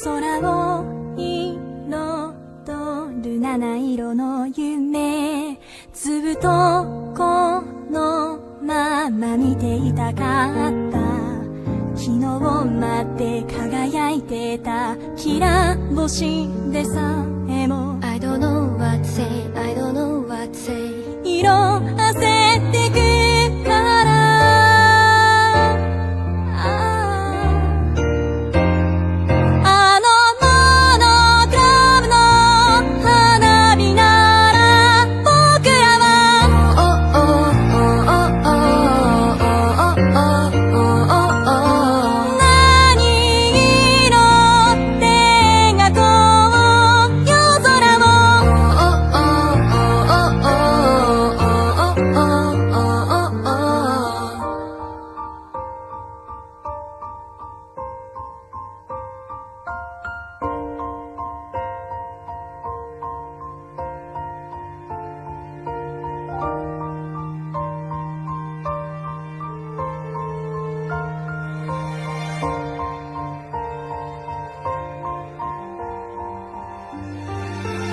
空を彩る七色の夢、ずっとこのまま見ていたかった。昨日まで輝いてたきら星でさえも I don't know what to say, I don't know what to say 色あせてくから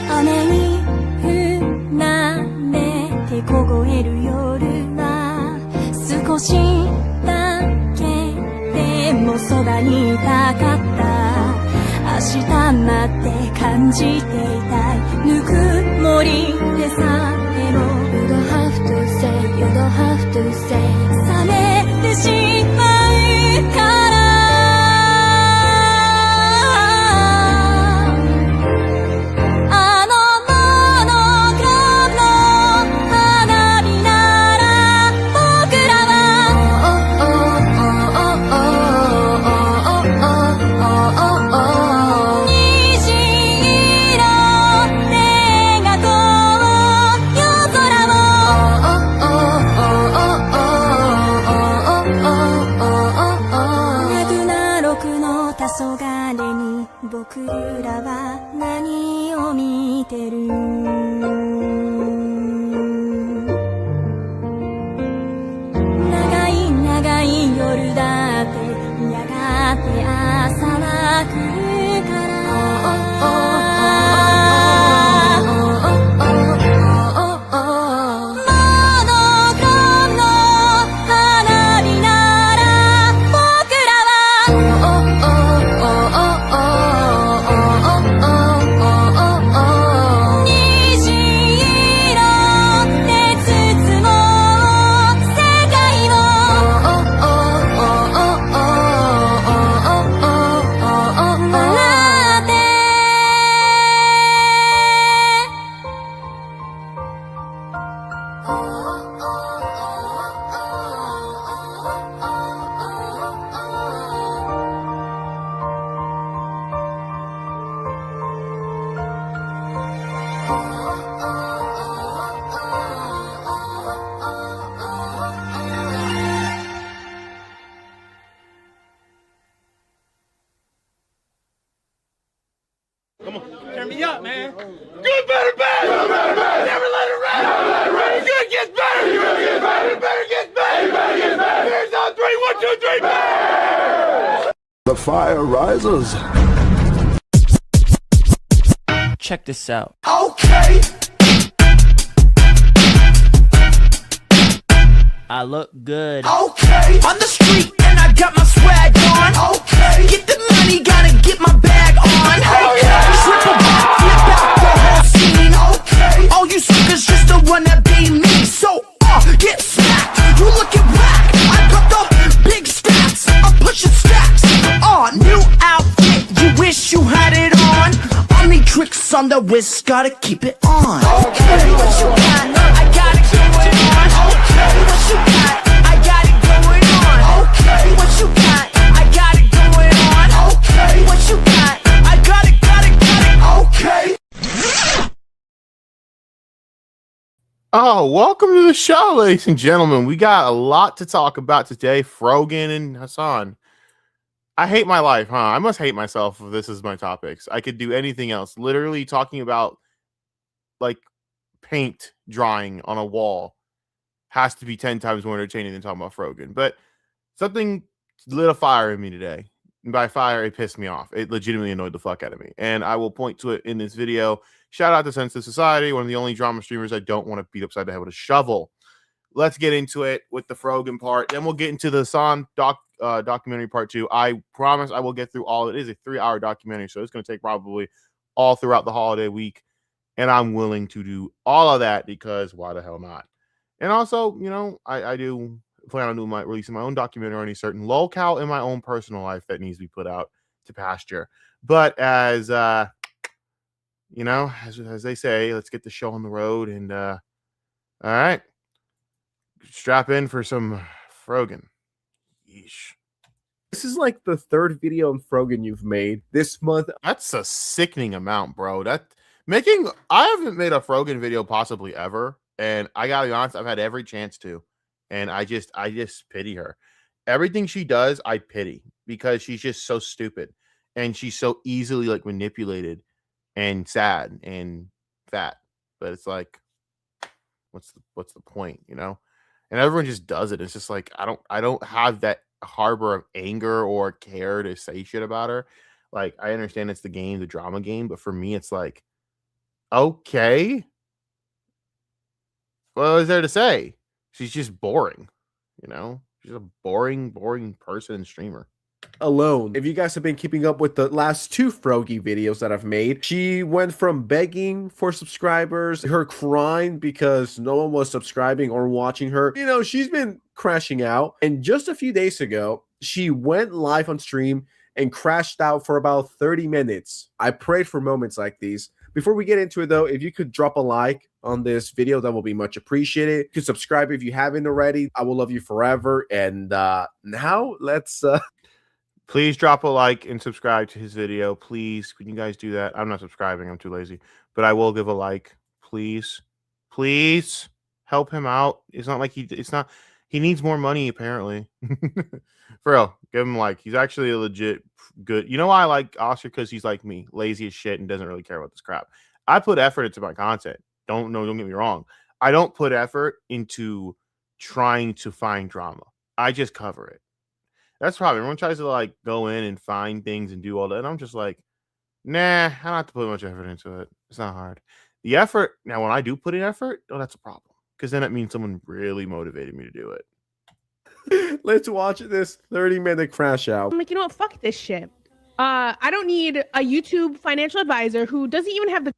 雨に降られて凍える夜は少しだけでもそばにいたかった。明日まで感じていたいぬくもりでさえも You don't have to say, you don't have to say 冷めてしまうから僕らは何を見てる？長い長い夜だってやがて朝は来るからCome on, turn me up, man. Good, better, bad. Good, better, bad. Never let it rest. Never let it rest. Good gets better. Good gets better. Better gets better. Better gets better. Here's on 3, 1, 2, 3, bear. The fire rises. Check this out. Okay. I look good. Okay. On the street and I got my swag on. Okay. Get the money, gotta get my bag on. Okay. Triple back, flip out the whole scene. Okay. All you suckers just the one that be me. So, get smacked. You looking whack. I got the big stacks. I'm pushing stacks. New outfit. You wish you had it on. Only tricks on the wrist, gotta keep it on. Okay. What you got? I got it going on. Okay. What you got? I got it going on. Okay. What you got? I got it going on. Okay. What you got? I got it. Okay. Oh, welcome to the show, ladies and gentlemen. We got a lot to talk about today. Frogan and Hasan. I hate my life, huh? I must hate myself if this is my topics. I could do anything else. Literally talking about like paint drying on a wall has to be 10 times more entertaining than talking about Frogan. But something lit a fire in me today. And by fire, it pissed me off. It legitimately annoyed the fuck out of me. And I will point to it in this video. Shout out to Sensitive Society, one of the only drama streamers I don't want to beat upside the head with a shovel. Let's get into it with the Frogan part. Then we'll get into the Hasan documentary part 2. I promise I will get through all. It is a 3-hour documentary, so it's going to take probably all throughout the holiday week. And I'm willing to do all of that because why the hell not? And also, you know, I do plan on releasing my own documentary on a certain locale in my own personal life that needs to be put out to pasture. But as you know, as they say, let's get the show on the road. And all right, strap in for some Frogan. Yeesh. This is like the third video on Frogan you've made this month. That's a sickening amount, bro. I haven't made a Frogan video possibly ever. And I gotta be honest, I've had every chance to. And I just pity her. Everything she does, I pity because she's just so stupid. And she's so easily like manipulated and sad and fat. But it's like, what's the point, you know? And everyone just does it. It's just like I don't have that harbor of anger or care to say shit about her. Like, I understand it's the game, the drama game, but for me, it's like, okay. What is there to say? She's just boring, you know? She's a boring person and streamer. Alone. If you guys have been keeping up with the last 2 Frogy videos that I've made, she went from begging for subscribers, her crying because no one was subscribing or watching her. You know, she's been crashing out. And just a few days ago, she went live on stream and crashed out for about 30 minutes. I prayed for moments like these. Before we get into it, though, if you could drop a like on this video, that will be much appreciated. You can subscribe if you haven't already. I will love you forever. And now let's... Please drop a like and subscribe to his video. Please, can you guys do that? I'm not subscribing. I'm too lazy. But I will give a like. Please. Please help him out. It's not like he needs more money, apparently. For real, give him a like. He's actually a legit good. You know why I like Oscar? Because he's like me, lazy as shit and doesn't really care about this crap. I put effort into my content. Don't get me wrong. I don't put effort into trying to find drama. I just cover it. That's probably everyone tries to like go in and find things and do all that. And I'm just like, nah, I don't have to put much effort into it. It's not hard. The effort, now when I do put in effort, oh, that's a problem. Because then it means someone really motivated me to do it. Let's watch this 30-minute crash out. I'm like, you know what? Fuck this shit. I don't need a YouTube financial advisor who doesn't even have the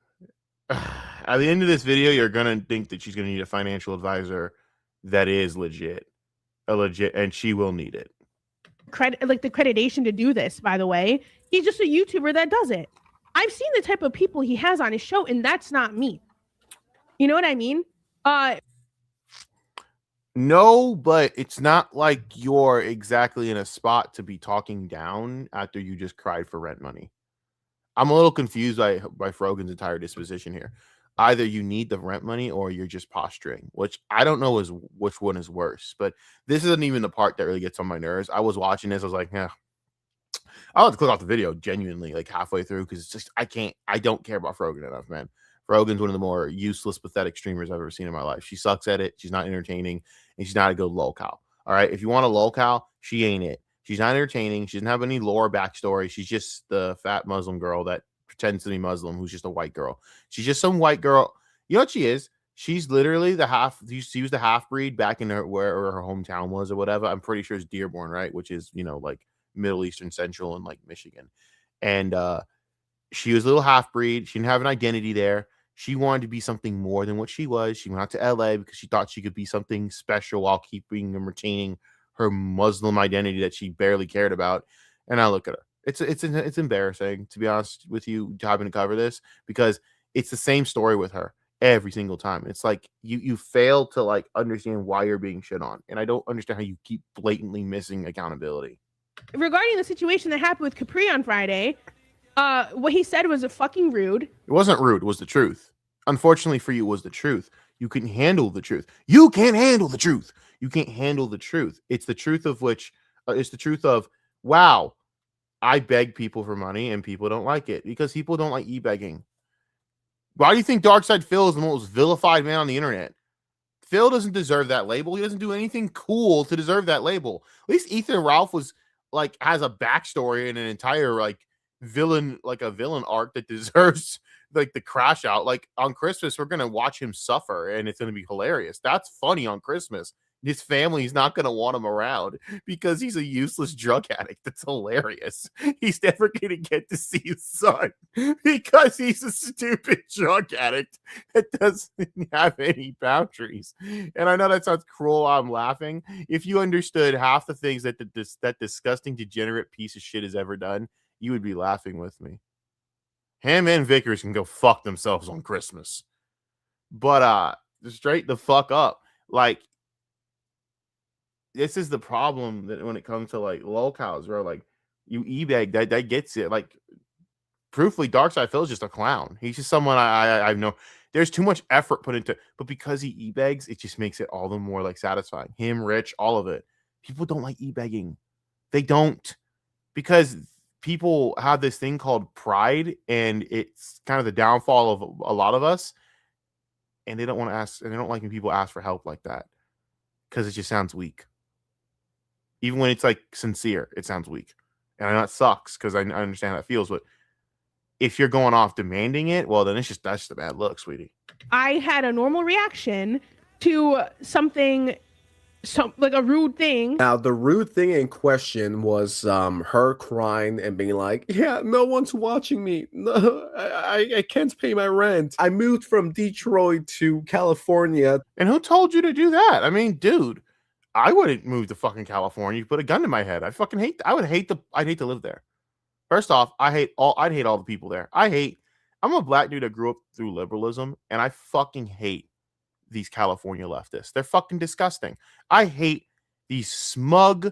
At the end of this video, you're gonna think that she's gonna need a financial advisor that is legit, and she will need it. credit, like the accreditation to do this. By the way, he's just a YouTuber that does it. I've seen the type of people he has on his show, and that's not me. You know what I mean? No, but it's not like you're exactly in a spot to be talking down after you just cried for rent money. I'm a little confused by Frogan's entire disposition here. Either you need the rent money or you're just posturing, which I don't know which one is worse. But this isn't even the part that really gets on my nerves. I was watching this. I was like, yeah, I'll have to click off the video genuinely like halfway through because it's just I don't care about Frogan enough, man. Frogan's one of the more useless, pathetic streamers I've ever seen in my life. She sucks at it. She's not entertaining, and she's not a good lolcow. All right, if you want a lolcow, she ain't it. She's not entertaining. She doesn't have any lore backstory. She's just the fat Muslim girl that pretends to be Muslim, who's just a white girl. She's just some white girl. You know what she is? She's literally the half. She was the half breed back in where her hometown was or whatever. I'm pretty sure it's Dearborn, right? Which is, you know, like Middle Eastern Central and like Michigan. And she was a little half breed. She didn't have an identity there. She wanted to be something more than what she was. She went out to LA because she thought she could be something special while keeping and retaining her Muslim identity that she barely cared about. And I look at her. It's embarrassing, to be honest with you, having to cover this because it's the same story with her every single time. It's like you fail to like understand why you're being shit on. And I don't understand how you keep blatantly missing accountability. Regarding the situation that happened with Capri on Friday, what he said was a fucking rude. It wasn't rude. It was the truth. Unfortunately for you, it was the truth. You can handle the truth. You can't handle the truth. You can't handle the truth. It's the truth of which, it's the truth of, wow, I beg people for money and people don't like it because people don't like e-begging. Why do you think Darkside Phil is the most vilified man on the internet? Phil doesn't deserve that label. He doesn't do anything cool to deserve that label. At least Ethan Ralph was like has a backstory and an entire like villain, like a villain arc that deserves like the crash out. Like on Christmas, we're gonna watch him suffer, and it's gonna be hilarious. That's funny on Christmas. His family's not gonna want him around because he's a useless drug addict. That's hilarious. He's never gonna get to see his son because he's a stupid drug addict that doesn't have any boundaries. And I know that sounds cruel. I'm laughing. If you understood half the things that that disgusting, degenerate piece of shit has ever done, you would be laughing with me. Him and Vickers can go fuck themselves on Christmas. But straight the fuck up. Like, this is the problem that when it comes to like lolcows, where like you e-bag, that gets it. Like, truthfully, Darkside Phil is just a clown. He's just someone I know. There's too much effort put into, but because he e-begs, it just makes it all the more like satisfying. Him, Rich, all of it. People don't like e-begging. They don't, because people have this thing called pride, and it's kind of the downfall of a lot of us. And they don't want to ask, and they don't like when people ask for help like that because it just sounds weak. Even when it's like sincere, it sounds weak. And I know it sucks because I understand how it feels, but if you're going off demanding it, well, then that's just a bad look, sweetie. I had a normal reaction to something, like a rude thing. Now, the rude thing in question was her crying and being like, yeah, no one's watching me. No, I can't pay my rent. I moved from Detroit to California. And who told you to do that? I mean, dude, I wouldn't move to fucking California. You put a gun to my head. I'd hate to live there. First off, I'd hate all the people there. I'm a black dude that grew up through liberalism, and I fucking hate these California leftists. They're fucking disgusting. I hate these smug,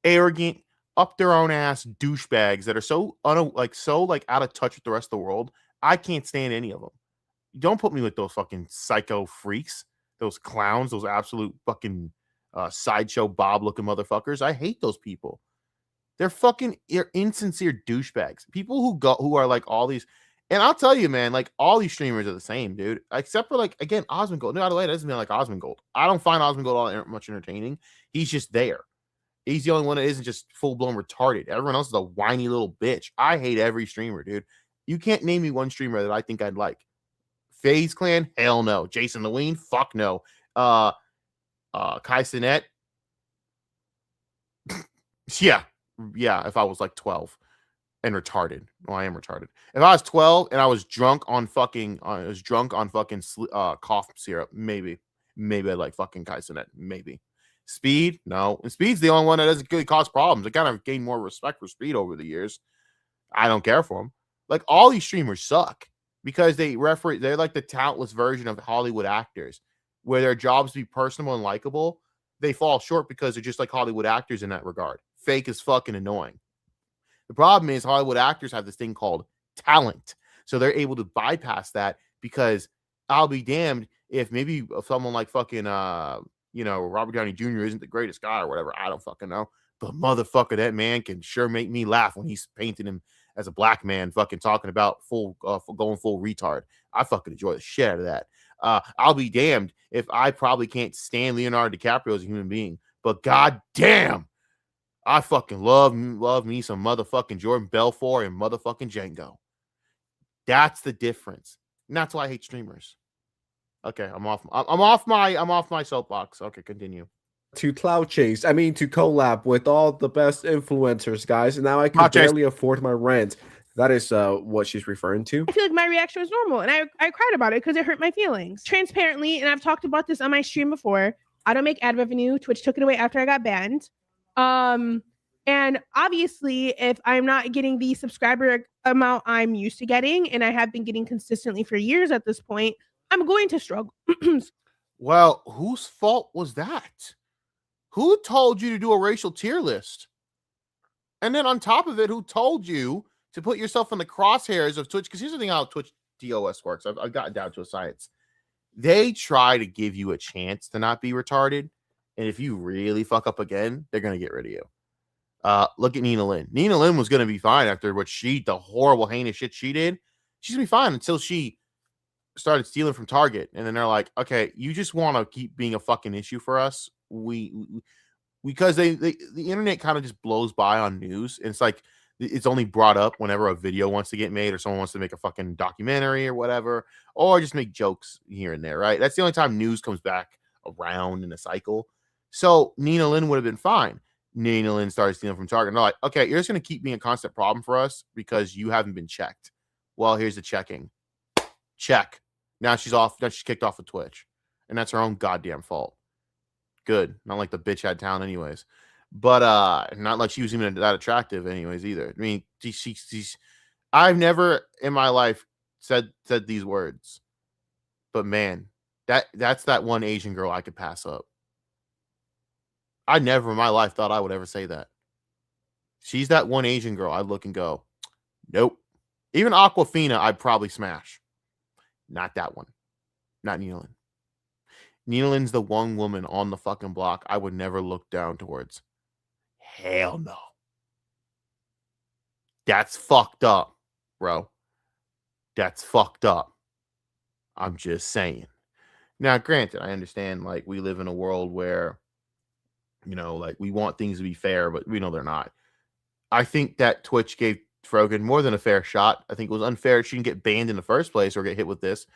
arrogant, up their own ass douchebags that are so out of touch with the rest of the world. I can't stand any of them. Don't put me with those fucking psycho freaks, those clowns, those absolute fucking sideshow Bob looking motherfuckers. I hate those people. They're insincere douchebags. People who are like all these, and I'll tell you, man, like all these streamers are the same, dude. Except for like, again, Osmongold. No, by the way, that doesn't mean like Osmongold. I don't find Osmongold all much entertaining. He's just there. He's the only one that isn't just full blown retarded. Everyone else is a whiny little bitch. I hate every streamer, dude. You can't name me one streamer that I think I'd like. FaZe Clan, hell no. Jason Lewine, fuck no. Kai Cenat, yeah, if I was like 12 and retarded. Well, I am retarded. If I was 12 and I was drunk on fucking cough syrup, maybe I'd like fucking Kai Cenat, maybe. Speed, no. And Speed's the only one that doesn't really cause problems. I kind of gained more respect for Speed over the years. I don't care for him. Like, all these streamers suck because they're like the talentless version of Hollywood actors, where their jobs be personal and likable. They fall short because they're just like Hollywood actors in that regard. Fake is fucking annoying. The problem is Hollywood actors have this thing called talent. So they're able to bypass that, because I'll be damned if maybe someone like fucking, Robert Downey Jr. isn't the greatest guy or whatever. I don't fucking know. But motherfucker, that man can sure make me laugh when he's painting him as a black man, fucking talking about going full retard. I fucking enjoy the shit out of that. I'll be damned if I probably can't stand Leonardo DiCaprio as a human being, but goddamn, I fucking love me some motherfucking Jordan Belfort and motherfucking Django. That's the difference, and that's why I hate streamers. Okay, I'm off my soapbox. Okay, continue. To cloud chase, to collab with all the best influencers, guys, and now I can barely afford my rent. That is what she's referring to. I feel like my reaction was normal, and I cried about it because it hurt my feelings. Transparently, and I've talked about this on my stream before, I don't make ad revenue. Twitch took it away after I got banned. And obviously, if I'm not getting the subscriber amount I'm used to getting, and I have been getting consistently for years at this point, I'm going to struggle. Well, whose fault was that? Who told you to do a racial tier list? And then on top of it, who told you to put yourself in the crosshairs of Twitch? Because here's the thing how Twitch DOS works. I've gotten down to a science. They try to give you a chance to not be retarded. And if you really fuck up again, they're going to get rid of you. Look at Nina Lynn. Nina Lynn was going to be fine after the horrible, heinous shit she did. She's going to be fine until she started stealing from Target. And then they're like, okay, you just want to keep being a fucking issue for us. Because the internet kind of just blows by on news. And it's like, it's only brought up whenever a video wants to get made or someone wants to make a fucking documentary or whatever, or just make jokes here and there, right? That's the only time news comes back around in a cycle. So Nina Lynn would have been fine. Nina Lynn started stealing from Target. And they're like, okay, you're just going to keep being a constant problem for us because you haven't been checked. Well, here's the checking. Check. Now she's off. Now she's kicked off of Twitch. And that's her own goddamn fault. Good. Not like the bitch had talent anyways. But not like she was even that attractive anyways either. I mean, she's I've never in my life said these words. But man, that's that one Asian girl I could pass up. I never in my life thought I would ever say that. She's that one Asian girl I'd look and go, nope. Even Aquafina, I'd probably smash. Not that one. Not Nina Lynn. Nina Lynn's the one woman on the fucking block I would never look down towards. Hell no. That's fucked up, bro. That's fucked up. I'm just saying. Now, granted, I understand, like, we live in a world where, you know, like, we want things to be fair, but we know they're not. I think that Twitch gave Frogan more than a fair shot. I think it was unfair she didn't get banned in the first place or get hit with this.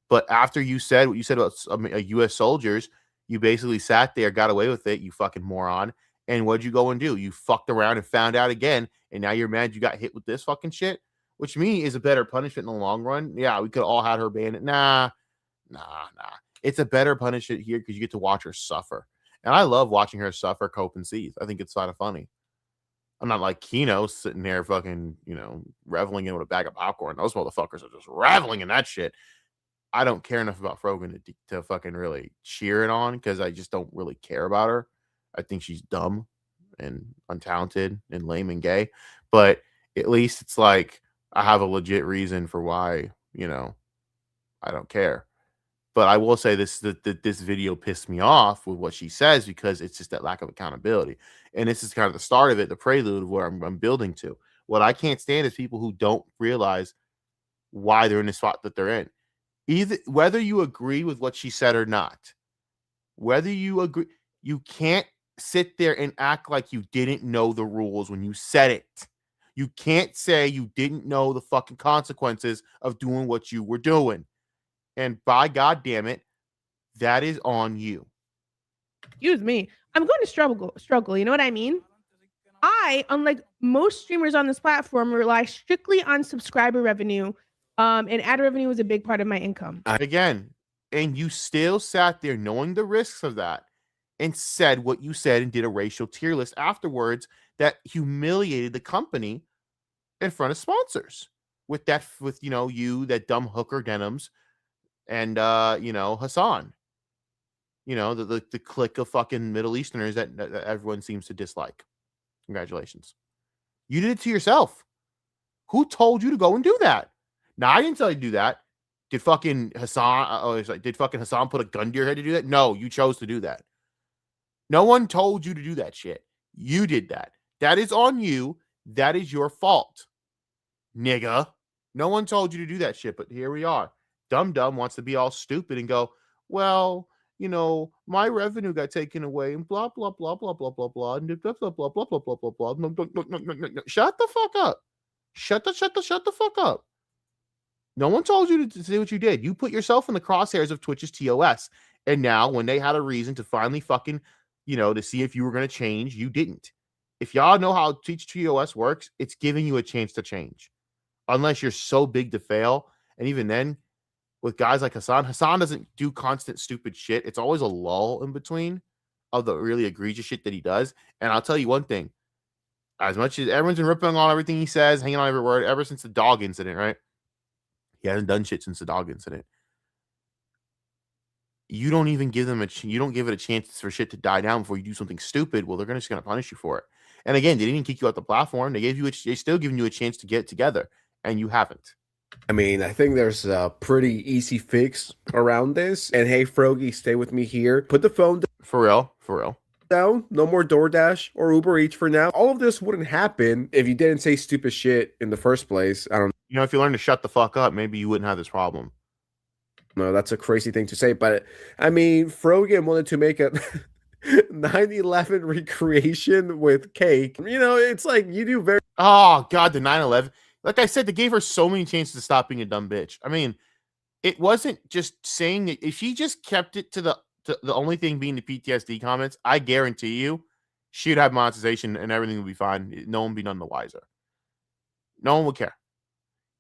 But after you said what you said about U.S. soldiers, you basically sat there, got away with it, you fucking moron. And what'd you go and do? You fucked around and found out again, and now you're mad you got hit with this fucking shit, which to me is a better punishment in the long run. Yeah, we could all had her banned. Nah. It's a better punishment here because you get to watch her suffer. And I love watching her suffer, cope, and seethe. I think it's kind of funny. I'm not like Kino sitting there fucking, you know, reveling in with a bag of popcorn. Those motherfuckers are just reveling in that shit. I don't care enough about Frogan to fucking really cheer it on because I just don't really care about her. I think she's dumb and untalented and lame and gay. But at least it's like I have a legit reason for why, you know, I don't care. But I will say this video pissed me off with what she says because it's just that lack of accountability. And this is kind of the start of it, the prelude of where I'm building to. What I can't stand is people who don't realize why they're in the spot that they're in. Either whether you agree with what she said or not, whether you agree, you can't sit there and act like you didn't know the rules when you said it. You can't say you didn't know the fucking consequences of doing what you were doing. And by God damn it, that is on you. Excuse me. I'm going to struggle. You know what I mean? I, unlike most streamers on this platform, rely strictly on subscriber revenue. And ad revenue was a big part of my income. Again, and you still sat there knowing the risks of that and said what you said and did a racial tier list afterwards that humiliated the company in front of sponsors with you know, you, that dumb hooker Denims, and you know, Hasan. You know, the clique of fucking Middle Easterners that everyone seems to dislike. Congratulations. You did it to yourself. Who told you to go and do that? Now, I didn't tell you to do that. Did fucking Hasan did fucking Hasan put a gun to your head to do that? No, you chose to do that. No one told you to do that shit. You did that. That is on you. That is your fault. Nigga. No one told you to do that shit, but here we are. Dumb wants to be all stupid and go, well, you know, my revenue got taken away and blah, blah, blah, blah, blah, blah, blah, and blah, blah, blah, blah, blah, blah, blah, blah. No. Shut the fuck up. Shut the fuck up. No one told you to do what you did. You put yourself in the crosshairs of Twitch's TOS. And now when they had a reason to finally fucking, you know, to see if you were going to change, you didn't. If y'all know how Twitch TOS works, it's giving you a chance to change. Unless you're so big to fail. And even then, with guys like Hasan doesn't do constant stupid shit. It's always a lull in between of the really egregious shit that he does. And I'll tell you one thing. As much as everyone's been ripping on everything he says, hanging on every word, ever since the dog incident, right? He hasn't done shit since the dog incident. You don't even give them you don't give it a chance for shit to die down before you do something stupid. Well, they're just going to punish you for it. And again, they didn't kick you off the platform. They're still giving you a chance to get together, and you haven't. I mean, I think there's a pretty easy fix around this. And hey, Frogie, stay with me here. Put the phone For real, for real. down. No more DoorDash or Uber Eats for now. All of this wouldn't happen if you didn't say stupid shit in the first place. I don't You know, if you learn to shut the fuck up, maybe you wouldn't have this problem. know. That's a crazy thing to say. But I mean, Frogan wanted to make a 9/11 recreation with cake. You know, it's like you do very Oh God, the 9/11. Like I said, they gave her so many chances to stop being a dumb bitch. I mean, it wasn't just saying that if she just kept it to the only thing being the PTSD comments, I guarantee you, she'd have monetization and everything would be fine. No one would be none the wiser. No one would care.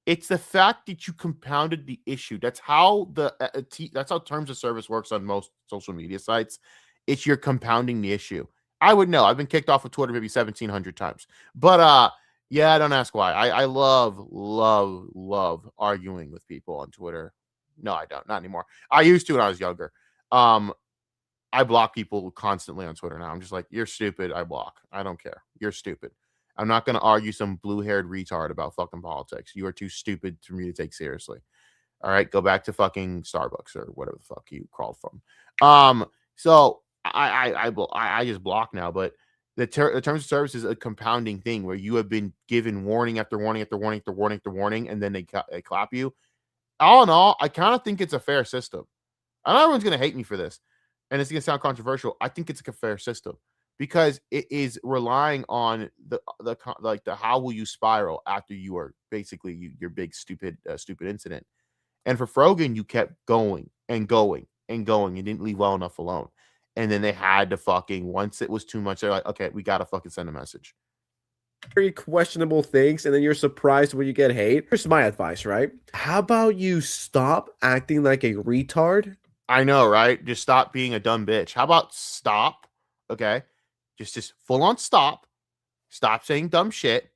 It's the fact that you compounded the issue. That's how that's how terms of service works on most social media sites. It's you're compounding the issue. I would know. I've been kicked off of Twitter maybe 1,700 times. But yeah, don't ask why. I love arguing with people on Twitter. No, I don't. Not anymore. I used to when I was younger. I block people constantly on Twitter now. I'm just like, you're stupid. I block. I don't care. You're stupid. I'm not going to argue some blue-haired retard about fucking politics. You are too stupid for me to take seriously. All right, go back to fucking Starbucks or whatever the fuck you crawled from. So I just block now, but the terms of service is a compounding thing where you have been given warning after warning after warning after warning after warning, and then they clap you. All in all, I kind of think it's a fair system. I know everyone's going to hate me for this, and it's going to sound controversial. I think it's a fair system because it is relying on the how will you spiral after you are basically your big stupid incident. And for Frogan, you kept going and going and going. You didn't leave well enough alone. And then they had to fucking, once it was too much, they're like, okay, we got to fucking send a message. very questionable things, and then you're surprised when you get hate. Here's my advice, right? How about you stop acting like a retard? I know, right? Just stop being a dumb bitch. How about stop? Okay. Just full on stop. Stop saying dumb shit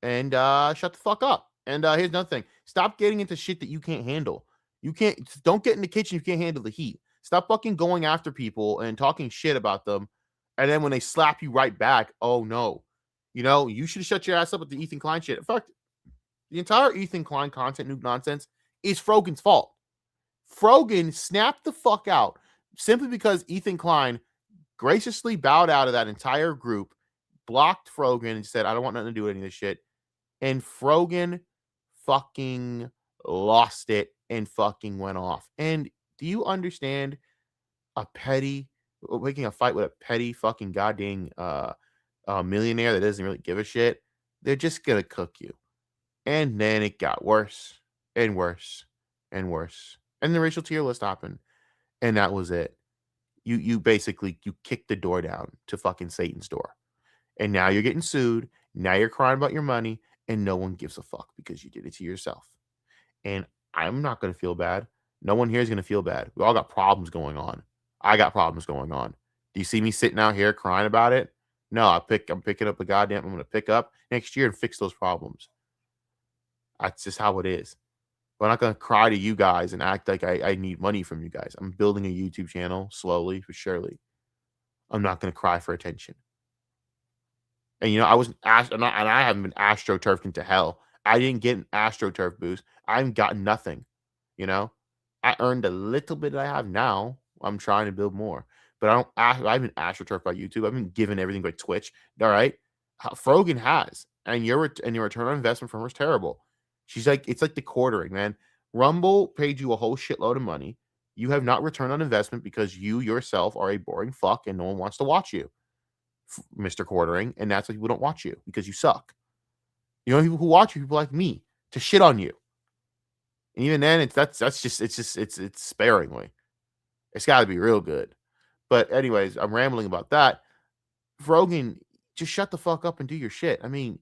and shut the fuck up. And here's another thing. Stop getting into shit that you can't handle. Don't get in the kitchen if you can't handle the heat. Stop fucking going after people and talking shit about them. And then when they slap you right back, oh no. You know, you should have shut your ass up with the Ethan Klein shit. In fact, the entire Ethan Klein content nuke nonsense is Frogan's fault. Frogan snapped the fuck out simply because Ethan Klein graciously bowed out of that entire group, blocked Frogan, and said, I don't want nothing to do with any of this shit. And Frogan fucking lost it and fucking went off. And do you understand making a fight with a petty fucking goddamn millionaire that doesn't really give a shit? They're just gonna cook you. And then it got worse and worse and worse. And the racial tier list happened. And that was it. You basically kicked the door down to fucking Satan's door. And now you're getting sued. Now you're crying about your money, and no one gives a fuck because you did it to yourself. And I'm not gonna feel bad. No one here is gonna feel bad. We all got problems going on. I got problems going on. Do you see me sitting out here crying about it? No, I'm picking up I'm gonna pick up next year and fix those problems. That's just how it is. But I'm not gonna cry to you guys and act like I need money from you guys. I'm building a YouTube channel slowly but surely. I'm not gonna cry for attention. And you know, and I haven't been astroturfed into hell. I didn't get an astroturf boost. I haven't gotten nothing. You know, I earned a little bit that I have now. I'm trying to build more, but I haven't astroturfed by YouTube. I've been given everything by Twitch. All right, Frogan has, and your return on investment from her is terrible. She's like, it's like the quartering, man. Rumble paid you a whole shitload of money. You have not returned on investment because you yourself are a boring fuck and no one wants to watch you, Mr. Quartering. And that's why people don't watch you because you suck. You know, people who watch you, people like me, to shit on you. And even then, it's sparingly. It's got to be real good. But anyways, I'm rambling about that. Frogan, just shut the fuck up and do your shit. I mean,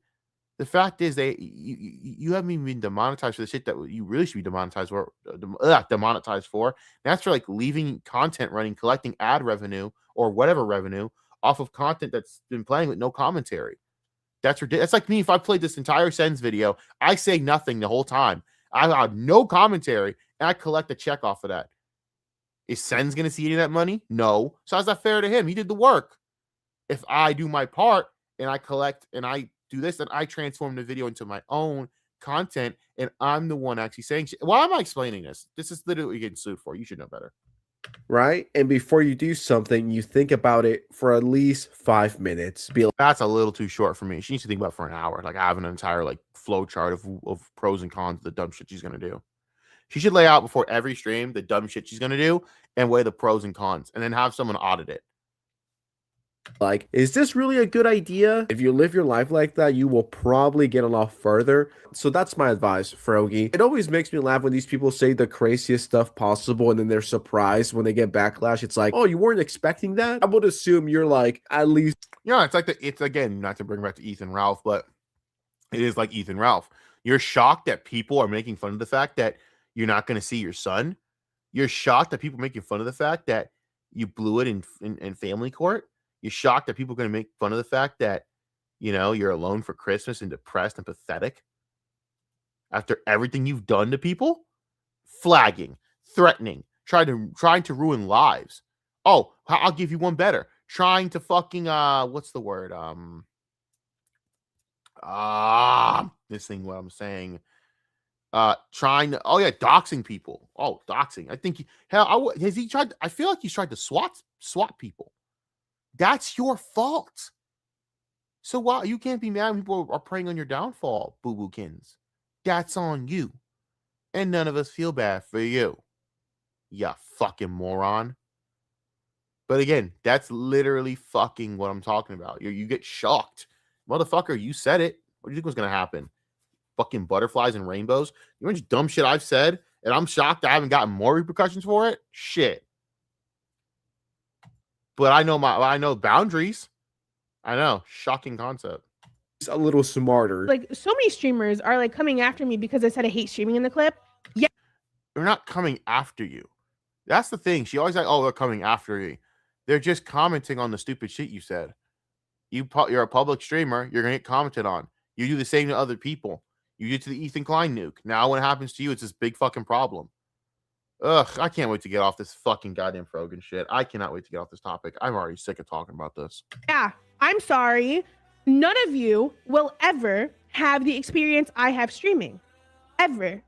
the fact is, you haven't even been demonetized for the shit that you really should be demonetized for. That's for like leaving content running, collecting ad revenue or whatever revenue off of content that's been playing with no commentary. That's ridiculous. That's like me if I played this entire Sens video, I say nothing the whole time. I got no commentary, and I collect a check off of that. Is Sens going to see any of that money? No. So how's that fair to him? He did the work. If I do my part and I collect and I do this, then I transform the video into my own content, and I'm the one actually saying shit. Why am I explaining this? This is literally getting sued for. You should know better. Right? And before you do something, you think about it for at least 5 minutes. Be like, That's a little too short for me. She needs to think about it for an hour. Like I have an entire like flow chart of pros and cons of the dumb shit she's gonna do. She should lay out before every stream the dumb shit she's gonna do and weigh the pros and cons, and then have someone audit it. like, is this really a good idea? If you live your life like that, you will probably get a lot further. So that's my advice, Frogie. It always makes me laugh when these people say the craziest stuff possible and then they're surprised when they get backlash. It's like, oh, you weren't expecting that? I would assume you're like, at least. Yeah, it's like it's again, not to bring back to Ethan Ralph, but it is like Ethan Ralph. You're shocked that people are making fun of the fact that you're not going to see your son. You're shocked that people are making fun of the fact that you blew it in family court. You're shocked that people are going to make fun of the fact that, you know, you're alone for Christmas and depressed and pathetic after everything you've done to people, flagging, threatening, trying to ruin lives. Oh, I'll give you one better. Trying to fucking what's the word? Missing what I'm saying. Trying to doxing people. Oh, doxing. I think has he tried? I feel like he's tried to swat people. That's your fault. So why you can't be mad when people are preying on your downfall, boo-bookins. That's on you. And none of us feel bad for you. You fucking moron. But again, that's literally fucking what I'm talking about. You get shocked. Motherfucker, you said it. What do you think was going to happen? Fucking butterflies and rainbows? You know how much dumb shit I've said? And I'm shocked I haven't gotten more repercussions for it? Shit. But I know boundaries. I know. Shocking concept. A little smarter. Like, so many streamers are like coming after me because I said I hate streaming in the clip. Yeah. They're not coming after you. That's the thing. She always like, oh, they're coming after you. They're just commenting on the stupid shit you said. You're a public streamer. You're going to get commented on. You do the same to other people. You did to the Ethan Klein nuke. Now when it happens to you, it's this big fucking problem. Ugh, I can't wait to get off this fucking goddamn Frogan shit. I cannot wait to get off this topic. I'm already sick of talking about this. Yeah, I'm sorry. None of you will ever have the experience I have streaming. Ever.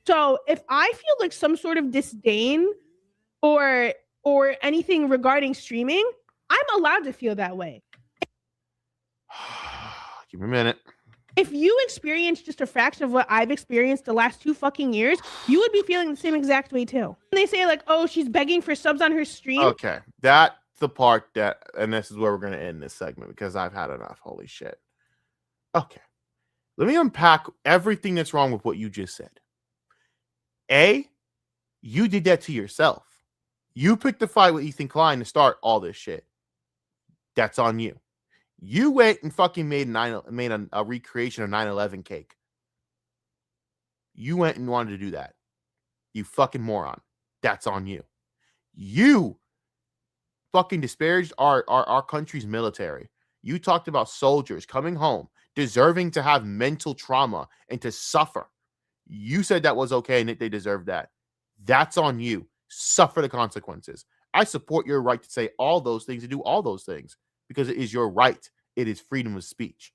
So if I feel like some sort of disdain or anything regarding streaming, I'm allowed to feel that way. Give me a minute. If you experience just a fraction of what I've experienced the last 2 fucking years, you would be feeling the same exact way too. And they say like, oh, she's begging for subs on her stream. Okay, that's the part that, and this is where we're going to end this segment because I've had enough. Holy shit. Okay. Let me unpack everything that's wrong with what you just said. A, you did that to yourself. You picked the fight with Ethan Klein to start all this shit. That's on you. You went and fucking made a recreation of 9/11 cake. You went and wanted to do that. You fucking moron. That's on you. You fucking disparaged our country's military. You talked about soldiers coming home, deserving to have mental trauma and to suffer. You said that was okay and that they deserved that. That's on you. Suffer the consequences. I support your right to say all those things and do all those things because it is your right. It is freedom of speech.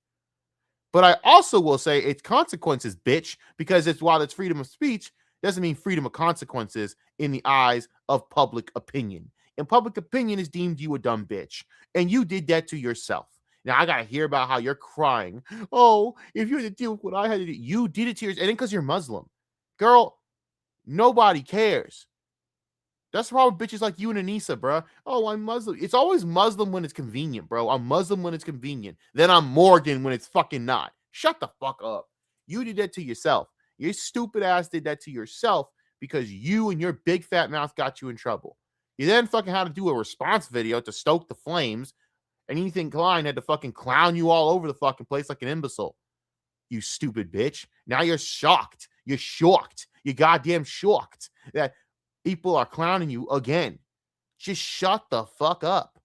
But I also will say it's consequences, bitch, because while it's freedom of speech, doesn't mean freedom of consequences in the eyes of public opinion. And public opinion has deemed you a dumb bitch. And you did that to yourself. Now, I got to hear about how you're crying. Oh, if you had to deal with what I had to do, you did it to yourself. And then because you're Muslim. Girl, nobody cares. That's the problem with bitches like you and Anissa, bro. Oh, I'm Muslim. It's always Muslim when it's convenient, bro. I'm Muslim when it's convenient. Then I'm Morgan when it's fucking not. Shut the fuck up. You did that to yourself. Your stupid ass did that to yourself because you and your big fat mouth got you in trouble. You then fucking had to do a response video to stoke the flames, and Ethan Klein had to fucking clown you all over the fucking place like an imbecile. You stupid bitch. Now you're shocked. You're shocked. You're goddamn shocked that people are clowning you again. Just shut the fuck up.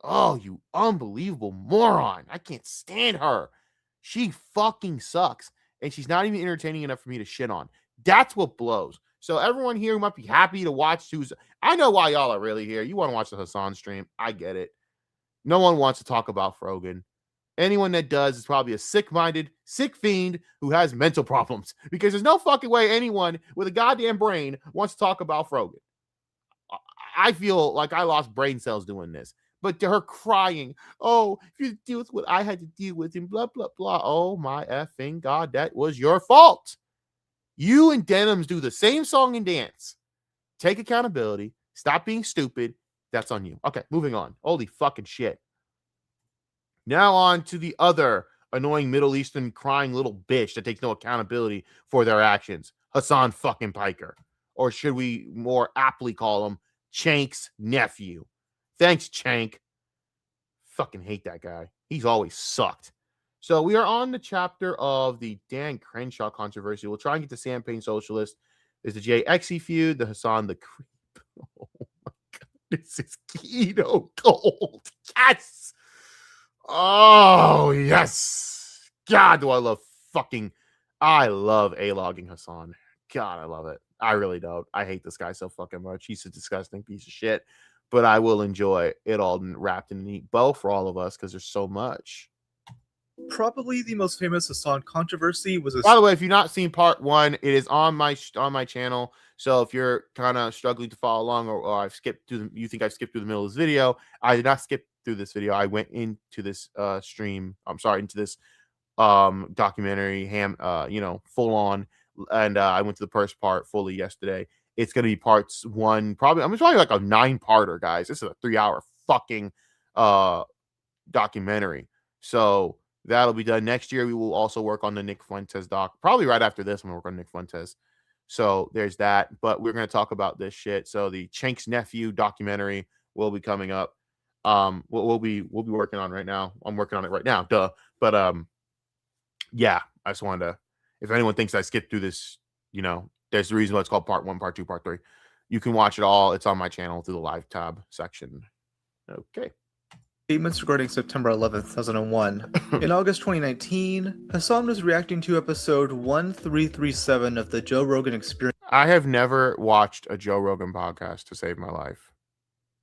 Oh, you unbelievable moron. I can't stand her. She fucking sucks. And she's not even entertaining enough for me to shit on. That's what blows. So everyone here who might be happy to watch I know why y'all are really here. You want to watch the Hasan stream. I get it. No one wants to talk about Frogan. Anyone that does is probably a sick-minded, sick fiend who has mental problems, because there's no fucking way anyone with a goddamn brain wants to talk about Frogan. I feel like I lost brain cells doing this. But to her crying, oh, if you deal with what I had to deal with and blah, blah, blah. Oh, my effing God, that was your fault. You and Denims do the same song and dance. Take accountability. Stop being stupid. That's on you. Okay, moving on. Holy fucking shit. Now on to the other annoying Middle Eastern crying little bitch that takes no accountability for their actions. Hasan fucking Piker. Or should we more aptly call him Chank's nephew? Thanks, Chank. Fucking hate that guy. He's always sucked. So we are on the chapter of the Dan Crenshaw controversy. We'll try and get the Champagne Socialist. There's the JXE feud, the Hasan the Creep. Oh my God. This is keto gold. Yes. Oh, yes. God, do I love A-logging Hasan. God, I love it. I really don't. I hate this guy so fucking much. He's a disgusting piece of shit. But I will enjoy it all wrapped in a neat bow for all of us because there's so much. Probably the most famous Hasan controversy was By the way, if you've not seen part 1, it is on my channel. So if you're kind of struggling to follow along, or I've skipped through you think I've skipped through the middle of this video, I did not skip through this video. I went into this into this documentary full on, and I went to the first part fully yesterday. It's going to be parts 1, probably. I'm probably like a 9-parter, guys. This is a 3-hour fucking documentary. So that'll be done next year. We will also work on the Nick Fuentes doc. Probably right after this, I'm going to work on Nick Fuentes. So there's that. But we're going to talk about this shit. So the Chank's nephew documentary will be coming up. We'll be working on right now. I'm working on it right now. Duh. But yeah, I just wanted to. If anyone thinks I skipped through this, there's the reason why it's called part 1, part 2, part 3. You can watch it all. It's on my channel through the live tab section. Okay. statements regarding September 11th, 2001. In August 2019, Hasan was reacting to episode 1337 of the Joe Rogan Experience. I have never watched a Joe Rogan podcast to save my life.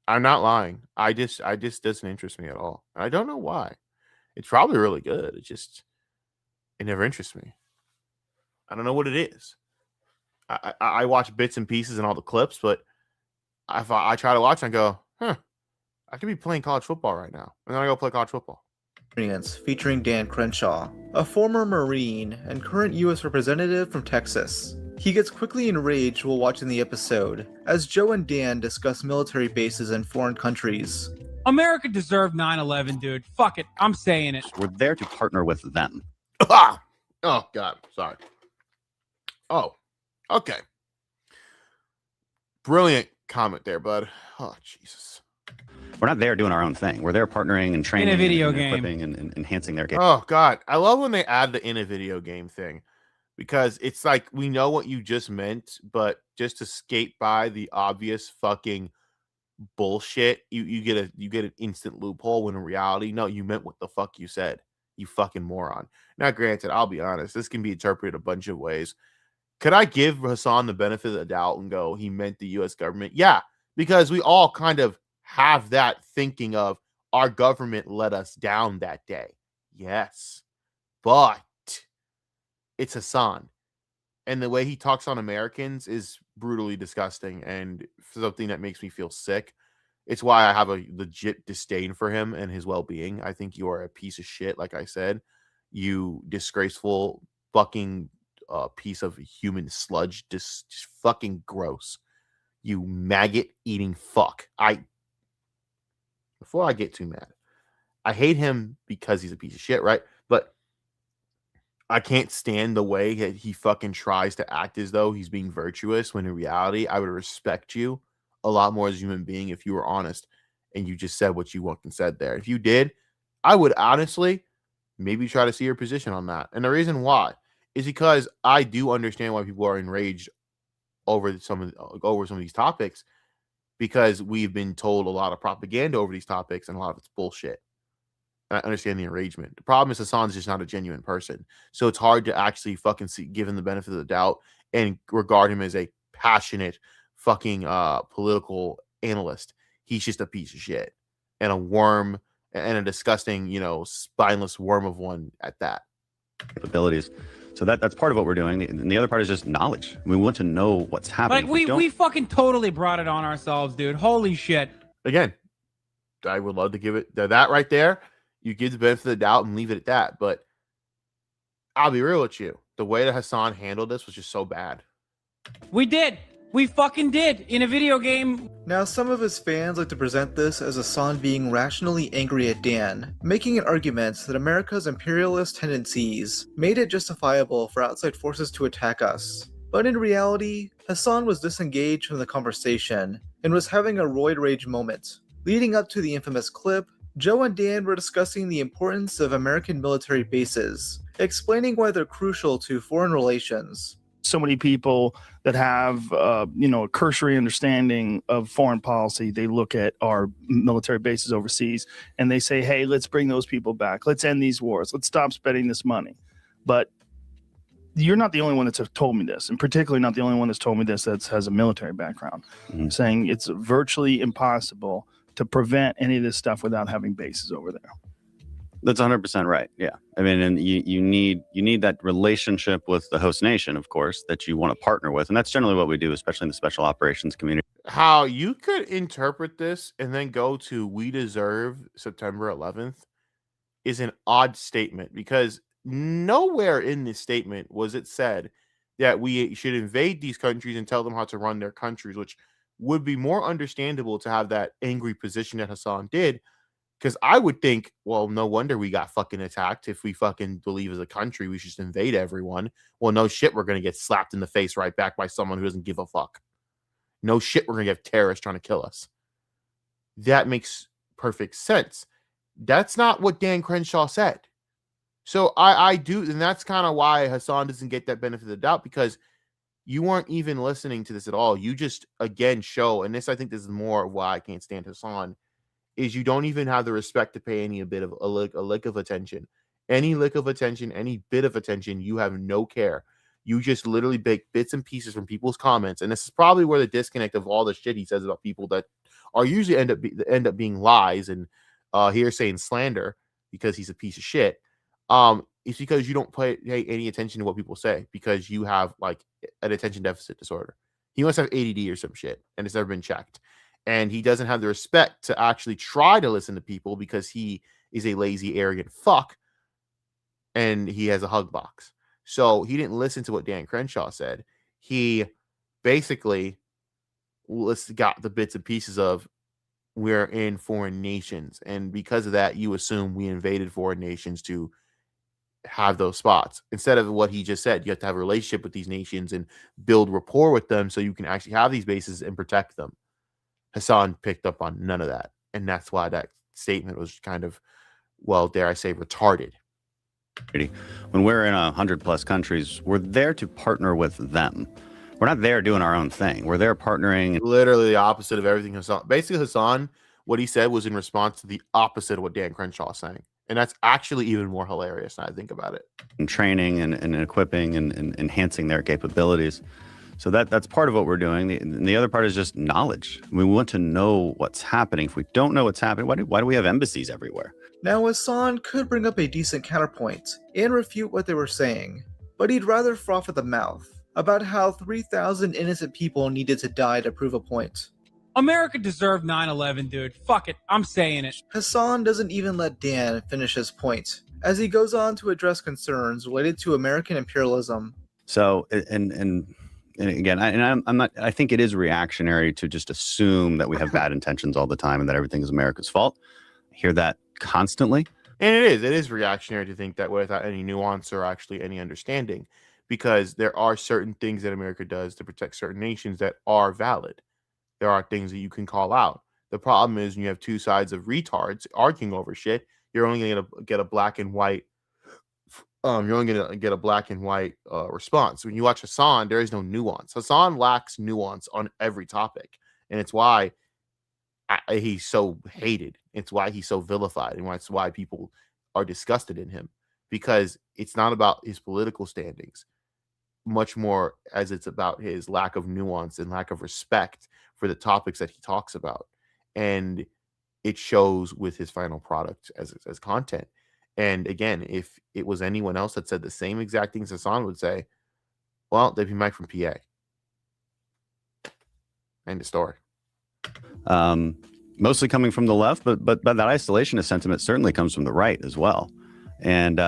I'm not lying. I just doesn't interest me at all. I don't know why. It's probably really good. It never interests me. I don't know what it is. I watch bits and pieces and all the clips, but if I try to watch and I go, I could be playing college football right now. And then I go play college football. Featuring Dan Crenshaw, a former Marine and current U.S. representative from Texas. He gets quickly enraged while watching the episode, as Joe and Dan discuss military bases in foreign countries. America deserved 9/11, dude. Fuck it. I'm saying it. We're there to partner with them. Oh, God. Sorry. Oh, okay. Brilliant comment there, bud. Oh, Jesus. We're not there doing our own thing. We're there partnering and training In a video and game. equipping and enhancing their game. Oh, God. I love when they add the in a video game thing, because it's like we know what you just meant, but just to skate by the obvious fucking bullshit, you get an instant loophole, when in reality, no, you meant what the fuck you said, you fucking moron. Now, granted, I'll be honest, this can be interpreted a bunch of ways. Could I give Hasan the benefit of the doubt and go, he meant the U.S. government? Yeah, because we all kind of have that thinking of our government let us down that day. Yes, but it's Hasan, and the way he talks on Americans is brutally disgusting and something that makes me feel sick. It's why I have a legit disdain for him and his well-being. I think you are a piece of shit, like I said. You disgraceful fucking piece of human sludge. Just fucking gross. You maggot-eating fuck. Before I get too mad, I hate him because he's a piece of shit, right? But I can't stand the way that he fucking tries to act as though he's being virtuous, when in reality, I would respect you a lot more as a human being if you were honest and you just said what you fucking said there. If you did, I would honestly maybe try to see your position on that. And the reason why is because I do understand why people are enraged over some of these topics, because we've been told a lot of propaganda over these topics and a lot of it's bullshit. I understand the enragement. The problem is Hasan's just not a genuine person. So it's hard to actually fucking give him the benefit of the doubt and regard him as a passionate fucking political analyst. He's just a piece of shit and a worm and a disgusting, spineless worm of one at that. Capabilities. So that's part of what we're doing. And the other part is just knowledge. We want to know what's happening. Like we fucking totally brought it on ourselves, dude. Holy shit. Again, I would love to give it that right there. You give the benefit of the doubt and leave it at that. But I'll be real with you. The way that Hasan handled this was just so bad. We did. We fucking did in a video game. Now, some of his fans like to present this as Hasan being rationally angry at Dan, making an argument that America's imperialist tendencies made it justifiable for outside forces to attack us. But in reality, Hasan was disengaged from the conversation and was having a roid rage moment. Leading up to the infamous clip, Joe and Dan were discussing the importance of American military bases, explaining why they're crucial to foreign relations. So many people that have, a cursory understanding of foreign policy, they look at our military bases overseas and they say, hey, let's bring those people back. Let's end these wars. Let's stop spending this money. But you're not the only one that's told me this, and particularly not the only one that's told me this that has a military background, saying it's virtually impossible to prevent any of this stuff without having bases over there. That's 100% right. Yeah. I mean, and you need that relationship with the host nation, of course, that you want to partner with. And that's generally what we do, especially in the special operations community. How you could interpret this and then go to "we deserve September 11th" is an odd statement, because nowhere in this statement was it said that we should invade these countries and tell them how to run their countries, which would be more understandable to have that angry position that Hasan did. Because I would think, well, no wonder we got fucking attacked. If we fucking believe as a country we should just invade everyone. Well, no shit, we're going to get slapped in the face right back by someone who doesn't give a fuck. No shit, we're going to get terrorists trying to kill us. That makes perfect sense. That's not what Dan Crenshaw said. So I do, and that's kind of why Hasan doesn't get that benefit of the doubt, because you weren't even listening to this at all. You just, again, show, and I think this is more why I can't stand Hasan, is you don't even have the respect to pay any bit of a lick of attention. Any lick of attention, any bit of attention, you have no care. You just literally bake bits and pieces from people's comments. And this is probably where the disconnect of all the shit he says about people that are usually end up being lies and hearsay and slander, because he's a piece of shit. It's because you don't pay any attention to what people say, because you have like an attention deficit disorder. He must have ADD or some shit, and it's never been checked. And he doesn't have the respect to actually try to listen to people, because he is a lazy, arrogant fuck, and he has a hug box. So he didn't listen to what Dan Crenshaw said. He basically got the bits and pieces of, we're in foreign nations, and because of that, you assume we invaded foreign nations to have those spots. Instead of what he just said, you have to have a relationship with these nations and build rapport with them so you can actually have these bases and protect them. Hasan picked up on none of that, and that's why that statement was kind of, well, dare I say, retarded. When we're in 100+ countries, we're there to partner with them. We're not there doing our own thing. We're there partnering. Literally the opposite of everything Hasan. Basically, Hasan, what he said was in response to the opposite of what Dan Crenshaw is saying. And that's actually even more hilarious now I think about it. And training and equipping and enhancing their capabilities. So that's part of what we're doing. The other part is just knowledge. We want to know what's happening. If we don't know what's happening, why do we have embassies everywhere? Now, Hasan could bring up a decent counterpoint and refute what they were saying, but he'd rather froth at the mouth about how 3,000 innocent people needed to die to prove a point. America deserved 9/11, dude. Fuck it. I'm saying it. Hasan doesn't even let Dan finish his point, as he goes on to address concerns related to American imperialism. So, and again, I'm not. I think it is reactionary to just assume that we have bad intentions all the time and that everything is America's fault. I hear that constantly, and it is reactionary to think that without any nuance or actually any understanding, because there are certain things that America does to protect certain nations that are valid. There are things that you can call out. The problem is when you have two sides of retards arguing over shit, you're only going to get a black and white. You're only going to get a black and white response. When you watch Hasan, there is no nuance. Hasan lacks nuance on every topic, and it's why he's so hated. It's why he's so vilified, and it's why people are disgusted in him, because it's not about his political standings, much more as it's about his lack of nuance and lack of respect for the topics that he talks about. And it shows with his final product as content. And again, if it was anyone else that said the same exact things Hasan would say, well, they'd be Mike from PA. End of story. Mostly coming from the left, but that isolationist sentiment certainly comes from the right as well. And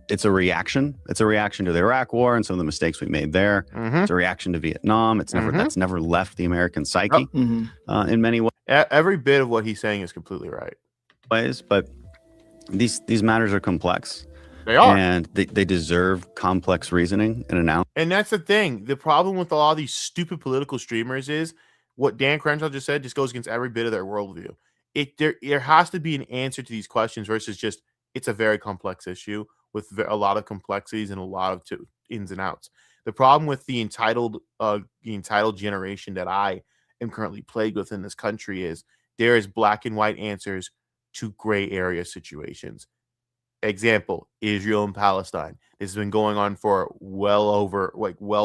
it's a reaction. It's a reaction to the Iraq War and some of the mistakes we made there. It's a reaction to Vietnam. That's never left the American psyche in many ways. Every bit of what he's saying is completely right. But these matters are complex. They are. And they deserve complex reasoning and analysis. And that's the thing. The problem with all these stupid political streamers is what Dan Crenshaw just said just goes against every bit of their worldview. There has to be an answer to these questions versus just it's a very complex issue with a lot of complexities and a lot of ins and outs. The problem with the entitled generation that I am currently plagued with in this country is there is black and white answers to gray area situations. Example, Israel and Palestine. This has been going on for well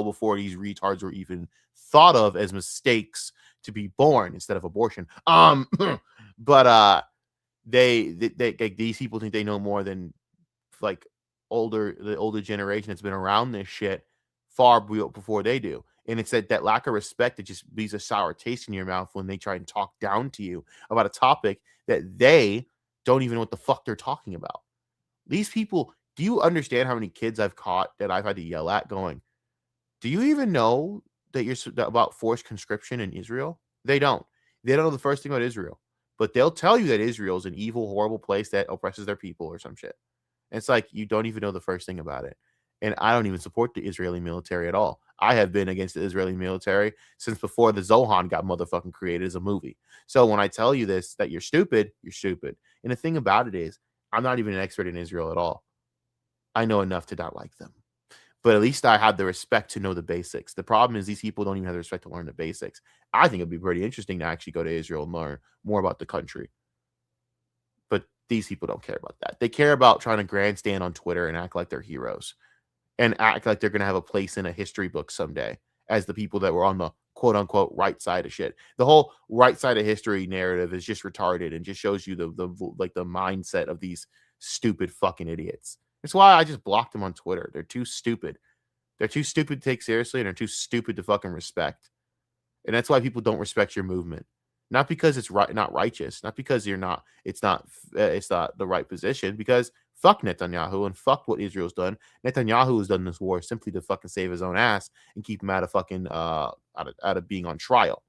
before these retards were even thought of as mistakes to be born instead of abortion. But they these people think they know more than the older generation that's been around this shit far before they do. And it's that lack of respect that just leaves a sour taste in your mouth when they try and talk down to you about a topic that they don't even know what the fuck they're talking about. These people, do you understand how many kids I've caught that I've had to yell at going, do you even know that about forced conscription in Israel? They don't. They don't know the first thing about Israel. But they'll tell you that Israel is an evil, horrible place that oppresses their people or some shit. And it's like, you don't even know the first thing about it. And I don't even support the Israeli military at all. I have been against the Israeli military since before the Zohan got motherfucking created as a movie. So when I tell you this, that you're stupid, you're stupid. And the thing about it is, I'm not even an expert in Israel at all. I know enough to not like them. But at least I have the respect to know the basics. The problem is these people don't even have the respect to learn the basics. I think it'd be pretty interesting to actually go to Israel and learn more about the country. But these people don't care about that. They care about trying to grandstand on Twitter and act like they're heroes and act like they're going to have a place in a history book someday as the people that were on the quote unquote right side of shit. The whole right side of history narrative is just retarded and just shows you the mindset of these stupid fucking idiots. That's why I just blocked them on Twitter. They're too stupid. They're too stupid to take seriously, and they're too stupid to fucking respect. And that's why people don't respect your movement. Not because it's not righteous, not because it's not the right position, because fuck Netanyahu and fuck what Israel's done. Netanyahu has done this war simply to fucking save his own ass and keep him out of fucking out of being on trial.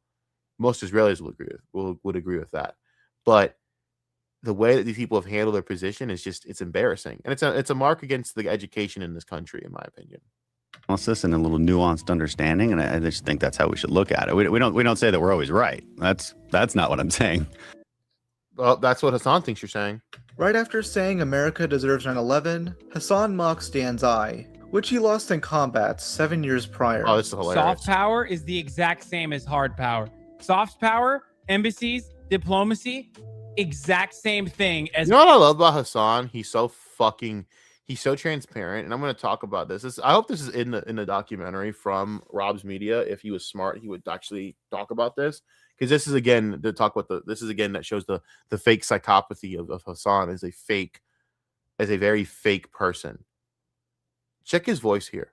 Most Israelis would agree with that. But the way that these people have handled their position is it's embarrassing. And it's a mark against the education in this country, in my opinion. Analysis and a little nuanced understanding, and I just think that's how we should look at it. We don't say that we're always right. That's not what I'm saying. Well, that's what Hasan thinks you're saying. Right after saying America deserves 9/11, Hasan mocks Dan's eye, which he lost in combat 7 years prior. Oh, this is hilarious. Soft power is the exact same as hard power. Soft power, embassies, diplomacy, exact same thing as. You know what I love about Hasan? He's so transparent, and I'm going to talk about this. I hope this is in the documentary from Rob's Media. If he was smart, he would actually talk about this, because this is again that shows the fake psychopathy of Hasan as a very fake person. Check his voice here.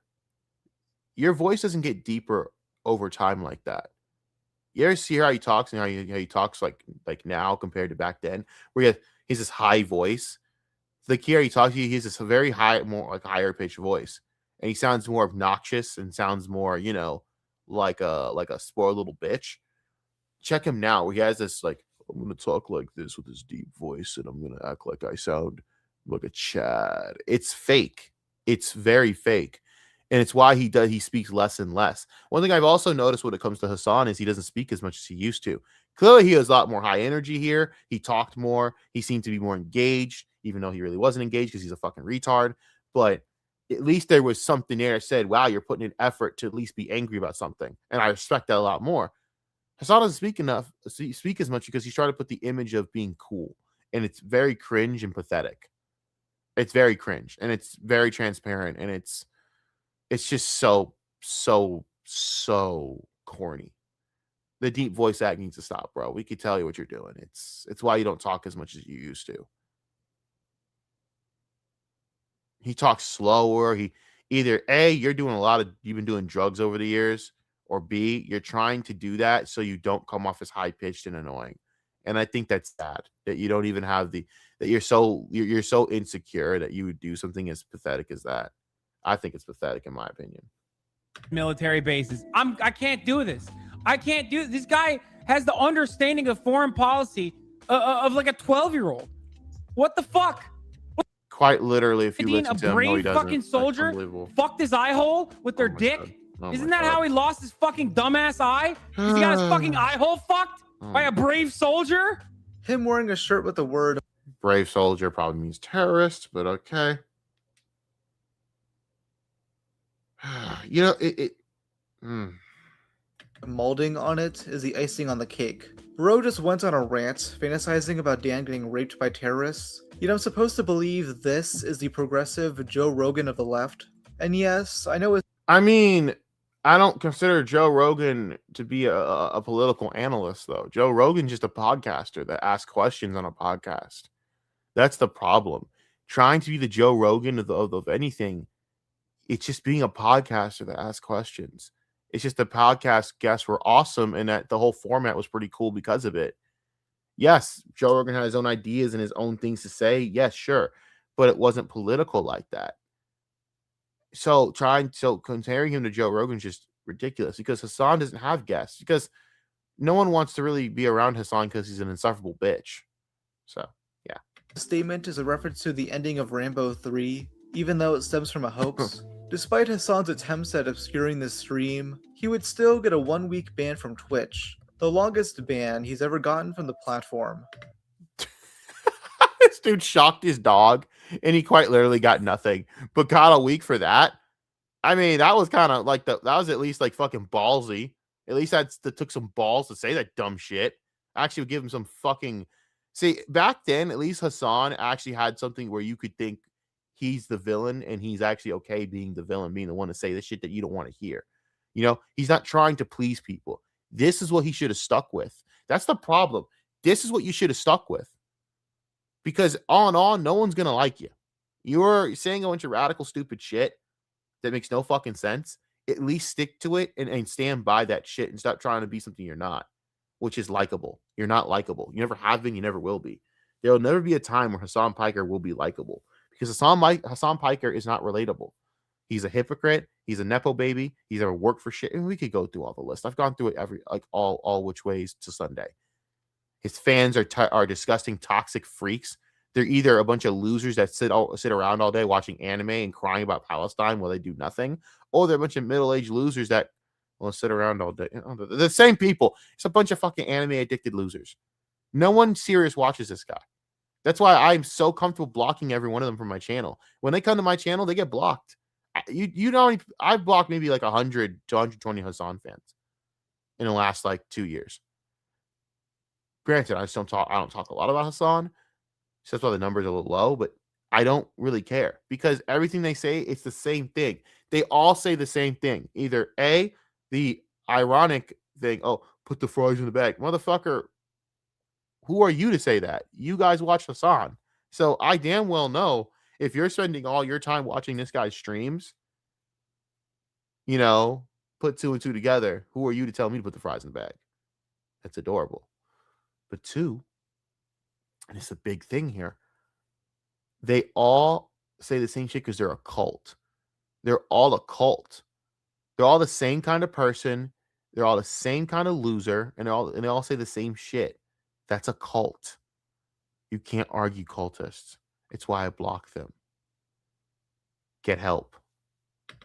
Your voice doesn't get deeper over time like that. You ever see how he talks and how he talks like now compared to back then, where he has this high voice? Like here, he talks to you. He has this very high, more like higher pitched voice, and he sounds more obnoxious and sounds more, like a spoiled little bitch. Check him now, where he has this I'm gonna talk like this with this deep voice, and I'm gonna act like I sound like a Chad. It's fake. It's very fake, and it's why he speaks less and less. One thing I've also noticed when it comes to Hasan is he doesn't speak as much as he used to. Clearly, he has a lot more high energy here. He talked more. He seemed to be more engaged, even though he really wasn't engaged because he's a fucking retard. But at least there was something there that said, wow, you're putting in effort to at least be angry about something. And I respect that a lot more. Hasan doesn't speak as much because he's trying to put the image of being cool. And it's very cringe and pathetic. It's very cringe. And it's very transparent. And it's just so corny. The deep voice act needs to stop, bro. We could tell you what you're doing. It's why you don't talk as much as you used to. He talks slower. He either A, you've been doing drugs over the years, or B, you're trying to do that so you don't come off as high pitched and annoying. And I think that's sad that you don't even have that you're so insecure that you would do something as pathetic as that. I think it's pathetic in my opinion. Military bases. I can't do this. I can't do this. Guy has the understanding of foreign policy of like a 12-year-old. What the fuck? Quite literally, if you Being listen a to him, no, he brave doesn't. fucking That's soldier unbelievable. fucked his eye hole with their my dick. God. Oh Isn't my that God. how he lost his fucking dumbass eye? He got his fucking eye hole fucked by a brave soldier. Him wearing a shirt with the word Brave soldier probably means terrorist, but okay. You know, molding on it is the icing on the cake. Bro just went on a rant, fantasizing about Dan getting raped by terrorists. Yet I'm supposed to believe this is the progressive Joe Rogan of the left. And yes, I know it's I mean, I don't consider Joe Rogan to be a political analyst, though. Joe Rogan's just a podcaster that asks questions on a podcast. That's the problem. Trying to be the Joe Rogan of anything, it's just being a podcaster that asks questions. It's just the podcast guests were awesome and that the whole format was pretty cool because of it. Yes, Joe Rogan had his own ideas and his own things to say. Yes, sure. But it wasn't political like that. So comparing him to Joe Rogan is just ridiculous because Hasan doesn't have guests because no one wants to really be around Hasan because he's an insufferable bitch. So, yeah. The statement is a reference to the ending of Rambo 3, even though it stems from a hoax. Despite Hasan's attempts at obscuring this stream, he would still get a 1-week ban from Twitch, the longest ban he's ever gotten from the platform. This dude shocked his dog and he quite literally got nothing, but got a week for that. I mean, that was kind of like that was at least like fucking ballsy. At least that took some balls to say that dumb shit. Actually would give him some fucking see back then, at least Hasan actually had something where you could think he's the villain and he's actually okay being the villain, being the one to say the shit that you don't want to hear. You know, he's not trying to please people. This is what he should have stuck with. That's the problem. This is what you should have stuck with. Because all in all, no one's going to like you. You're saying a bunch of radical, stupid shit that makes no fucking sense. At least stick to it and stand by that shit and stop trying to be something you're not, which is likable. You're not likable. You never have been. You never will be. There will never be a time where Hasan Piker will be likable because Hasan Piker is not relatable. He's a hypocrite. He's a nepo baby. He's ever worked for shit. And we could go through all the list. I've gone through it all which ways to Sunday. His fans are disgusting, toxic freaks. They're either a bunch of losers that sit around all day watching anime and crying about Palestine while they do nothing, or they're a bunch of middle-aged losers that will sit around all day. The same people. It's a bunch of fucking anime-addicted losers. No one serious watches this guy. That's why I'm so comfortable blocking every one of them from my channel. When they come to my channel, they get blocked. You know, I've blocked maybe like 100 to 120 Hasan fans in the last like 2 years. Granted, I don't talk a lot about Hasan, so that's why the numbers are a little low, but I don't really care because everything they say, it's the same thing. They all say the same thing. Either A, the ironic thing, oh, put the fries in the bag. Motherfucker, who are you to say that? You guys watch Hasan. So I damn well know if you're spending all your time watching this guy's streams, you know, put 2 and 2 together, who are you to tell me to put the fries in the bag? That's adorable. But 2, and it's a big thing here, they all say the same shit because they're a cult. They're all a cult. They're all the same kind of person. They're all the same kind of loser, and they all say the same shit. That's a cult. You can't argue cultists. It's why I block them. Get help.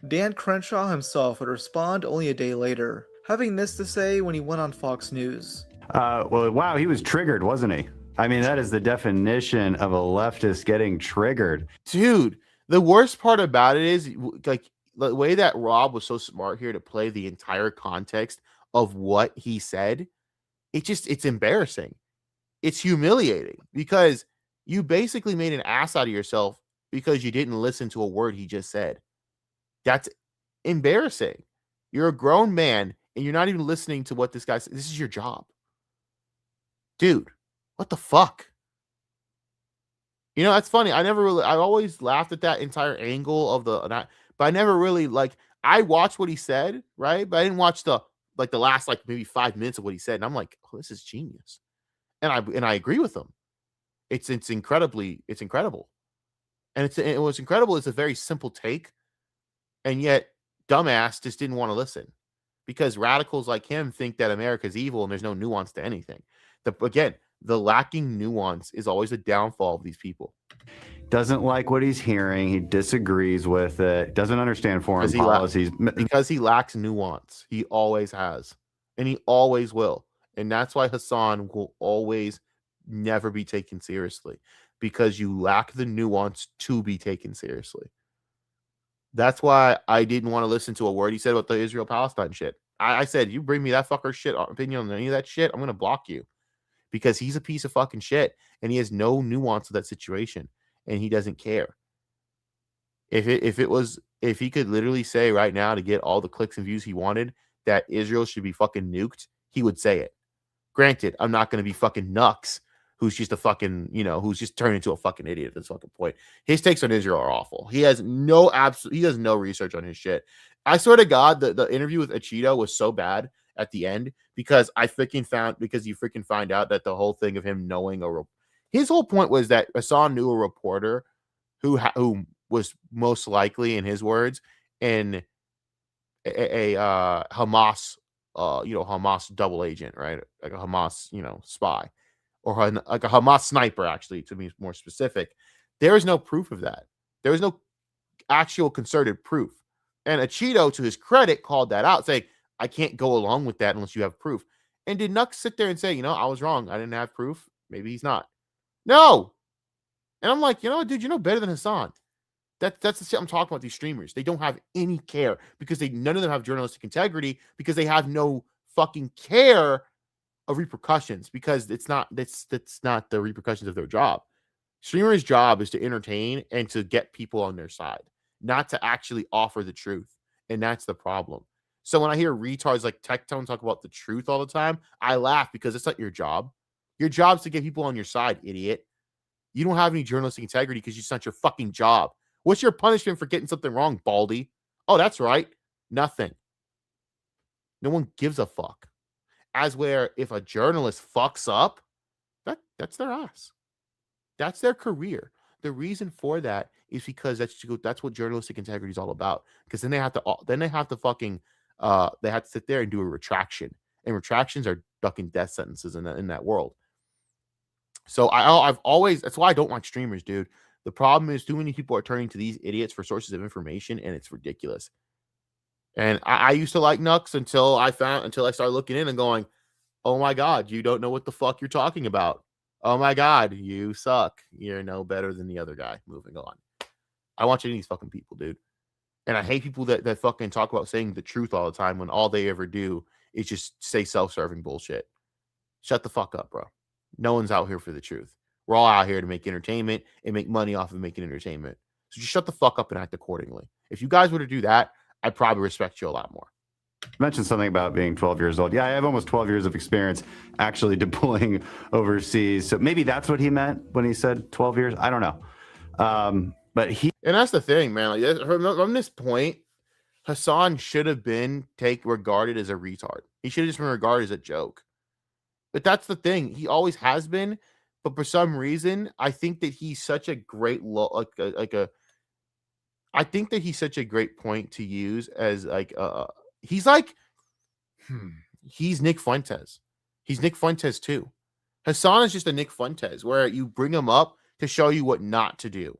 Dan Crenshaw himself would respond only a day later, having this to say when he went on Fox News. Well, wow, he was triggered, wasn't he? I mean, that is the definition of a leftist getting triggered. Dude, the worst part about it is like the way that Rob was so smart here to play the entire context of what he said. It's embarrassing. It's humiliating because you basically made an ass out of yourself because you didn't listen to a word he just said. That's embarrassing. You're a grown man and you're not even listening to what this guy says. This is your job. Dude, what the fuck? You know, that's funny. I always laughed at that entire angle of but I never really I watched what he said, right? But I didn't watch the last maybe 5 minutes of what he said. And I'm like, oh, this is genius. And I agree with him. It's incredible. And what's incredible is a very simple take. And yet dumbass just didn't want to listen because radicals like him think that America's evil and there's no nuance to anything. The lacking nuance is always the downfall of these people. Doesn't like what he's hearing. He disagrees with it. Doesn't understand foreign policies. Because he lacks nuance. He always has. And he always will. And that's why Hasan will always never be taken seriously. Because you lack the nuance to be taken seriously. That's why I didn't want to listen to a word he said about the Israel-Palestine shit. I said, you bring me that fucker shit opinion on any of that shit, I'm going to block you. Because he's a piece of fucking shit and he has no nuance of that situation and he doesn't care. If he could literally say right now to get all the clicks and views he wanted that Israel should be fucking nuked, he would say it. Granted, I'm not going to be fucking Nux, who's just a fucking, who's just turned into a fucking idiot at this fucking point. His takes on Israel are awful. He has no research on his shit. I swear to God, the interview with Achito was so bad at the end because you freaking find out that the whole thing of him knowing his whole point was that Hasan knew a reporter who was most likely, in his words, in a Hamas Hamas double agent, right? Like a Hamas spy or like a Hamas sniper, actually, to be more specific. There is no proof of that. There is no actual concerted proof. And Achito, to his credit, called that out, saying, I can't go along with that unless you have proof. And did Nux sit there and say, I was wrong. I didn't have proof. Maybe he's not. No. And I'm like, dude, better than Hasan. That's the shit I'm talking about. These streamers, they don't have any care because none of them have journalistic integrity because they have no fucking care of repercussions because that's not the repercussions of their job. Streamers' job is to entertain and to get people on their side, not to actually offer the truth. And that's the problem. So when I hear retards like Tectone talk about the truth all the time, I laugh because it's not your job. Your job's to get people on your side, idiot. You don't have any journalistic integrity because it's not your fucking job. What's your punishment for getting something wrong, Baldy? Oh, that's right. Nothing. No one gives a fuck. As where if a journalist fucks up, that's their ass. That's their career. The reason for that is because that's what journalistic integrity is all about. Because then they have to sit there and do a retraction. And retractions are fucking death sentences in that world. So I've always, that's why I don't like streamers, dude. The problem is too many people are turning to these idiots for sources of information, and it's ridiculous. And I used to like Nux until I started looking in and going, oh my God, you don't know what the fuck you're talking about. Oh my God, you suck. You're no better than the other guy. Moving on. I watch any of these fucking people, dude. And I hate people that fucking talk about saying the truth all the time when all they ever do is just say self-serving bullshit. Shut the fuck up, bro. No one's out here for the truth. We're all out here to make entertainment and make money off of making entertainment. So just shut the fuck up and act accordingly. If you guys were to do that, I'd probably respect you a lot more. You mentioned something about being 12 years old. Yeah, I have almost 12 years of experience actually deploying overseas. So maybe that's what he meant when he said 12 years. I don't know. And that's the thing, man. Like, from this point, Hasan should have been regarded as a retard. He should have just been regarded as a joke. But that's the thing. He always has been. But for some reason, I think that he's such a great I think that he's such a great point to use as he's Nick Fuentes. He's Nick Fuentes too. Hasan is just a Nick Fuentes where you bring him up to show you what not to do.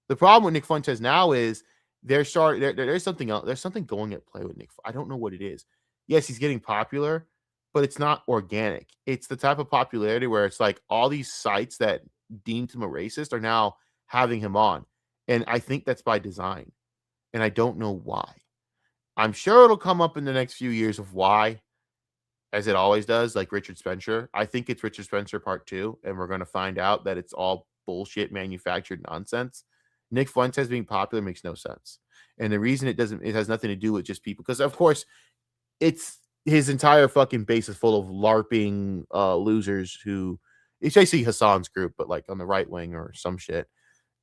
The problem with Nick Fuentes now is there's something else. There's something going at play with Nick. I don't know what it is. Yes, he's getting popular, but it's not organic. It's the type of popularity where it's like all these sites that deemed him a racist are now having him on. And I think that's by design. And I don't know why. I'm sure it'll come up in the next few years of why, as it always does, like Richard Spencer. I think it's Richard Spencer Part 2, and we're going to find out that it's all bullshit manufactured nonsense. Nick Fuentes being popular makes no sense. And the reason it has nothing to do with just people, because of course it's his entire fucking base is full of LARPing losers who it's basically Hasan's group, but like on the right wing or some shit.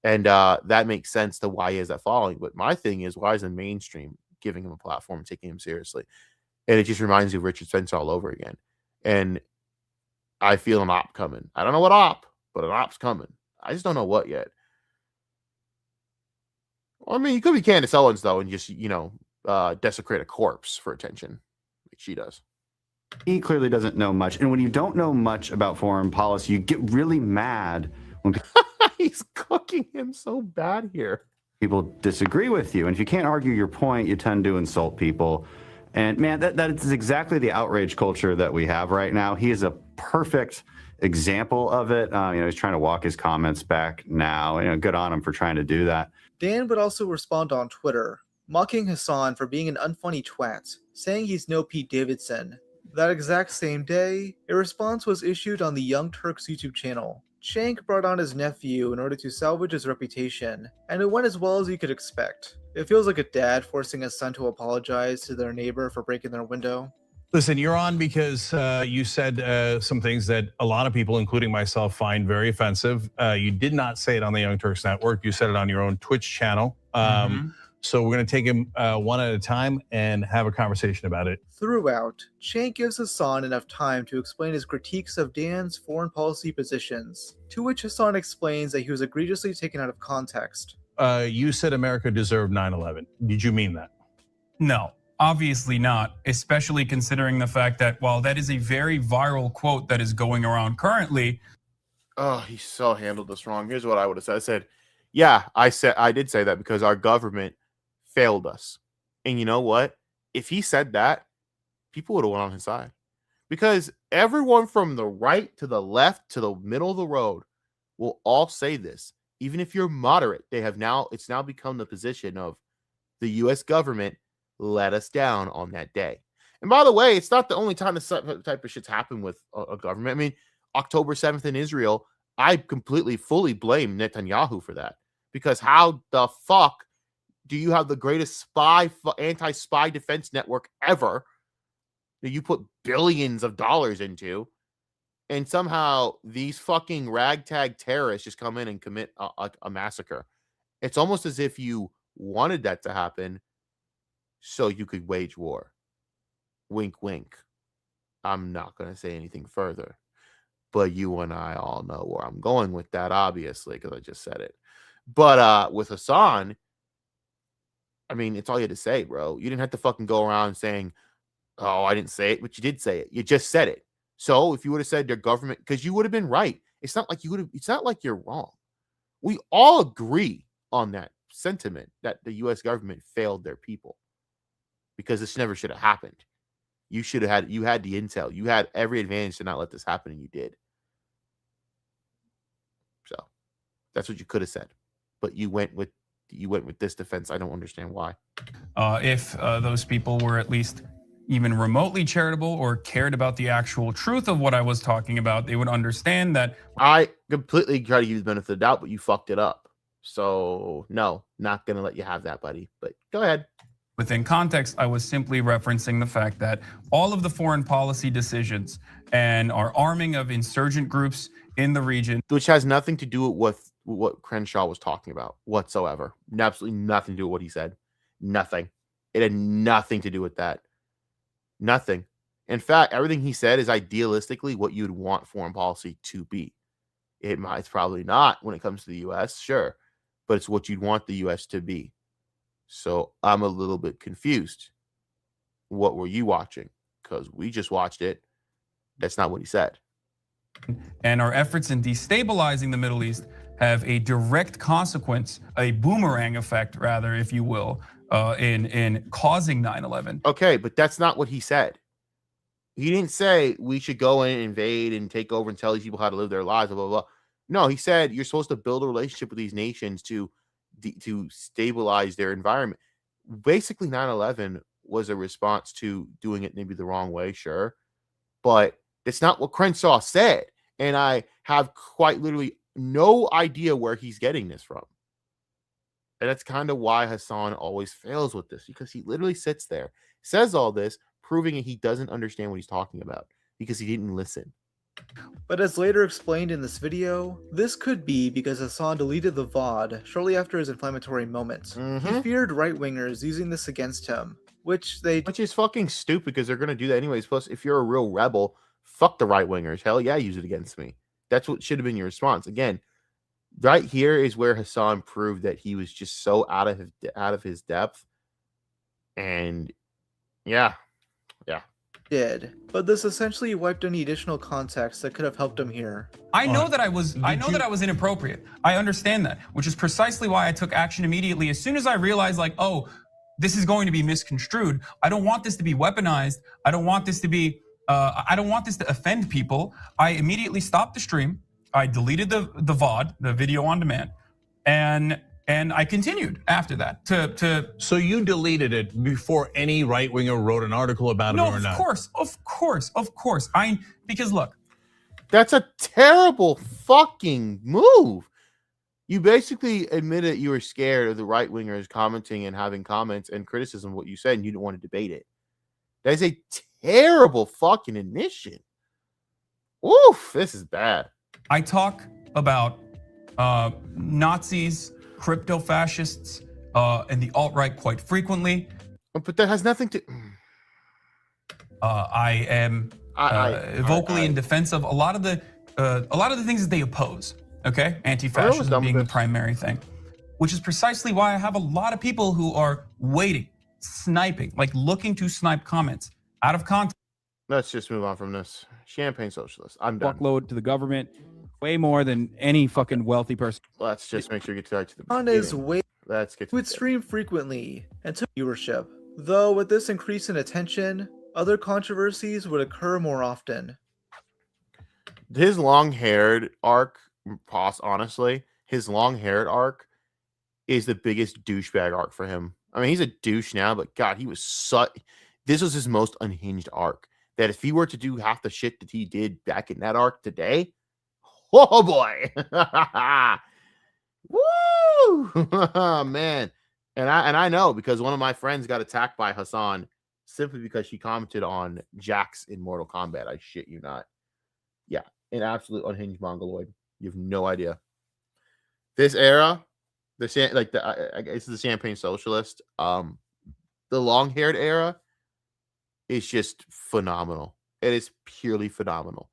And that makes sense to why he has that following. But my thing is, why is the mainstream giving him a platform and taking him seriously? And it just reminds me of Richard Spencer all over again. And I feel an op coming. I don't know what op, but an op's coming. I just don't know what yet. Well, I mean, you could be Candace Owens, though, and just, desecrate a corpse for attention like she does. He clearly doesn't know much. And when you don't know much about foreign policy, you get really mad when He's cooking him so bad here. people disagree with you. And if you can't argue your point, you tend to insult people. And man, that is exactly the outrage culture that we have right now. He is a perfect example of it. He's trying to walk his comments back now. Good on him for trying to do that. Dan would also respond on Twitter, mocking Hasan for being an unfunny twat, saying he's no Pete Davidson. That exact same day, a response was issued on the Young Turks YouTube channel. Shank brought on his nephew in order to salvage his reputation, and it went as well as you could expect. It feels like a dad forcing his son to apologize to their neighbor for breaking their window. Listen, you're on because you said some things that a lot of people, including myself, find very offensive. You did not say it on the Young Turks Network. You said it on your own Twitch channel. So we're going to take him one at a time and have a conversation about it. Throughout, Shank gives Hasan enough time to explain his critiques of Dan's foreign policy positions, to which Hasan explains that he was egregiously taken out of context. You said America deserved 9/11. Did you mean that? No, obviously not, especially considering the fact that while that is a very viral quote that is going around currently. Oh, he so handled this wrong. Here's what I would have said. I said, yeah, I did say that because our government failed us. And you know what? If he said that, people would have went on his side. Because everyone from the right to the left to the middle of the road will all say this. Even if you're moderate, it's now become the position of the US government let us down on that day. And by the way, it's not the only time this type of shit's happened with a government. I mean, October 7th in Israel, I fully blame Netanyahu for that. Because how the fuck do you have the greatest anti-spy defense network ever that you put billions of dollars into, and somehow these fucking ragtag terrorists just come in and commit a massacre? It's almost as if you wanted that to happen so you could wage war. Wink, wink. I'm not going to say anything further, but you and I all know where I'm going with that, obviously, because I just said it. But with Hasan, I mean, it's all you had to say, bro. You didn't have to fucking go around saying, oh, I didn't say it, but you did say it. You just said it. So if you would have said their government, because you would have been right. It's not like it's not like you're wrong. We all agree on that sentiment that the US government failed their people, because this never should have happened. You had the intel. You had every advantage to not let this happen, and you did. So that's what you could have said. But you went with this defense. I don't understand why. If those people were at least even remotely charitable or cared about the actual truth of what I was talking about, they would understand that. I completely try to give you the benefit of the doubt, but you fucked it up. So no, not going to let you have that, buddy. But go ahead. Within context, I was simply referencing the fact that all of the foreign policy decisions and our arming of insurgent groups in the region, which has nothing to do with what Crenshaw was talking about whatsoever. Absolutely nothing to do with what he said. Nothing. It had nothing to do with that. Nothing. In fact, everything he said is idealistically what you'd want foreign policy to be. It's probably not when it comes to the U.S., sure, but it's what you'd want the U.S. to be. So I'm a little bit confused. What were you watching? Because we just watched it. That's not what he said. And our efforts in destabilizing the Middle East have a direct consequence, a boomerang effect, rather, if you will, in causing 9/11. Okay, but that's not what he said. He didn't say we should go in and invade and take over and tell these people how to live their lives, blah, blah, blah. No, he said you're supposed to build a relationship with these nations to stabilize their environment. Basically, 9/11 was a response to doing it maybe the wrong way, sure. But that's not what Crenshaw said. And I have quite literally no idea where he's getting this from. And that's kind of why Hasan always fails with this, because he literally sits there, says all this, proving he doesn't understand what he's talking about because he didn't listen. But as later explained in this video, this could be because Hasan deleted the VOD shortly after his inflammatory moment. He feared right-wingers using this against him, which is fucking stupid because they're going to do that anyways. Plus, if you're a real rebel, fuck the right-wingers. Hell yeah, use it against me. That's what should have been your response. Again, right here is where Hasan proved that he was just so out of his depth. And yeah. did, but this essentially wiped any additional context that could have helped him here. I know that I was inappropriate. I understand that, which is precisely why I took action immediately. As soon as I realized, like, oh, this is going to be misconstrued. I don't want this to be weaponized. I don't want this to be, I don't want this to offend people. I immediately stopped the stream. I deleted the VOD, the video on demand, and I continued after that to. So you deleted it before any right winger wrote an article about it or not? No, of course. Because look, that's a terrible fucking move. You basically admitted you were scared of the right wingers commenting and having comments and criticism of what you said, and you didn't want to debate it. That is a terrible fucking admission. Oof, this is bad. I talk about Nazis, crypto fascists, and the alt-right quite frequently. But that has nothing to. I am vocally in defense of a lot of the things that they oppose. Okay, anti-fascism being the primary thing, which is precisely why I have a lot of people who are waiting, sniping, like looking to snipe comments out of context. Let's just move on from this. Champagne socialist. I'm done. Fuckload to the government, way more than any fucking wealthy person. Let's just make sure we get to the on his way. Let's get to would stream frequently and took viewership. Though with this increase in attention, other controversies would occur more often. His long-haired arc, honestly, his long-haired arc is the biggest douchebag arc for him. I mean, he's a douche now, but God, he was this was his most unhinged arc. That if he were to do half the shit that he did back in that arc today, oh boy, woo, man. And I know because one of my friends got attacked by Hasan simply because she commented on Jax in Mortal Kombat. I shit you not. Yeah, an absolute unhinged mongoloid. You have no idea. This era, it's the Champagne Socialist. The long-haired era is just phenomenal. It is purely phenomenal.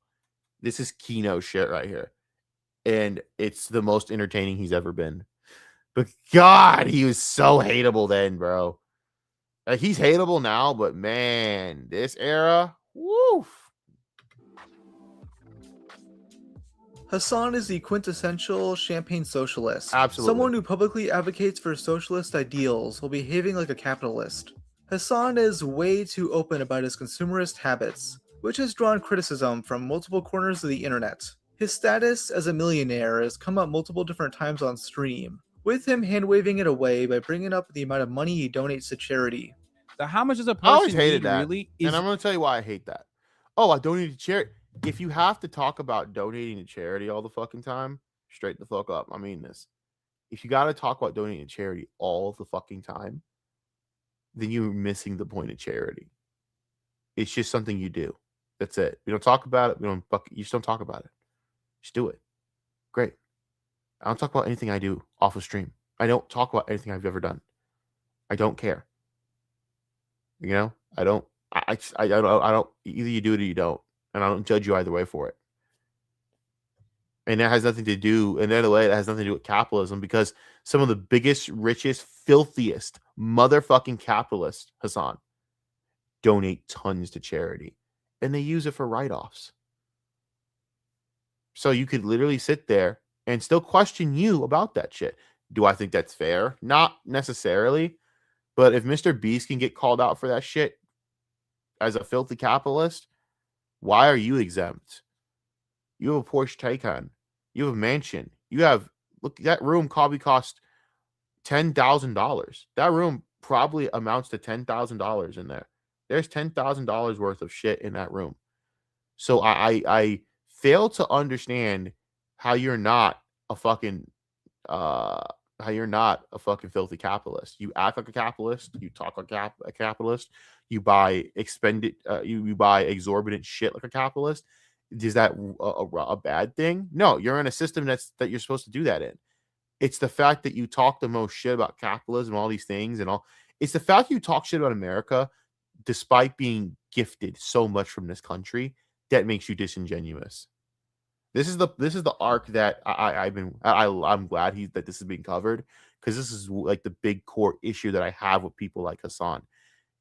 This is Kino shit right here. And it's the most entertaining he's ever been. But God, he was so hateable then, bro. Like, he's hateable now, but man, this era, woof. Hasan is the quintessential Champagne Socialist. Absolutely. Someone who publicly advocates for socialist ideals while behaving like a capitalist. Hasan is way too open about his consumerist habits, which has drawn criticism from multiple corners of the internet. His status as a millionaire has come up multiple different times on stream, with him hand-waving it away by bringing up the amount of money he donates to charity. So how much does a person I always hated that. really And I'm going to tell you why I hate that. Oh, I donated to charity. If you have to talk about donating to charity all the fucking time, straight the fuck up. I mean this. If you got to talk about donating to charity all the fucking time, then you're missing the point of charity. It's just something you do. That's it. We don't talk about it. You just don't talk about it. Just do it. Great. I don't talk about anything I do off of stream. I don't talk about anything I've ever done. I don't care. You know, I don't. Either you do it or you don't, and I don't judge you either way for it. And that has nothing to do. And either way, that has nothing to do with capitalism, because some of the biggest, richest, filthiest motherfucking capitalists, Hasan, donate tons to charity, and they use it for write-offs. So you could literally sit there and still question you about that shit. Do I think that's fair? Not necessarily. But if Mr. Beast can get called out for that shit as a filthy capitalist, why are you exempt? You have a Porsche Taycan. You have a mansion. You have, look, that room probably cost $10,000. That room probably amounts to $10,000 in there. There's $10,000 worth of shit in that room. So I fail to understand how you're not a fucking filthy capitalist. You act like a capitalist. You talk like a capitalist. you buy you buy exorbitant shit like a capitalist. Is that a bad thing? No, you're in a system that you're supposed to do that in. It's the fact that you talk the most shit about capitalism and all these things and all. It's the fact you talk shit about America despite being gifted so much from this country that makes you disingenuous. This is the arc that I'm glad that this is being covered, because this is like the big core issue that I have with people like Hasan.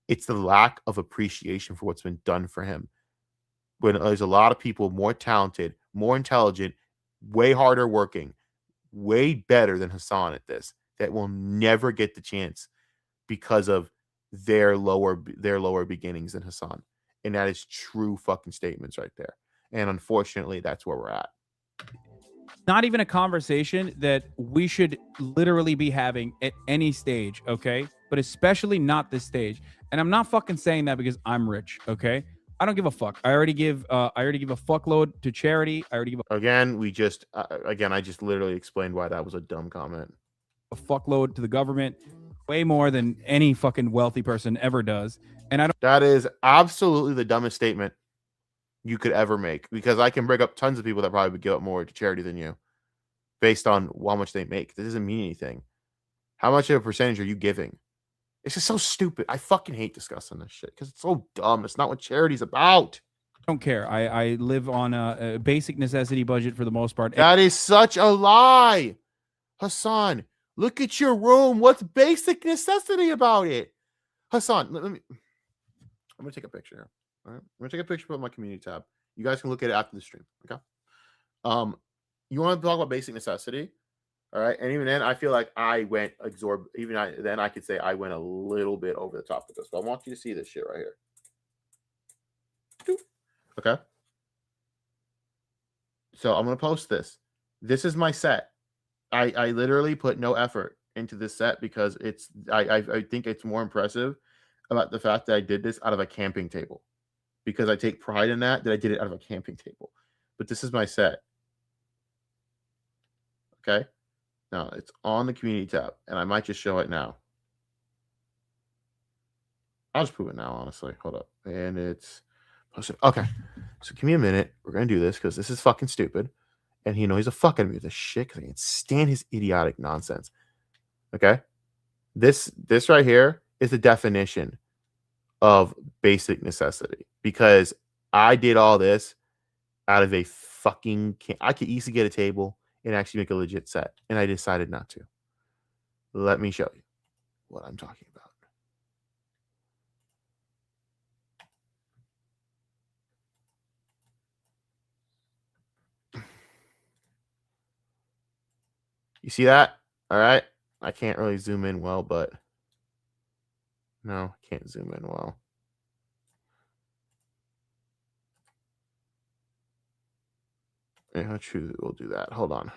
It's the lack of appreciation for what's been done for him. When there's a lot of people more talented, more intelligent, way harder working, way better than Hasan at this, that will never get the chance because of their lower beginnings than Hasan. And that is true fucking statements right there. And unfortunately, that's where we're at. Not even a conversation that we should literally be having at any stage, okay? But especially not this stage. And I'm not fucking saying that because I'm rich, okay? I don't give a fuck. I already give a fuckload to charity. I already give I just literally explained why that was a dumb comment. a fuckload to the government, way more than any fucking wealthy person ever does. And I don't. That is absolutely the dumbest statement you could ever make, because I can bring up tons of people that probably would give up more to charity than you based on how much they make. That doesn't mean anything. How much of a percentage are you giving? It's just so stupid. I fucking hate discussing this shit because it's so dumb. It's not what charity's about. I don't care. I live on a basic necessity budget for the most part. That is such a lie. Hasan, look at your room. What's basic necessity about it? Hasan, I'm going to take a picture here. All right. I'm going to take a picture of my community tab. You guys can look at it after the stream. Okay. You want to talk about basic necessity? All right. And even then, I feel like I went then I could say I went a little bit over the top with this. But I want you to see this shit right here. Okay. So I'm going to post this. This is my set. I literally put no effort into this set because I think it's more impressive about the fact that I did this out of a camping table, because I take pride in that I did it out of a camping table. But this is my set. Okay. Now it's on the community tab, and I might just show it now. I'll just prove it now, honestly. Hold up. And it's posted. Okay. So give me a minute. We're going to do this because this is fucking stupid. And he's a fucking me with this shit because I can't stand his idiotic nonsense. Okay. This right here is the definition of basic necessity, because I did all this out of a fucking I could easily get a table and actually make a legit set, and I decided not to. Let me show you what I'm talking about. You see that? All right. I can't really zoom in well, but no, I can't zoom in well. Yeah, we'll do that. Hold on.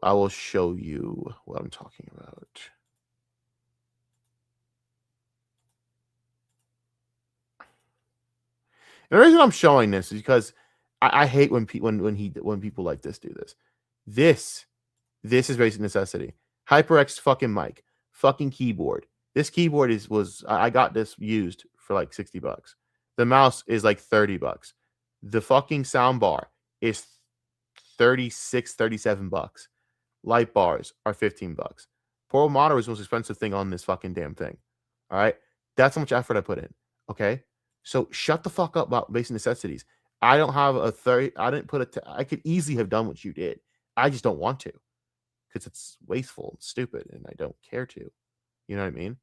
I will show you what I'm talking about. And the reason I'm showing this is because I hate when people like this do this. This is basic necessity. HyperX fucking mic, fucking keyboard. This keyboard I got this used for like $60. The mouse is like $30. The fucking sound bar is $37. Light bars are $15. Portable monitor is the most expensive thing on this fucking damn thing. All right. That's how much effort I put in. Okay. So shut the fuck up about basic necessities. I don't have a 30. I didn't put it I could easily have done what you did. I just don't want to, because it's wasteful and stupid, and I don't care to. You know what I mean?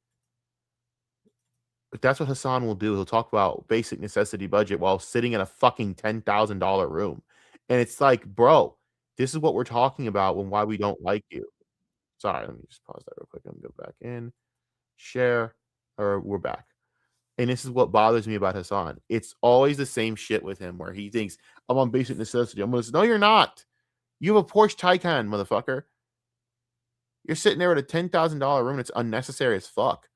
But that's what Hasan will do. He'll talk about basic necessity budget while sitting in a fucking $10,000 room. And it's like, bro, this is what we're talking about when why we don't like you. Sorry, let me just pause that real quick. I'm going to go back in, share, or we're back. And this is what bothers me about Hasan. It's always the same shit with him, where he thinks, I'm on basic necessity. I'm going to say, no, you're not. You have a Porsche Taycan, motherfucker. You're sitting there at a $10,000 room. It's unnecessary as fuck.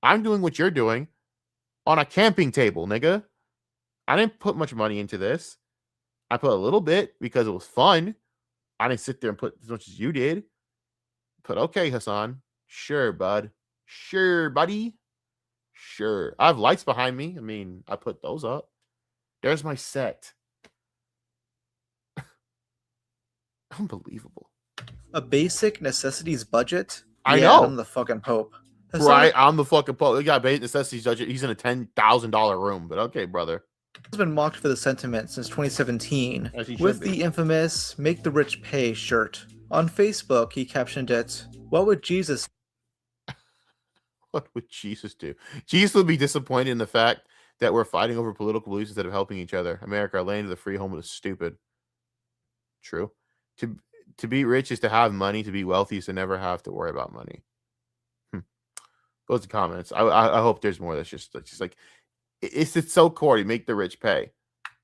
I'm doing what you're doing on a camping table, nigga. I didn't put much money into this. I put a little bit because it was fun. I didn't sit there and put as much as you did. But okay, Hasan. Sure, bud. Sure, buddy. Sure. I have lights behind me. I mean, I put those up. There's my set. Unbelievable. A basic necessities budget? I Yeah, know. I'm the fucking Pope. Hasan Right? I'm the fucking Pope. They got basic necessities budget. He's in a $10,000 room, but okay, brother. has been mocked for the sentiment since 2017 As he should with be. the infamous "Make the Rich Pay" shirt. On Facebook, he captioned it, "What would Jesus What would Jesus do? Jesus would be disappointed in the fact that we're fighting over political beliefs instead of helping each other. America, our land of the free, home of the stupid." True. To be rich is to have money. To be wealthy is to never have to worry about money. Those are comments. I hope there's more. That's just like it's so corny. Make the rich pay,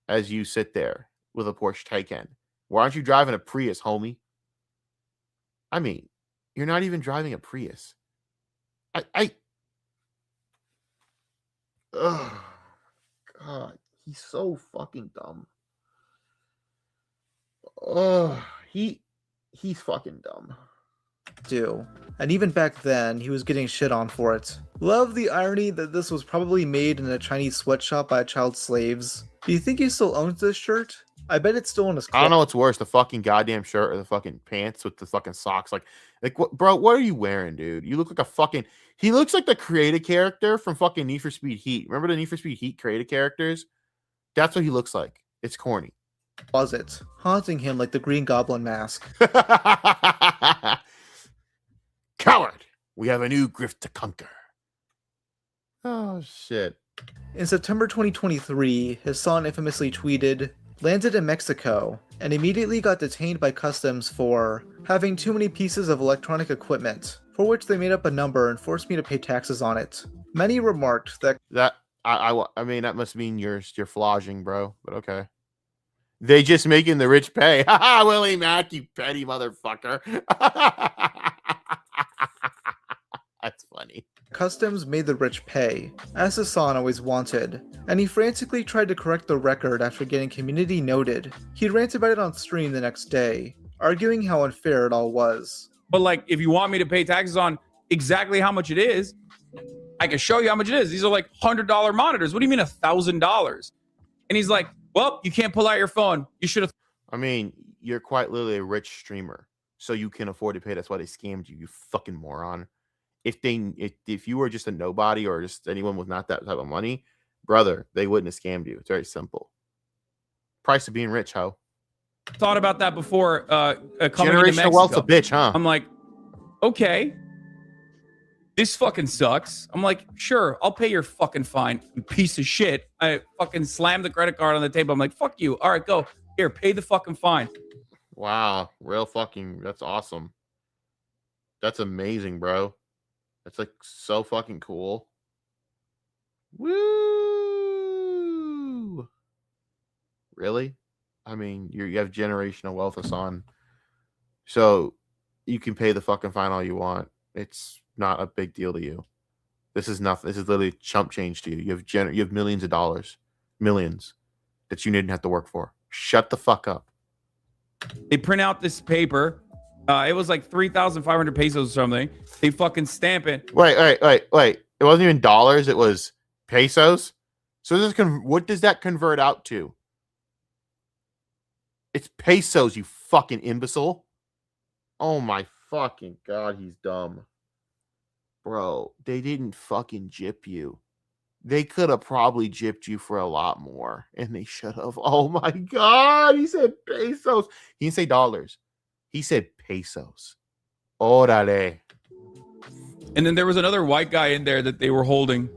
as you sit there with a Porsche Taycan. Why aren't you driving a Prius, homie? I mean, you're not even driving a Prius. Oh God, he's so fucking dumb. Oh, he's fucking dumb. do?" And even back then, he was getting shit on for it. Love the irony that this was probably made in a Chinese sweatshop by child slaves. Do you think he still owns this shirt? I bet it's still in his I closet. don't know what's worse, the fucking goddamn shirt or the fucking pants with the fucking socks. Like what, bro? What are you wearing, dude? You look like a fucking. He looks like the creative character from fucking Need for Speed Heat. Remember the Need for Speed Heat creative characters? That's what he looks like. It's corny. Closet, haunting him like the Green Goblin mask. Coward! We have a new grift to conquer. Oh shit. In September 2023, Hasan infamously tweeted, "Landed in Mexico and immediately got detained by customs for having too many pieces of electronic equipment, for which they made up a number and forced me to pay taxes on it." Many remarked that I mean that must mean you're flogging, bro. But okay. They just making the rich pay. Ha Willie Mack, you petty motherfucker. That's funny. customs made the rich pay, as Hasan always wanted, and he frantically tried to correct the record after getting community noted. He'd rant about it on stream the next day, arguing how unfair it all was. But like, if you want me to pay taxes on exactly how much it is, I can show you how much it is. These are like $100 monitors. What do you mean $1,000? And he's like, well, you can't pull out your phone. You should have. I mean, you're quite literally a rich streamer, so you can afford to pay. That's why they scammed you, you fucking moron. If you were just a nobody or just anyone with not that type of money, brother, they wouldn't have scammed you. It's very simple. Price of being rich, ho. Thought about that before coming into Generational Mexico. wealth, a bitch, huh? I'm like, okay, this fucking sucks. I'm like, sure, I'll pay your fucking fine, you piece of shit. I fucking slammed the credit card on the table. I'm like, fuck you. All right, go. Here, pay the fucking fine. Wow, that's awesome. That's amazing, bro. That's like so fucking cool. Woo! Really? I mean, you have generational wealth, Hasan. So you can pay the fucking fine all you want. It's not a big deal to you. This is nothing. This is literally chump change to you. You have millions of dollars, millions that you didn't have to work for. Shut the fuck up. They print out this paper. It was like 3,500 pesos or something. They fucking stamp it. Wait. It wasn't even dollars. It was pesos. So what does that convert out to? It's pesos, you fucking imbecile. Oh my fucking God, he's dumb. Bro, they didn't fucking gyp you. They could have probably gypped you for a lot more, and they should have. Oh my God, he said pesos. He didn't say dollars. He said pesos. Orale. And then there was another white guy in there that they were holding.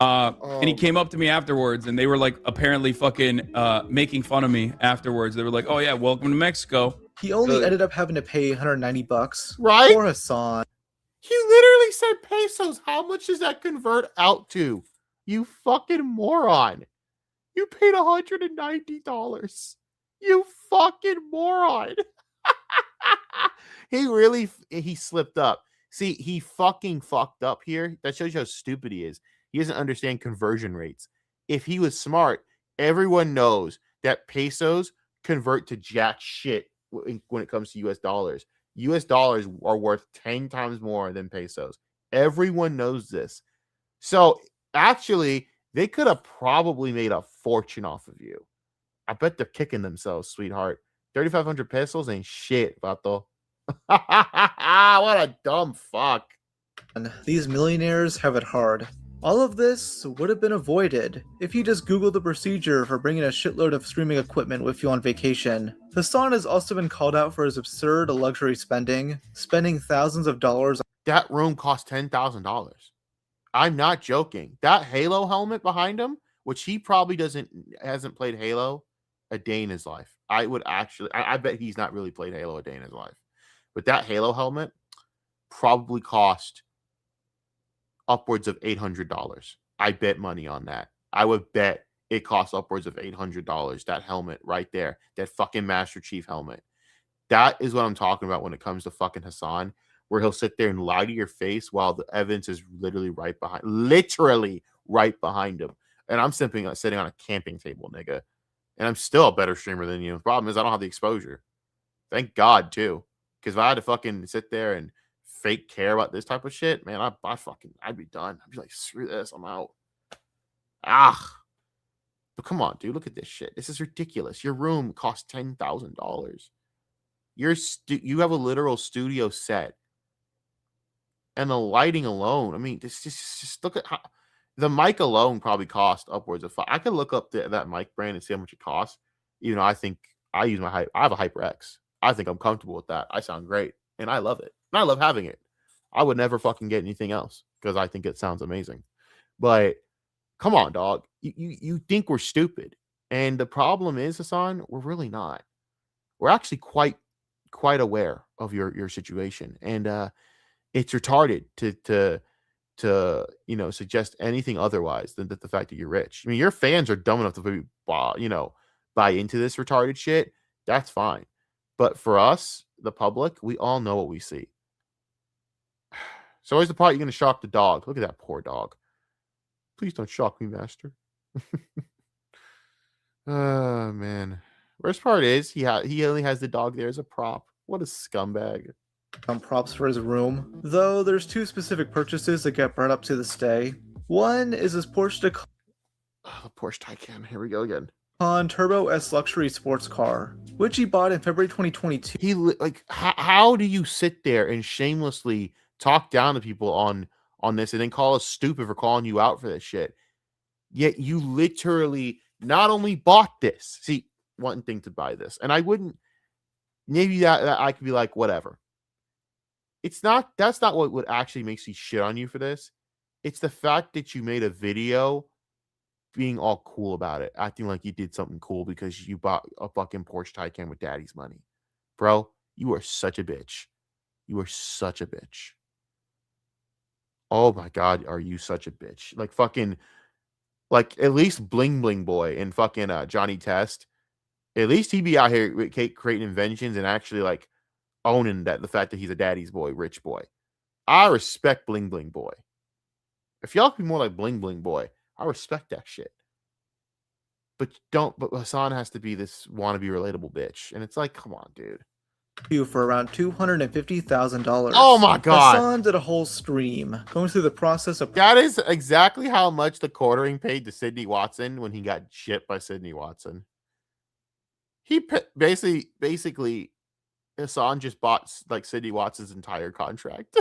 And he came up to me afterwards, and they were like apparently fucking making fun of me afterwards. They were like, oh yeah, welcome to Mexico. He only ended up having to pay $190 right? for Hasan. He literally said pesos. How much does that convert out to? You fucking moron. You paid $190. You fucking moron. He slipped up. See, he fucking fucked up here. That shows you how stupid he is. He doesn't understand conversion rates. If he was smart, everyone knows that pesos convert to jack shit when it comes to US dollars. US dollars are worth 10 times more than pesos. Everyone knows this. So Actually, they could have probably made a fortune off of you. I bet they're kicking themselves, sweetheart. 3,500 pesos ain't shit, vato. What a dumb fuck. And these millionaires have it hard. All of this would have been avoided if you just Googled the procedure for bringing a shitload of streaming equipment with you on vacation. Hasan has also been called out for his absurd luxury spending thousands of dollars. That room cost $10,000. I'm not joking. That Halo helmet behind him, which he probably hasn't played Halo a day in his life. I bet he's not really played Halo a day in his life. But that Halo helmet probably cost upwards of $800. I bet money on that. I would bet it costs upwards of $800. That helmet right there, that fucking Master Chief helmet. That is what I'm talking about when it comes to fucking Hasan, where he'll sit there and lie to your face while the evidence is literally right behind him. And I'm sitting on a camping table, nigga. And I'm still a better streamer than you. The problem is I don't have the exposure. Thank God, too. Because if I had to fucking sit there and fake care about this type of shit, man, I'd be done. I'd be like, screw this, I'm out. But come on, dude, look at this shit. This is ridiculous. Your room costs $10,000. You have a literal studio set, and the lighting alone. I mean, just look at how the mic alone probably cost upwards of I could look up that mic brand and see how much it costs. You know, I think I have a HyperX. I think I'm comfortable with that. I sound great, and I love it. And I love having it. I would never fucking get anything else because I think it sounds amazing. But come on, dog. You think we're stupid, and the problem is, Hasan, we're really not. We're actually quite aware of your situation, and it's retarded to suggest anything otherwise than the fact that you're rich. I mean, your fans are dumb enough to buy into this retarded shit. That's fine, but for us, the public, we all know what we see. So where's the part you're gonna shock the dog? Look at that poor dog. Please don't shock me, master. Oh man. Worst part is he only has the dog there as a prop. What a scumbag. Props for his room. Though there's two specific purchases that get brought up to this day. One is his Porsche Taycan. Here we go again. Turbo S luxury sports car, which he bought in February 2022. How do you sit there and shamelessly talk down to people on this and then call us stupid for calling you out for this shit? Yet you literally not only bought this. See, one thing to buy this, and I wouldn't. Maybe that I could be like, whatever. That's not what actually makes me shit on you for this. It's the fact that you made a video being all cool about it, acting like you did something cool because you bought a fucking Porsche Taycan with daddy's money. Bro, you are such a bitch. You are such a bitch. Oh my God, are you such a bitch? At least Bling Bling Boy and fucking Johnny Test, at least he be out here creating inventions and actually owning the fact that he's a daddy's boy, rich boy. I respect Bling Bling Boy. If y'all could be more like Bling Bling Boy, I respect that shit. But Hasan has to be this wannabe relatable bitch. And it's like, come on, dude. For around $250,000. Oh my God. Hasan did a whole stream going through the process of. That is exactly how much the quartering paid to Sydney Watson when he got shipped by Sydney Watson. He basically Hasan just bought Sydney Watson's entire contract.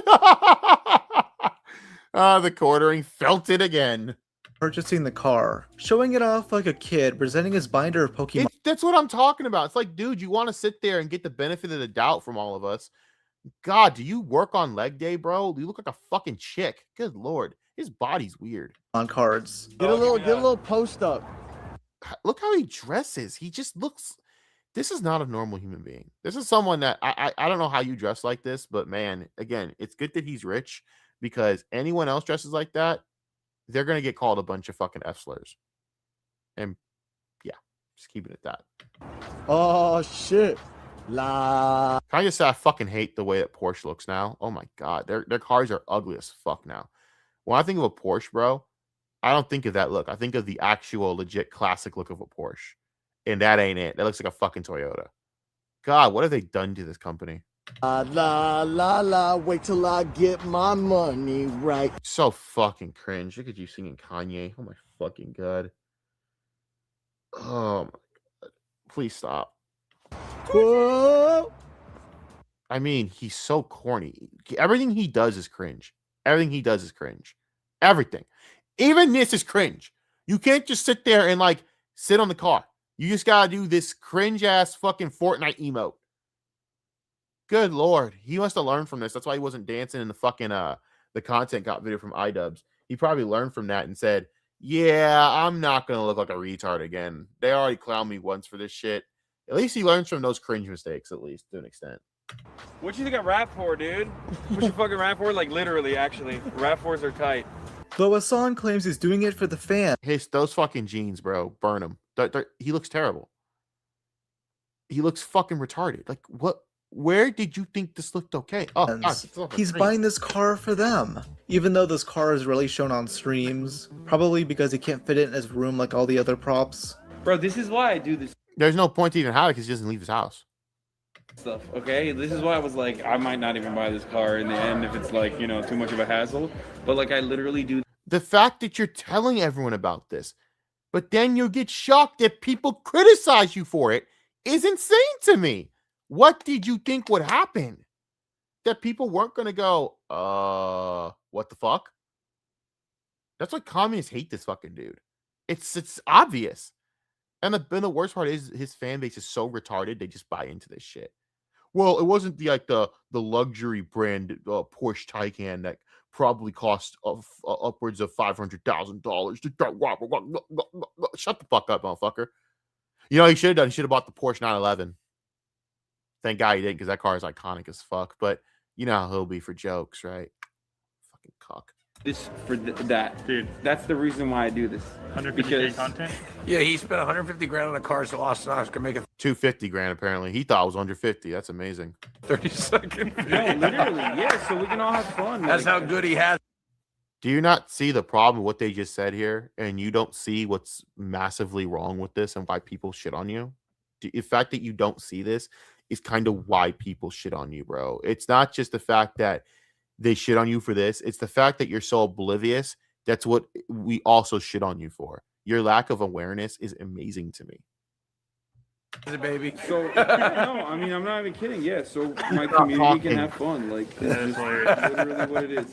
The quartering felt it again. Purchasing the car, showing it off like a kid, presenting his binder of Pokemon. That's what I'm talking about. It's like, dude, you want to sit there and get the benefit of the doubt from all of us. God, do you work on leg day, bro? You look like a fucking chick. Good Lord. His body's weird. On cards. Get a little post up. Look how he dresses. He just looks. This is not a normal human being. This is someone that I don't know how you dress like this, but man, again, it's good that he's rich because anyone else dresses like that, they're going to get called a bunch of fucking F slurs. And yeah, just keep it at that. Oh, shit. Can I just say I fucking hate the way that Porsche looks now? Oh my God. Their cars are ugly as fuck now. When I think of a Porsche, bro, I don't think of that look. I think of the actual legit classic look of a Porsche. And that ain't it. That looks like a fucking Toyota. God, what have they done to this company? La la la, wait till I get my money right. So fucking cringe. Look at you singing Kanye. Oh my fucking god. Oh my god. Please stop. Whoa. I mean, he's so corny. Everything he does is cringe. Everything he does is cringe. Everything. Even this is cringe. You can't just sit there and like sit on the car. You just gotta do this cringe ass fucking Fortnite emote. Good lord. He must have learned from this. That's why he wasn't dancing in the fucking the content got video from iDubbbz. He probably learned from that and said, yeah, I'm not gonna look like a retard again. They already clowned me once for this shit. At least he learns from those cringe mistakes, at least to an extent. What you think I rap for, dude? What you fucking rap for? Like literally, actually. Rap fours are tight. Though Hasan claims he's doing it for the fan. Those fucking jeans, bro. Burn them. He looks terrible. He looks fucking retarded. Like, what? Where did you think this looked okay? Oh, God, He's buying this car for them. Even though this car is really shown on streams. Probably because he can't fit it in his room like all the other props. Bro, this is why I do this There's no point to even have it because he doesn't leave his house. stuff, okay? This is why I was like, I might not even buy this car in the end if it's like, you know, too much of a hassle. But like, I literally do. The fact that you're telling everyone about this, but then you'll get shocked that people criticize you for it is insane to me. What did you think would happen? That people weren't going to go, what the fuck? That's why communists hate this fucking dude. It's obvious. And the worst part is his fan base is so retarded, they just buy into this shit. Well, it wasn't the luxury brand Porsche Taycan that probably cost upwards of $500,000. Shut the fuck up, motherfucker. You know, he should have done. He should have bought the Porsche 911. Thank God he didn't, because that car is iconic as fuck. But you know how he'll be for jokes, right? Fucking cock. This for that, dude. That's the reason why I do this. 150K content. Yeah, he spent 150 grand on a car, so Austin Knox can make it 250 grand. Apparently, he thought it was under 50. That's amazing. 30-second. No, literally, yeah. So we can all have fun. That's how good he has. Do you not see the problem with what they just said here, and you don't see what's massively wrong with this and why people shit on you? The fact that you don't see this is kind of why people shit on you, bro. It's not just the fact that they shit on you for this. It's the fact that you're so oblivious. That's what we also shit on you for. Your lack of awareness is amazing to me. Baby. So no, I mean, I'm not even kidding. Yeah, so my community can have fun. Like, that's literally what it is.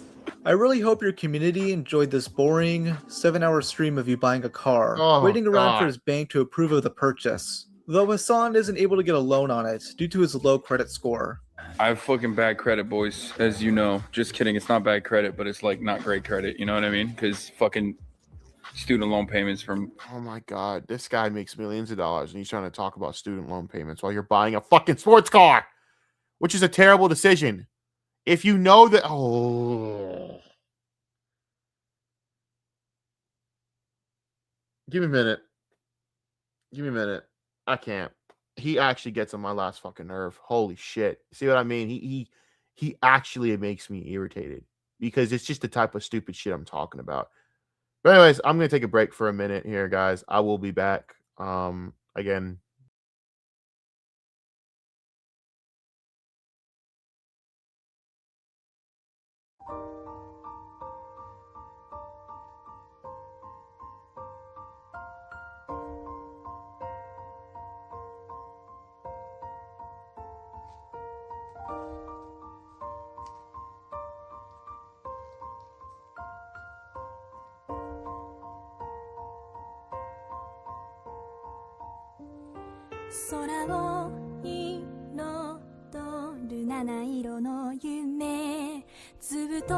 I really hope your community enjoyed this boring 7-hour stream of you buying a car, waiting around for his bank to approve of the purchase. Though Hasan isn't able to get a loan on it due to his low credit score. I have fucking bad credit, boys, as you know. Just kidding. It's not bad credit, but it's like not great credit. You know what I mean? Because fucking student loan payments from. Oh my God. This guy makes millions of dollars and he's trying to talk about student loan payments while you're buying a fucking sports car, which is a terrible decision. If you know that. Oh. Give me a minute. Give me a minute. I can't. He actually gets on my last fucking nerve. Holy shit. See what I mean? He actually makes me irritated because it's just the type of stupid shit I'm talking about. But anyways, I'm going to take a break for a minute here, guys. I will be back. Again,空を彩る七色の夢ずっと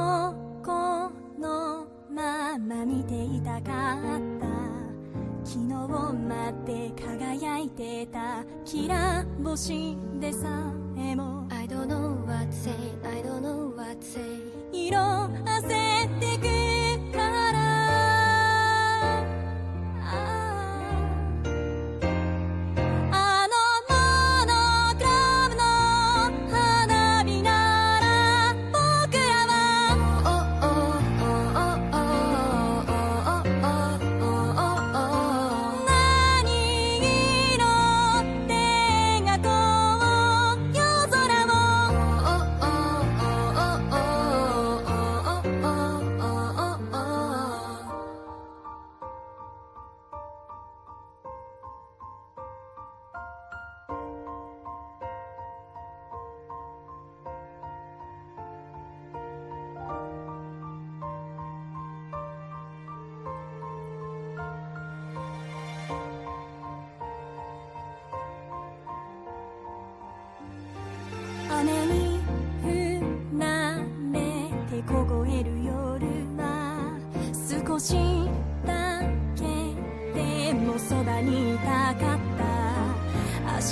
このまま見ていたかった昨日まで輝いてたきら星でさえも I don't know what to say I don't know what to say 色あせてくから「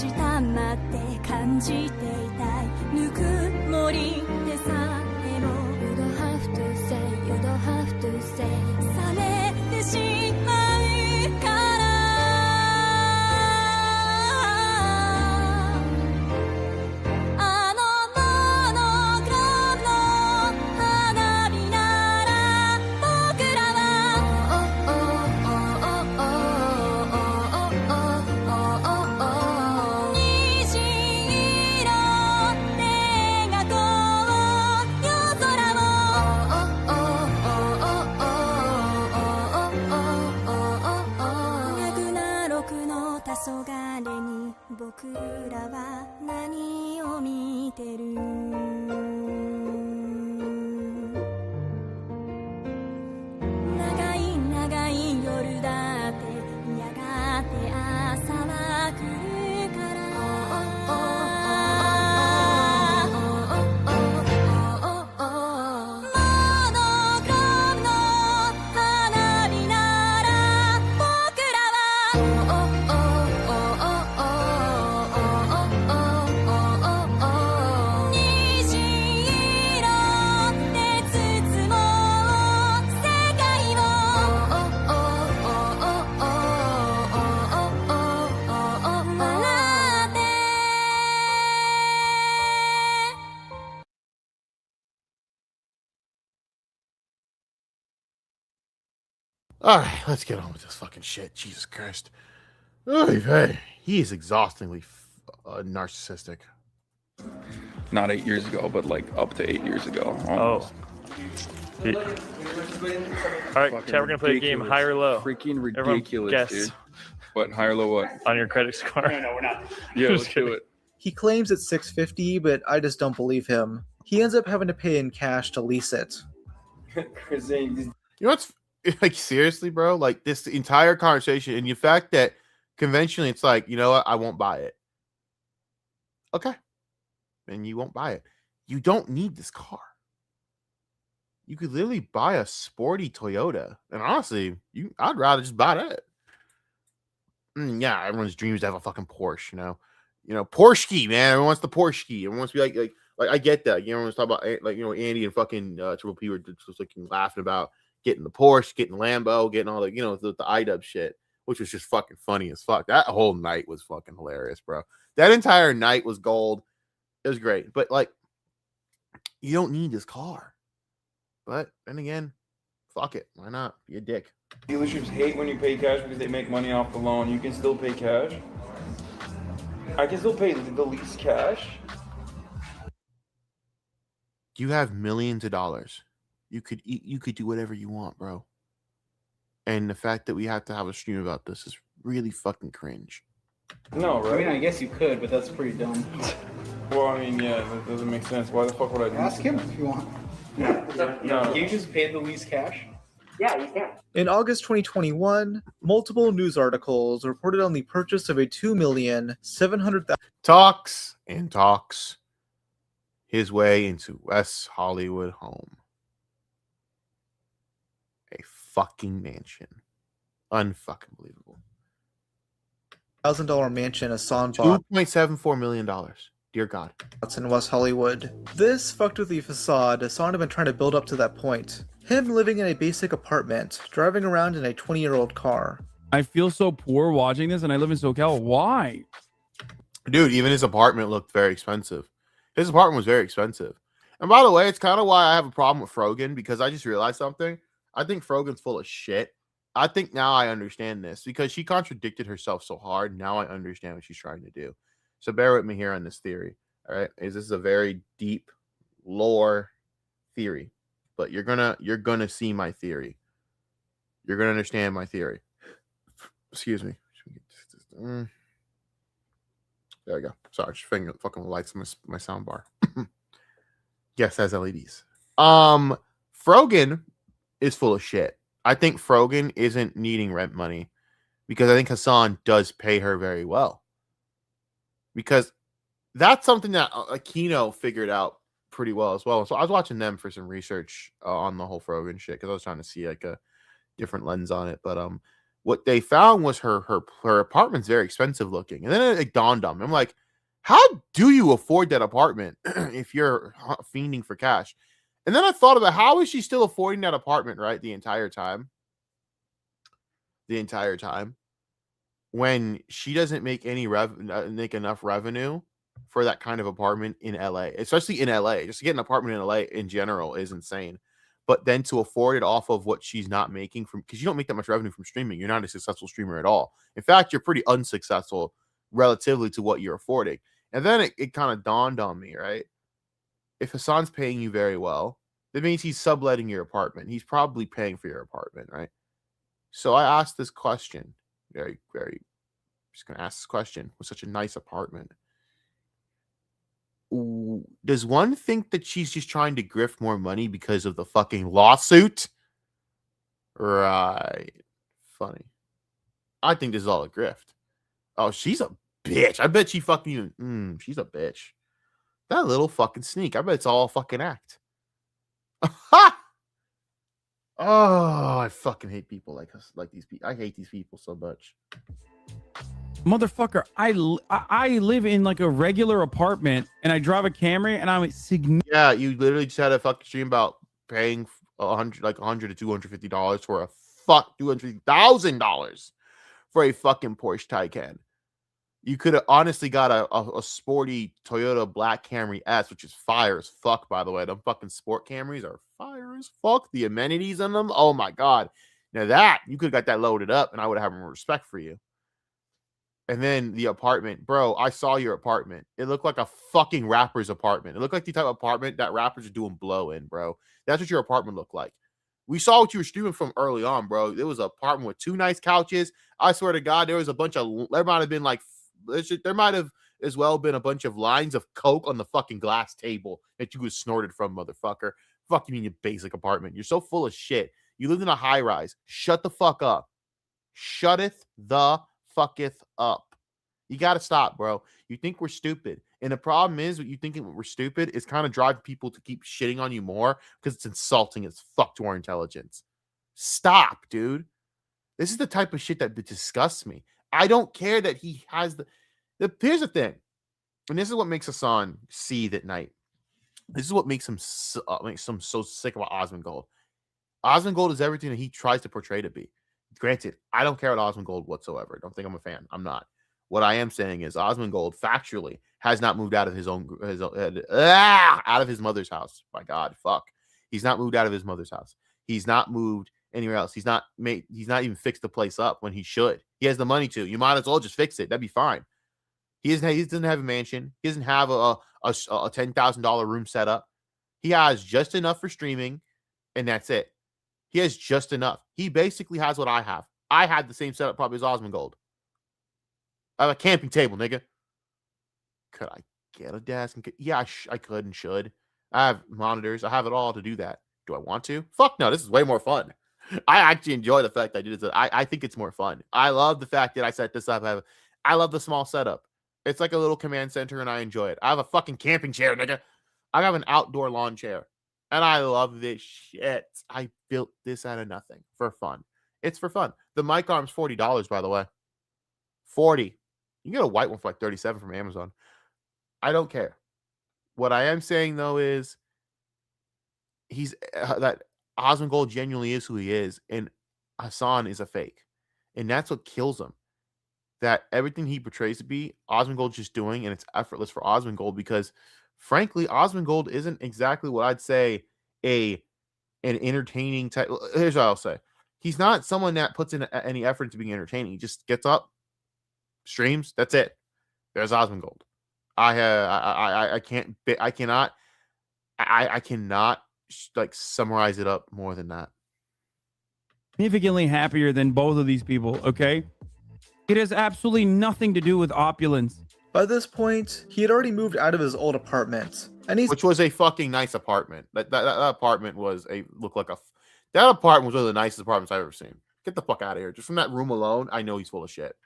したまって感じていたいぬくもりでさえも You don't have to say, you don't have to say 冷めてしまうからあのモノクロームの花火なら僕らは虹色で描こう夜空を脈な録の黄昏に僕らは何を見てる長い長い夜だってやがて朝は来るからモノクロームの花火なら僕らは虹色で包もう世界を笑って All right, let's get on with this fucking shit. Jesus Christ. Oy vey. He is exhaustingly narcissistic. Not 8 years ago, but like up to 8 years ago. Almost. All right, chat, we're gonna play a game, high or low. Freaking Everyone ridiculous, guess. dude. What, high or low what? On your credit score. No, we're not. Yeah, Just let's do kidding. it. He claims it's $650, but I just don't believe him. He ends up having to pay in cash to lease it. You know what's like, seriously, bro? Like, this entire conversation and the fact that conventionally it's like, you know what, I won't buy it. Okay. And you won't buy it. You don't need this car. You could literally buy a sporty Toyota. And honestly, I'd rather just buy that. Yeah, everyone's dream is to have a fucking Porsche, you know. Porsche, man. Everyone wants the Porsche. Everyone wants to be like I get that. You know, everyone's talking about like, you know, Andy and fucking Triple P were just like laughing about getting the Porsche, getting the Lambo, getting all the, you know, the iDub shit, which was just fucking funny as fuck. That whole night was fucking hilarious, bro. That entire night was gold. It was great. But like, you don't need this car. But then again, fuck it. Why not? Be a dick. Dealerships hate when you pay cash because they make money off the loan. You can still pay cash. I can still pay the lease cash. You have millions of dollars. You could eat, you could do whatever you want, bro. And the fact that we have to have a stream about this is really fucking cringe. No, right? I mean, I guess you could, but that's pretty dumb. Well, I mean, yeah, that doesn't make sense. Why the fuck would I do Ask him if you want. No. You just pay the lease cash? Yeah, you can. In August 2021, multiple news articles reported on the purchase of a $2,700,000 Talks and talks his way into West Hollywood home. A fucking mansion. Unfucking believable. mansion Hasan bought $2.74 million. Dear God. That's in West Hollywood. This fucked with the facade Hasan had been trying to build up to that point. Him living in a basic apartment, driving around in a 20-year-old car. I feel so poor watching this, and I live in SoCal. Why? Dude, even his apartment looked very expensive. His apartment was very expensive. And by the way, it's kind of why I have a problem with Frogan, because I just realized something. I think Frogan's full of shit. I think now I understand this because she contradicted herself so hard. Now I understand what she's trying to do. So bear with me here on this theory. All right. This is a very deep lore theory, but you're gonna see my theory. You're gonna understand my theory. Excuse me. There we go. Sorry, just fucking lights on my sound bar. Yes, has LEDs. Frogan is full of shit. I think Frogan isn't needing rent money because I think Hasan does pay her very well. Because that's something that Aquino figured out pretty well as well. So I was watching them for some research on the whole Frogan shit because I was trying to see like a different lens on it. But What they found was her apartment's very expensive looking, and then it dawned on me. I'm like, how do you afford that apartment if you're fiending for cash? And then I thought about how is she still affording that apartment, right? The entire time. When she doesn't make make enough revenue for that kind of apartment in LA, especially in LA. Just to get an apartment in LA in general is insane. But then to afford it off of what she's not making from, because you don't make that much revenue from streaming. You're not a successful streamer at all. In fact, you're pretty unsuccessful relatively to what you're affording. And then it kind of dawned on me, right? If Hasan's paying you very well, that means he's subletting your apartment. He's probably paying for your apartment, right? So I asked this question, just going to ask this question with such a nice apartment. Does one think that she's just trying to grift more money because of the fucking lawsuit? Right. Funny. I think this is all a grift. Oh, she's a bitch. I bet she fucking she's a bitch. That little fucking sneak. I bet it's all a fucking act. Ha! Oh, I fucking hate people like us, like these people. I hate these people so much. Motherfucker, I live in like a regular apartment and I drive a Camry and I'm Yeah, you literally just had a fucking stream about paying $100 to $250 for a $250,000 for a fucking Porsche Taycan. You could have honestly got a sporty Toyota Black Camry S, which is fire as fuck, by the way. Them fucking sport Camrys are fire as fuck. The amenities on them, oh my god. Now that you could have got that loaded up, and I would have had more respect for you. And then the apartment, bro. I saw your apartment. It looked like a fucking rapper's apartment. It looked like the type of apartment that rappers are doing blow in, bro. That's what your apartment looked like. We saw what you were streaming from early on, bro. It was an apartment with 2 nice couches. I swear to God, there was a bunch of. There might have been like. There might have as well been a bunch of lines of coke on the fucking glass table that you was snorted from, motherfucker. Fuck you mean your basic apartment? You're so full of shit. You live in a high rise. Shut the fuck up. Shutteth the fucketh up. You got to stop, bro. You think we're stupid. And the problem is, what you thinking we're stupid is kind of driving people to keep shitting on you more because it's insulting as fuck to our intelligence. Stop, dude. This is the type of shit that disgusts me. I don't care that he has here's the thing. And this is what makes Hasan seethe at night. This is what makes him so sick about Osmongold. Osmongold is everything that he tries to portray to be. Granted, I don't care about Osmongold whatsoever. Don't think I'm a fan. I'm not. What I am saying is Osmongold factually has not moved out of out of his mother's house. My God, fuck. He's not moved out of his mother's house. He's not moved anywhere else. He's not even fixed the place up when he should. He has the money to. You might as well just fix it. That'd be fine. He doesn't have a mansion. He doesn't have a $10,000 room set up. He has just enough for streaming, and that's it. He has just enough. He basically has what I have. I had the same setup probably as Osmongold. I have a camping table, nigga. Could I get a desk? Yeah, I could and should. I have monitors. I have it all to do that. Do I want to? Fuck no. This is way more fun. I actually enjoy the fact that I did this. I think it's more fun. I love the fact that I set this up. I love the small setup. It's like a little command center, and I enjoy it. I have a fucking camping chair, nigga. I have an outdoor lawn chair, and I love this shit. I built this out of nothing for fun. It's for fun. The mic arm's $40, by the way. $40. You can get a white one for like $37 from Amazon. I don't care. What I am saying though is that Osmongold genuinely is who he is, and Hasan is a fake, and that's what kills him. That everything he portrays to be, Osmongold's just doing, and it's effortless for Osmongold because, frankly, Osmongold isn't exactly what I'd say an entertaining type. Here's what I'll say: he's not someone that puts in any effort into being entertaining. He just gets up, streams. That's it. There's Osmongold. I cannot like summarize it up more than that. Significantly happier than both of these people, okay? It has absolutely nothing to do with opulence. By this point, he had already moved out of his old apartment, which was a fucking nice apartment. That apartment was that apartment was one of the nicest apartments I've ever seen. Get the fuck out of here. Just from that room alone, I know he's full of shit.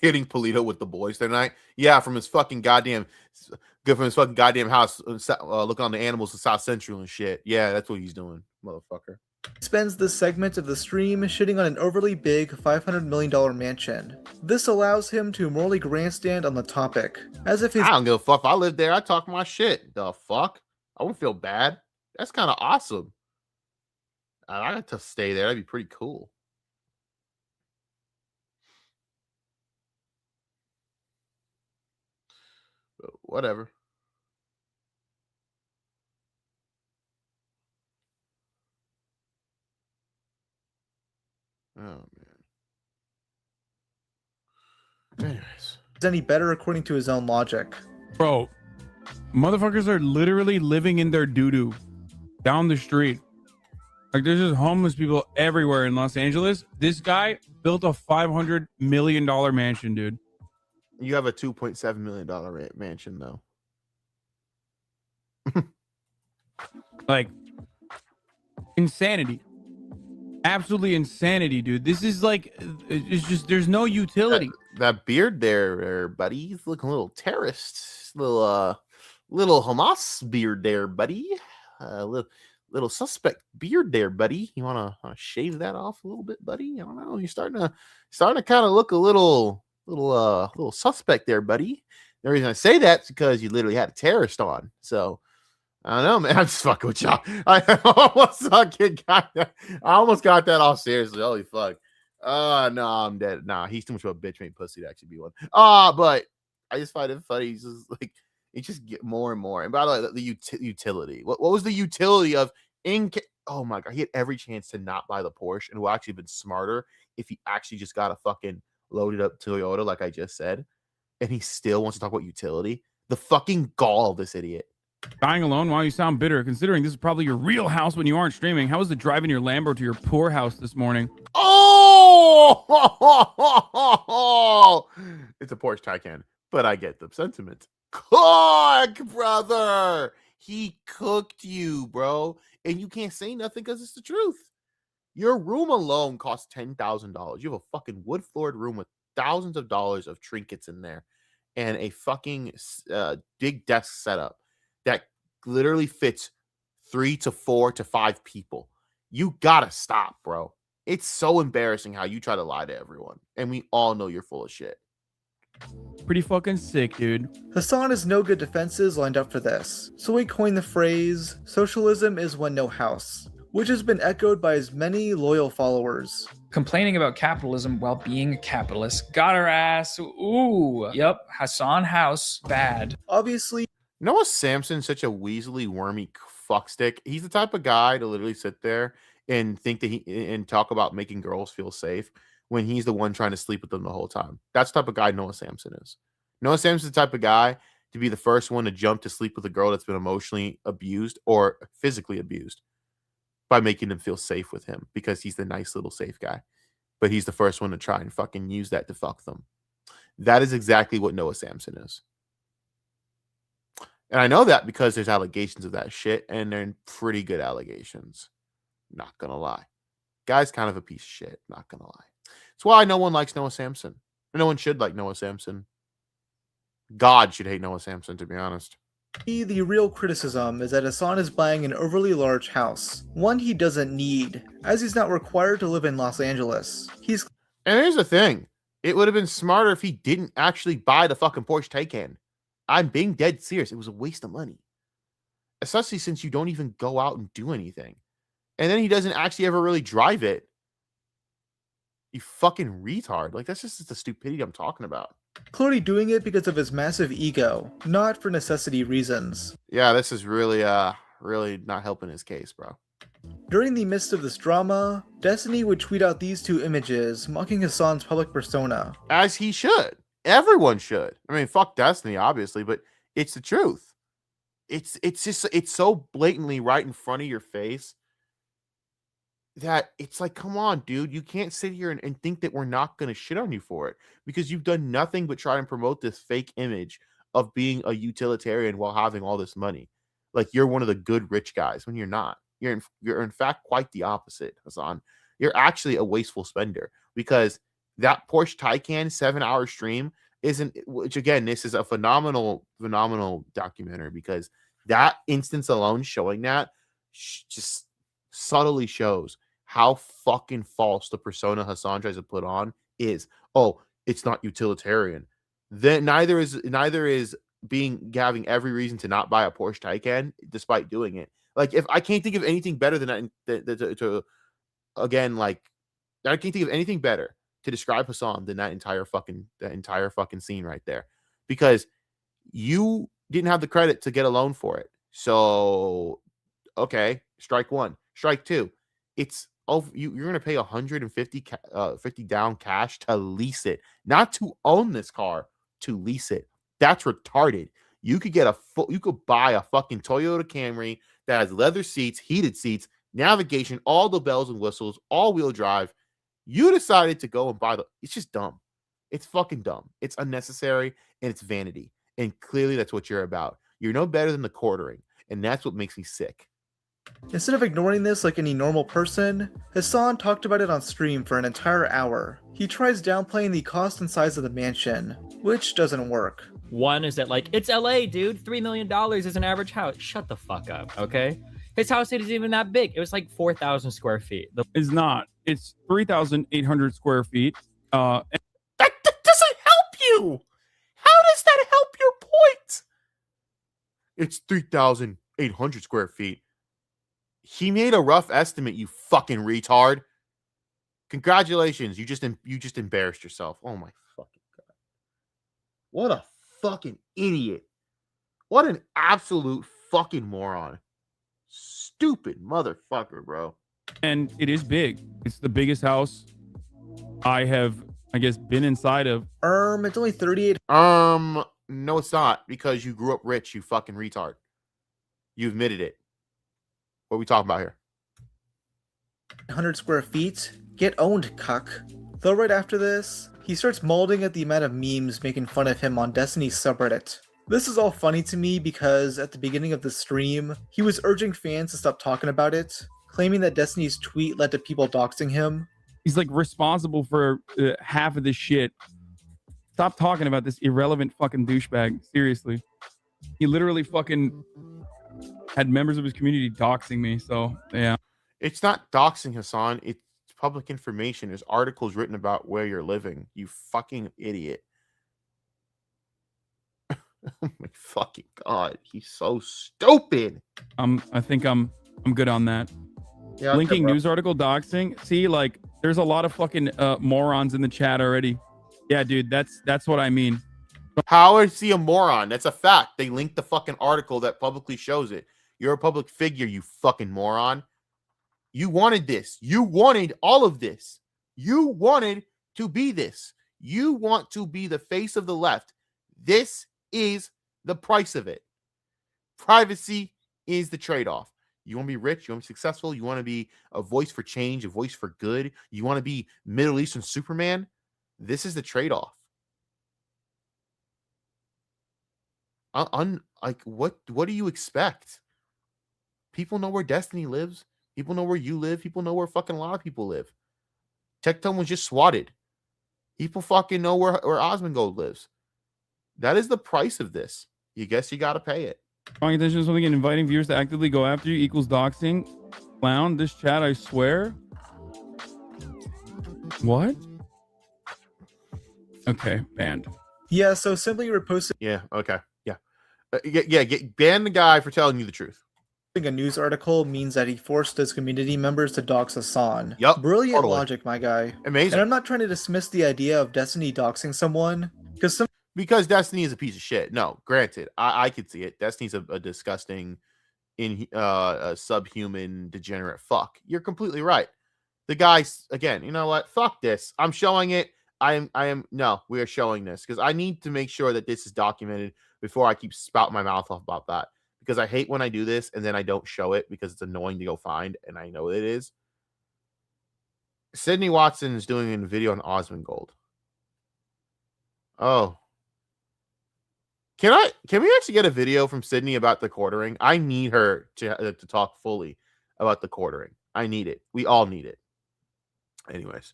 hitting Polito with the boys tonight. Yeah, from his fucking goddamn house, looking on the animals in South Central and shit. Yeah, that's what he's doing, motherfucker. Spends this segment of the stream shitting on an overly big $500 million mansion. This allows him to morally grandstand on the topic, as if his— I don't give a fuck. If I lived there, I'd talk my shit. The fuck? I wouldn't feel bad. That's kind of awesome. I got to stay there. That'd be pretty cool. But whatever. Oh, man. Anyways. any better according to his own logic. Bro, motherfuckers are literally living in their doo-doo down the street. Like, there's just homeless people everywhere in Los Angeles. This guy built a $500 million mansion, dude. You have a $2.7 million mansion, though. Like, insanity. Absolutely insanity, dude. This is like, it's just, there's no utility. That beard there, buddy. He's looking a little terrorist. Little Hamas beard there, buddy. Little suspect beard there, buddy. You want to shave that off a little bit, buddy? I don't know. You're starting to kind of look a little suspect there, buddy. The reason I say that is because you literally had a terrorist on. So I don't know, man. I'm just fucking with y'all. I almost got that off seriously. Holy fuck. No, I'm dead. Nah, he's too much of a bitch made pussy to actually be one. But I just find it funny. He's just like, you just get more and more. And by the way, the utility. What was the utility of oh my god, he had every chance to not buy the Porsche and would actually been smarter if he actually just got a fucking loaded up Toyota, like I just said. And he still wants to talk about utility. The fucking gall of this idiot. Dying alone? Wow, you sound bitter. Considering this is probably your real house when you aren't streaming. How was the driving your Lambo to your poor house this morning? Oh! It's a Porsche Taycan, but I get the sentiment. Cook, brother! He cooked you, bro. And you can't say nothing because it's the truth. Your room alone costs $10,000. You have a fucking wood-floored room with thousands of dollars of trinkets in there and a fucking big desk setup that literally fits 3 to 4 to 5 people. You gotta stop, bro. It's so embarrassing how you try to lie to everyone. And we all know you're full of shit. Pretty fucking sick, dude. Hasan has no good defenses lined up for this, so he coined the phrase, socialism is when no house, which has been echoed by his many loyal followers. Complaining about capitalism while being a capitalist. Got her ass. Ooh. Yep. Hasan House. Bad. Obviously. Noah Samson's such a weaselly, wormy fuckstick. He's the type of guy to literally sit there and think that and talk about making girls feel safe when he's the one trying to sleep with them the whole time. That's the type of guy Noah Samson is. Noah Samson's the type of guy to be the first one to jump to sleep with a girl that's been emotionally abused or physically abused by making them feel safe with him because he's the nice little safe guy. But he's the first one to try and fucking use that to fuck them. That is exactly what Noah Samson is. And I know that because there's allegations of that shit, and they're pretty good allegations. Not gonna lie. Guy's kind of a piece of shit, not gonna lie. That's why no one likes Noah Samson. No one should like Noah Samson. God should hate Noah Samson, to be honest. The real criticism is that Hasan is buying an overly large house, one he doesn't need, as he's not required to live in Los Angeles. And here's the thing. It would have been smarter if he didn't actually buy the fucking Porsche Taycan. I'm being dead serious. It was a waste of money. Especially since you don't even go out and do anything. And then he doesn't actually ever really drive it. You fucking retard. Like, that's just the stupidity I'm talking about. Clearly doing it because of his massive ego, not for necessity reasons. Yeah, this is really not helping his case, bro. During the midst of this drama, Destiny would tweet out these two images, mocking Hasan's public persona. As he should. Everyone should. I mean, fuck Destiny, obviously, but it's the truth. It's so blatantly right in front of your face that it's like, come on, dude. You can't sit here and think that we're not going to shit on you for it because you've done nothing but try and promote this fake image of being a utilitarian while having all this money. Like you're one of the good rich guys when you're not. You're in fact quite the opposite, Hasan. You're actually a wasteful spender because That Porsche Taycan 7-hour stream isn't, which again, this is a phenomenal documentary, because that instance alone showing that just subtly shows how fucking false the persona Hasan tries to put on is. Oh, it's not utilitarian. Then neither is having every reason to not buy a Porsche Taycan despite doing it. Like, if I can't think of anything better than that, again, like, I can't think of anything better to describe Hasan than that entire fucking scene right there, because you didn't have the credit to get a loan for it. So, okay, strike one. Strike two, it's you're going to pay 150 50 down cash to lease it, not to own this car, to lease it. That's retarded. You could buy a fucking Toyota Camry that has leather seats, heated seats, navigation, all the bells and whistles, all-wheel drive. You decided to go and buy it's just dumb. It's fucking dumb. It's unnecessary, and it's vanity. And clearly that's what you're about. You're no better than the quartering, and that's what makes me sick. Instead of ignoring this like any normal person, Hasan talked about it on stream for an entire hour. He tries downplaying the cost and size of the mansion, which doesn't work. One is that, like, it's LA, dude. $3 million is an average house. Shut the fuck up, okay? His house isn't even that big. It was like 4,000 square feet. It's not. It's 3,800 square feet. That doesn't help you. How does that help your point? It's 3,800 square feet. He made a rough estimate, you fucking retard. Congratulations. You just embarrassed yourself. Oh my fucking God. What a fucking idiot. What an absolute fucking moron. Stupid motherfucker, bro. And it is big. It's the biggest house I have, I guess, been inside of. It's only 38. No, it's not, because you grew up rich, you fucking retard. You admitted it. What are we talking about here? 100 square feet? Get owned, cuck. Though right after this, he starts molding at the amount of memes making fun of him on Destiny's subreddit. This is all funny to me because at the beginning of the stream, he was urging fans to stop talking about it, claiming that Destiny's tweet led to people doxing him. He's like responsible for half of this shit. Stop talking about this irrelevant fucking douchebag. Seriously. He literally fucking had members of his community doxing me. So, yeah. It's not doxing, Hasan. It's public information. There's articles written about where you're living. You fucking idiot. Oh my fucking God. He's so stupid. I think I'm good on that. Yeah, Linking news article doxing. See, like, there's a lot of fucking morons in the chat already. Yeah, dude, that's what I mean. How is he a moron? That's a fact. They linked the fucking article that publicly shows it. You're a public figure, you fucking moron. You wanted this. You wanted all of this. You wanted to be this. You want to be the face of the left. This is the price of it. Privacy is the trade-off. You want to be rich, you want to be successful, you want to be a voice for change, a voice for good, you want to be Middle Eastern Superman. This is the trade-off. Like, what do you expect? People know where Destiny lives. People know where you live. People know where fucking a lot of people live. Tectone was just swatted. People fucking know where Osmongold lives. That is the price of this. You guess you got to pay it. Drawing attention to something and inviting viewers to actively go after you equals doxing. Clown, this chat, I swear. What? Okay, banned. Yeah, so simply reposting. Yeah, okay. Yeah. Ban the guy for telling you the truth. A news article means that he forced his community members to dox Hasan. Yep. Brilliant totally. logic, my guy. Amazing. And I'm not trying to dismiss the idea of Destiny doxing someone, because Destiny is a piece of shit. No, granted, I could see it. Destiny's a disgusting, a subhuman, degenerate fuck. You're completely right. The guy's, again, you know what? Fuck this. I'm showing it. We are showing this because I need to make sure that this is documented before I keep spouting my mouth off about that. Because I hate when I do this and then I don't show it because it's annoying to go find, and I know it is. Sydney Watson is doing a video on Osmongold. Oh. Can we actually get a video from Sydney about the quartering? I need her to talk fully about the quartering. I need it. We all need it. Anyways.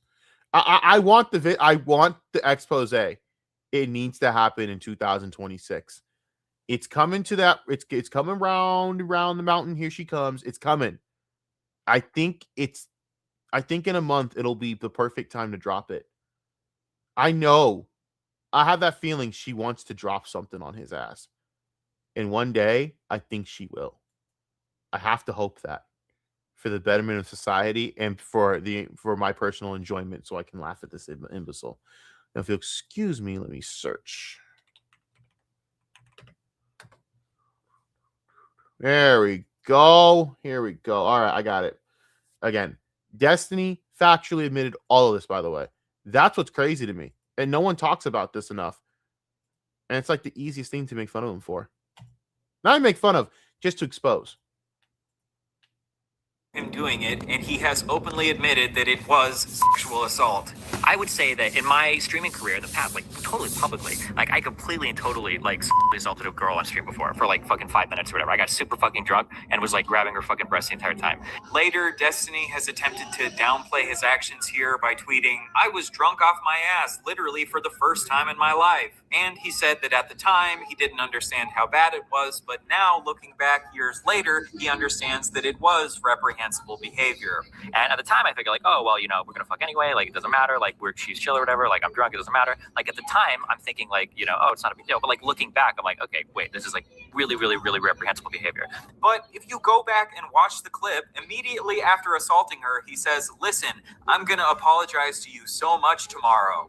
I want the expose. It needs to happen in 2026. It's coming to that. It's coming around the mountain. Here she comes. It's coming. I think in a month it'll be the perfect time to drop it. I know. I have that feeling she wants to drop something on his ass. And one day, I think she will. I have to hope that for the betterment of society and for my personal enjoyment, so I can laugh at this imbecile. Now, if you'll excuse me, let me search. There we go. Here we go. All right, I got it. Again, Destiny factually admitted all of this, by the way. That's what's crazy to me. And no one talks about this enough. And it's like the easiest thing to make fun of him for. Not to make fun of, just to expose. Him doing it, and he has openly admitted that it was sexual assault. I would say that in my streaming career in the past, like totally publicly, like I completely and totally like assaulted a girl on stream before for like fucking 5 minutes or whatever. I got super fucking drunk and was like grabbing her fucking breast the entire time. Later, Destiny has attempted to downplay his actions here by tweeting, "I was drunk off my ass literally for the first time in my life." And he said that at the time he didn't understand how bad it was, but now looking back years later, he understands that it was reprehensible behavior. And at the time I figured like, oh, well, you know, we're gonna fuck anyway, like it doesn't matter, like she's chill or whatever, like I'm drunk, it doesn't matter. Like at the time I'm thinking like, you know, oh, it's not a big deal. But like looking back, I'm like, okay, wait, this is like really, really, really reprehensible behavior. But if you go back and watch the clip, immediately after assaulting her, he says, "Listen, I'm gonna apologize to you so much tomorrow."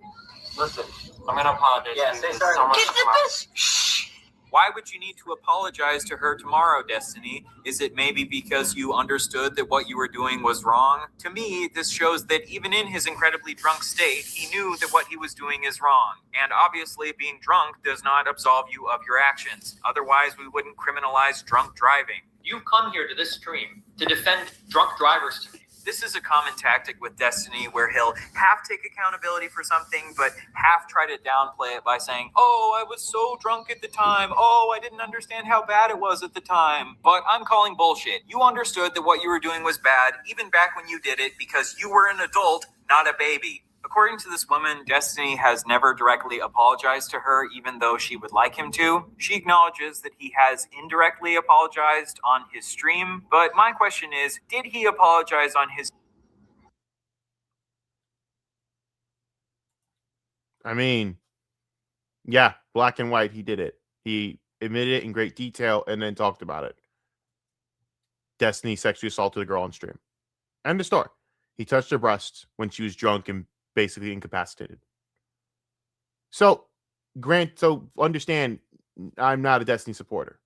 Listen, I'm gonna apologize to you so much tomorrow. Why would you need to apologize to her tomorrow, Destiny? Is it maybe because you understood that what you were doing was wrong? To me, this shows that even in his incredibly drunk state, he knew that what he was doing is wrong. And obviously, being drunk does not absolve you of your actions. Otherwise, we wouldn't criminalize drunk driving. You've come here to this stream to defend drunk drivers to me. This is a common tactic with Destiny where he'll half take accountability for something, but half try to downplay it by saying, "Oh, I was so drunk at the time. Oh, I didn't understand how bad it was at the time." But I'm calling bullshit. You understood that what you were doing was bad, even back when you did it, because you were an adult, not a baby. According to this woman, Destiny has never directly apologized to her, even though she would like him to. She acknowledges that he has indirectly apologized on his stream, but my question is, did he apologize on his... I mean, yeah, black and white, he did it. He admitted it in great detail and then talked about it. Destiny sexually assaulted a girl on stream. End of story. He touched her breasts when she was drunk and basically incapacitated. So understand, I'm not a Destiny supporter.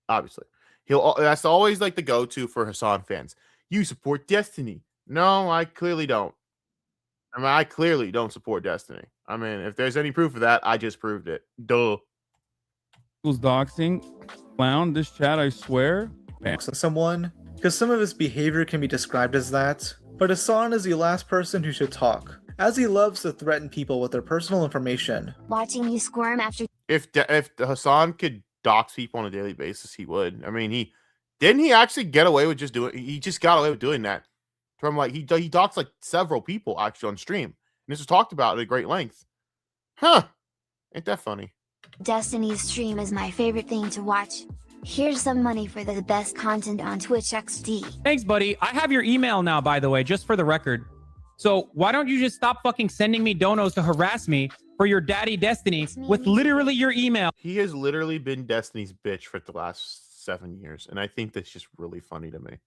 Obviously, that's always like the go-to for Hasan fans. You support Destiny? No, I clearly don't. I mean, I clearly don't support Destiny. I mean, if there's any proof of that, I just proved it. Duh. Who's doxing? Clown, this chat, I swear. Someone, because some of his behavior can be described as that. But Hasan is the last person who should talk, as he loves to threaten people with their personal information. Watching you squirm after... If Hasan could dox people on a daily basis, he would. I mean, he actually get away with he just got away with doing that. From like, he doxed like several people actually on stream. And this was talked about at great length. Huh. Ain't that funny? Destiny's stream is my favorite thing to watch. Here's some money for the best content on Twitch XD. Thanks, buddy. I have your email now, by the way, just for the record. So why don't you just stop fucking sending me donos to harass me for your daddy Destiny with literally your email? He has literally been Destiny's bitch for the last 7 years. And I think that's just really funny to me.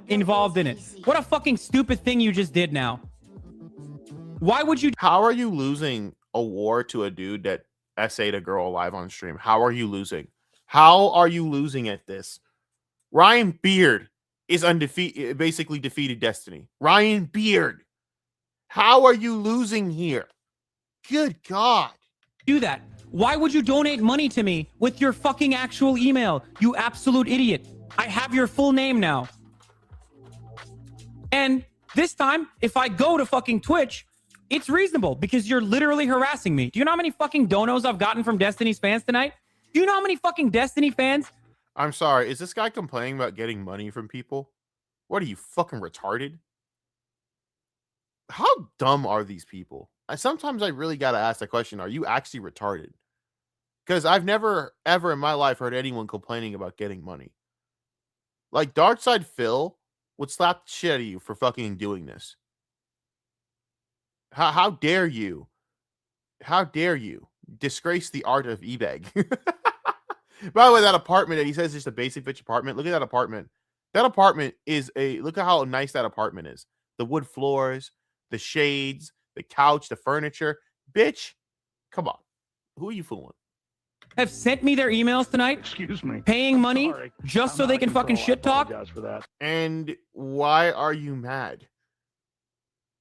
Involved in it. What a fucking stupid thing you just did now. Why would you? How are you losing a war to a dude that SA'd a girl live on stream? How are you losing? How are you losing at this? Ryan Beard is undefeated, basically defeated Destiny. Ryan Beard. How are you losing here? Good God. Do that. Why would you donate money to me with your fucking actual email? You absolute idiot. I have your full name now. And this time, if I go to fucking Twitch, it's reasonable because you're literally harassing me. Do you know how many fucking donos I've gotten from Destiny's fans tonight? Do you know how many fucking Destiny fans? I'm sorry. Is this guy complaining about getting money from people? What are you, fucking retarded? How dumb are these people? Sometimes I really got to ask the question, are you actually retarded? Because I've never, ever in my life heard anyone complaining about getting money. Like, Darkside Phil would slap the shit out of you for fucking doing this. How dare you? How dare you disgrace the art of eBay? By the way, that apartment that he says is just a basic bitch apartment. Look at that apartment. That apartment is look at how nice that apartment is. The wood floors, the shades, the couch, the furniture. Bitch, come on. Who are you fooling? Have sent me their emails tonight. Excuse me. Paying money just so they can fucking shit talk. For that. And why are you mad?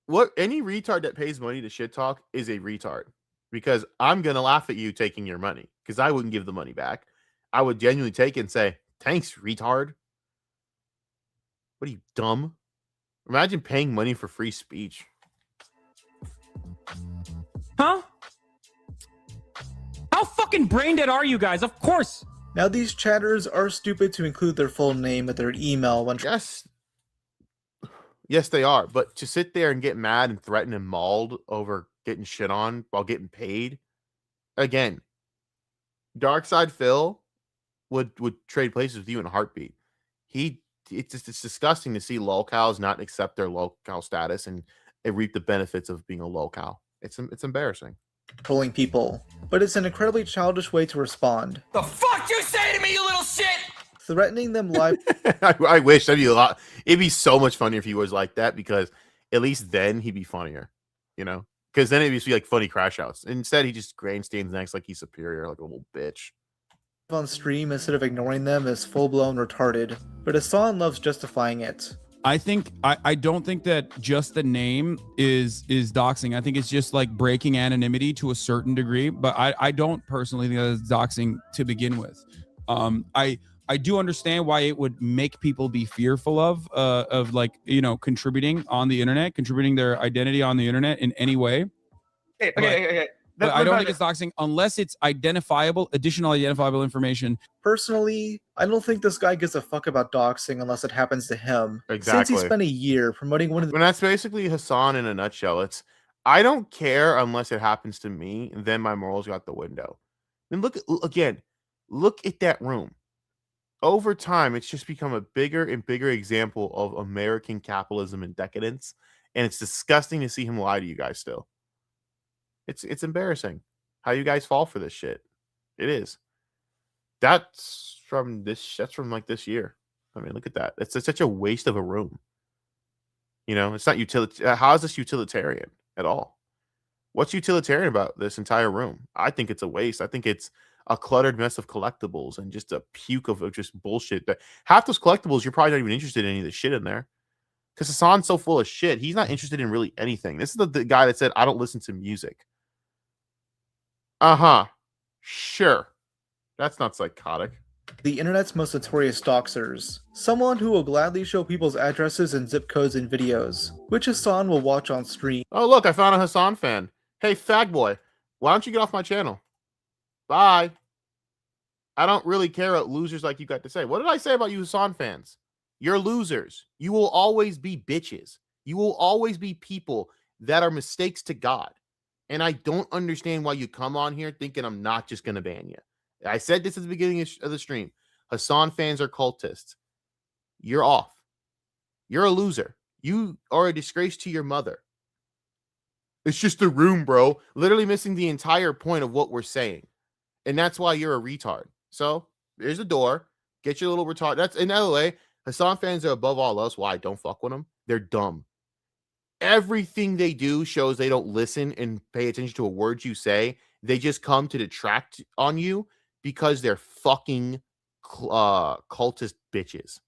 What any retard that pays money to shit talk is a retard. Because I'm gonna laugh at you taking your money. Because I wouldn't give the money back. I would genuinely take it and say, thanks, retard. What are you, dumb? Imagine paying money for free speech. Huh? How fucking brain dead are you guys? Of course. Now these chatters are stupid to include their full name with their email when Yes, they are. But to sit there and get mad and threaten and mauled over getting shit on while getting paid, again, Darkside Phil would trade places with you in a heartbeat. It's disgusting to see lolcows not accept their lolcow status and reap the benefits of being a lolcow. It's embarrassing. trolling people, but it's an incredibly childish way to respond. The fuck you say to me, you little shit? Threatening them live. I wish that'd be a lot. It'd be so much funnier if he was like that, because at least then he'd be funnier, you know? Because then it'd just be like funny crash outs. Instead, he just grandstands next like he's superior, like a little bitch. On stream instead of ignoring them is full-blown retarded, but Hasan loves justifying it. I don't think that just the name is doxing. I think it's just like breaking anonymity to a certain degree, but I don't personally think that it's doxing to begin with. I do understand why it would make people be fearful of like, you know, contributing on the internet, contributing their identity on the internet in any way. Okay. But I don't think it's doxing unless it's additional identifiable information. Personally, I don't think this guy gives a fuck about doxing unless it happens to him. Exactly. Since he spent a year promoting one of the... And that's basically Hasan in a nutshell. It's, I don't care unless it happens to me, then my morals go out the window. And look at that room. Over time, it's just become a bigger and bigger example of American capitalism and decadence. And it's disgusting to see him lie to you guys still. It's embarrassing how you guys fall for this shit. It is. That's from like this year. I mean, look at that. It's such a waste of a room. You know, it's not utilitarian. How is this utilitarian at all? What's utilitarian about this entire room? I think it's a waste. I think it's a cluttered mess of collectibles and just a puke of just bullshit. That half those collectibles, you're probably not even interested in any of the shit in there. Because Hasan's so full of shit. He's not interested in really anything. This is the guy that said, I don't listen to music. Sure. That's not psychotic. The internet's most notorious doxers. Someone who will gladly show people's addresses and zip codes in videos, which Hasan will watch on stream. Oh, look, I found a Hasan fan. Hey, fag boy, why don't you get off my channel? Bye. I don't really care what losers like you got to say. What did I say about you Hasan fans? You're losers. You will always be bitches. You will always be people that are mistakes to God. And I don't understand why you come on here thinking I'm not just going to ban you. I said this at the beginning of the stream. Hasan fans are cultists. You're off. You're a loser. You are a disgrace to your mother. It's just a room, bro. Literally missing the entire point of what we're saying. And that's why you're a retard. So there's the door. Get your little retard. That's another way. Hasan fans are above all else. Why? Don't fuck with them. They're dumb. Everything they do shows they don't listen and pay attention to a word you say. They just come to detract on you because they're fucking cultist bitches.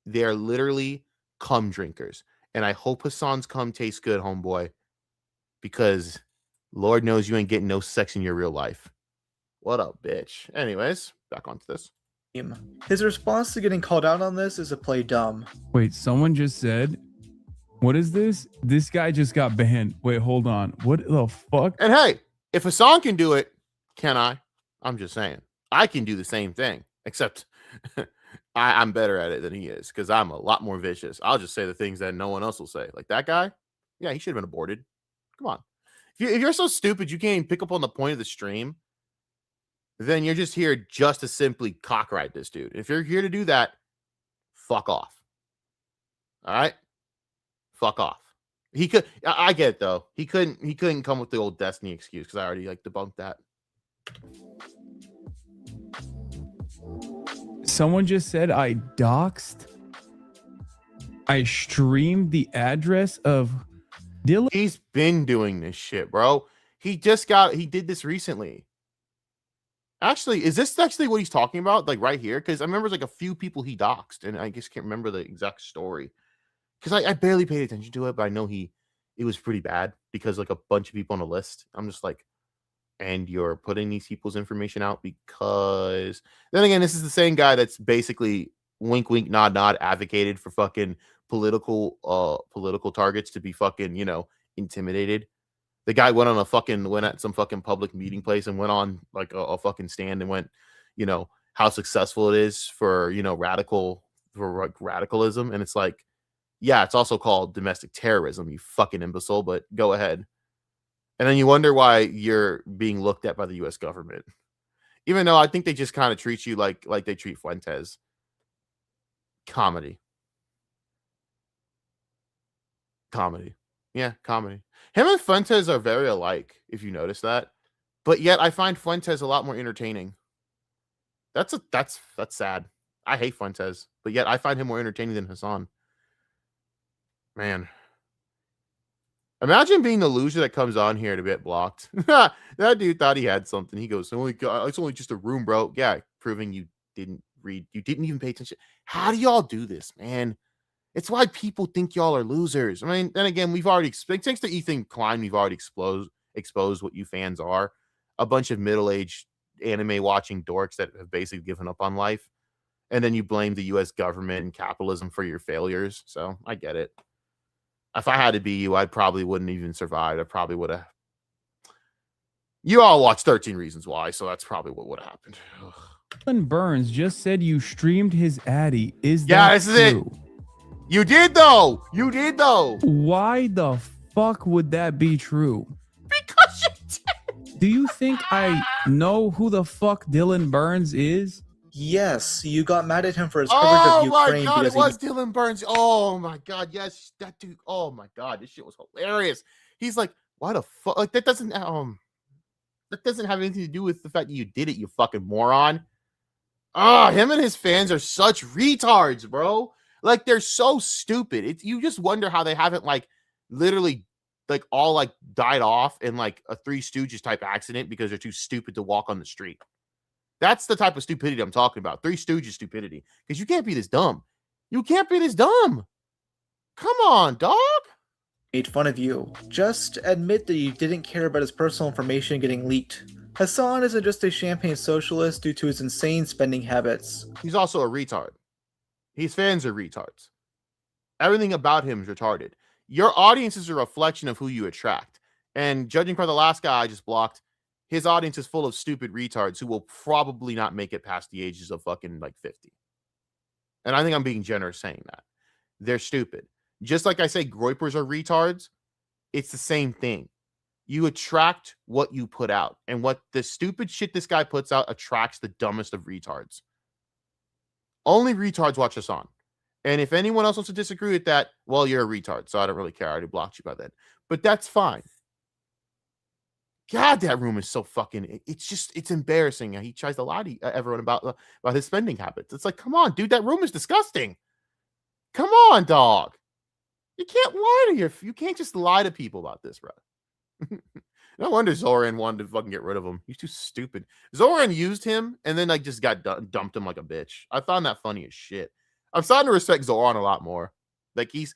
They're literally cum drinkers. And I hope Hasan's cum tastes good, homeboy. Because Lord knows you ain't getting no sex in your real life. What up, bitch? Anyways, back onto this. His response to getting called out on this is to play dumb. Wait, someone just said, what is this? This guy just got banned. Wait, hold on. What the fuck? And hey, if Hasan can do it, can I? I'm just saying. I can do the same thing, except I'm better at it than he is because I'm a lot more vicious. I'll just say the things that no one else will say. Like that guy, Yeah, he should have been aborted. Come on. If you're so stupid you can't even pick up on the point of the stream, then you're just here just to simply cockright this dude. If you're here to do that, fuck off. All right? Fuck off. He could. I get it though. He couldn't come with the old Destiny excuse because I already like debunked that. Someone just said I doxed. I streamed the address of Dylan. He's been doing this shit, bro. He did this recently. Actually, is this actually what he's talking about? Like right here? Because I remember like a few people he doxed, and I just can't remember the exact story. Because I barely paid attention to it, but I know it was pretty bad because like a bunch of people on the list. I'm just like, and you're putting these people's information out because then again, this is the same guy that's basically wink, wink, nod, nod advocated for fucking political targets to be fucking, intimidated. The guy went at some fucking public meeting place and went on like a fucking stand and went, how successful it is for, radicalism. And it's like, yeah, it's also called domestic terrorism, you fucking imbecile, but go ahead. And then you wonder why you're being looked at by the U.S. government. Even though I think they just kind of treat you like they treat Fuentes. Comedy. Yeah, comedy. Him and Fuentes are very alike, if you notice that. But yet I find Fuentes a lot more entertaining. That's sad. I hate Fuentes, but yet I find him more entertaining than Hasan. Man. Imagine being the loser that comes on here to get blocked. That dude thought he had something. He goes, it's only just a room, bro. Yeah, proving you didn't read. You didn't even pay attention. How do y'all do this, man? It's why people think y'all are losers. I mean, then again, we've already explained. Thanks to Ethan Klein, we've already exposed what you fans are. A bunch of middle-aged anime-watching dorks that have basically given up on life. And then you blame the U.S. government and capitalism for your failures. So I get it. If I had to be you, I probably wouldn't even survive. I probably would have. You all watched 13 Reasons Why, so that's probably what would have happened. Dylan Burns just said you streamed his Addy. Is that this is true? it. You did though. Why the fuck would that be true? Because you did. Do you think I know who the fuck Dylan Burns is? Yes, you got mad at him for his coverage of Ukraine. Oh my god, because it was Dylan Burns. Oh my god, yes, that dude. Oh my god, this shit was hilarious. He's like, why the fuck? Like that doesn't have anything to do with the fact that you did it, you fucking moron. Him and his fans are such retards, bro. Like they're so stupid. You just wonder how they haven't like literally like all like died off in like a Three Stooges type accident because they're too stupid to walk on the street. That's the type of stupidity I'm talking about. Three Stooges stupidity. Because you can't be this dumb. You can't be this dumb. Come on, dog. Made fun of you. Just admit that you didn't care about his personal information getting leaked. Hasan isn't just a champagne socialist due to his insane spending habits. He's also a retard. His fans are retards. Everything about him is retarded. Your audience is a reflection of who you attract. And judging by the last guy I just blocked, his audience is full of stupid retards who will probably not make it past the ages of fucking like 50. And I think I'm being generous saying that. They're stupid. Just like I say, groypers are retards. It's the same thing. You attract what you put out. And what the stupid shit this guy puts out attracts the dumbest of retards. Only retards watch us on. And if anyone else wants to disagree with that, well, you're a retard. So I don't really care. I already blocked you by then. But that's fine. God, that room is so fucking. It's embarrassing. He tries to lie to everyone about his spending habits. It's like, come on, dude, that room is disgusting. Come on, dog. You can't lie to you can't just lie to people about this, bro. No wonder Zoran wanted to fucking get rid of him. He's too stupid. Zoran used him and then like just got dumped him like a bitch. I found that funny as shit. I'm starting to respect Zoran a lot more. Like he's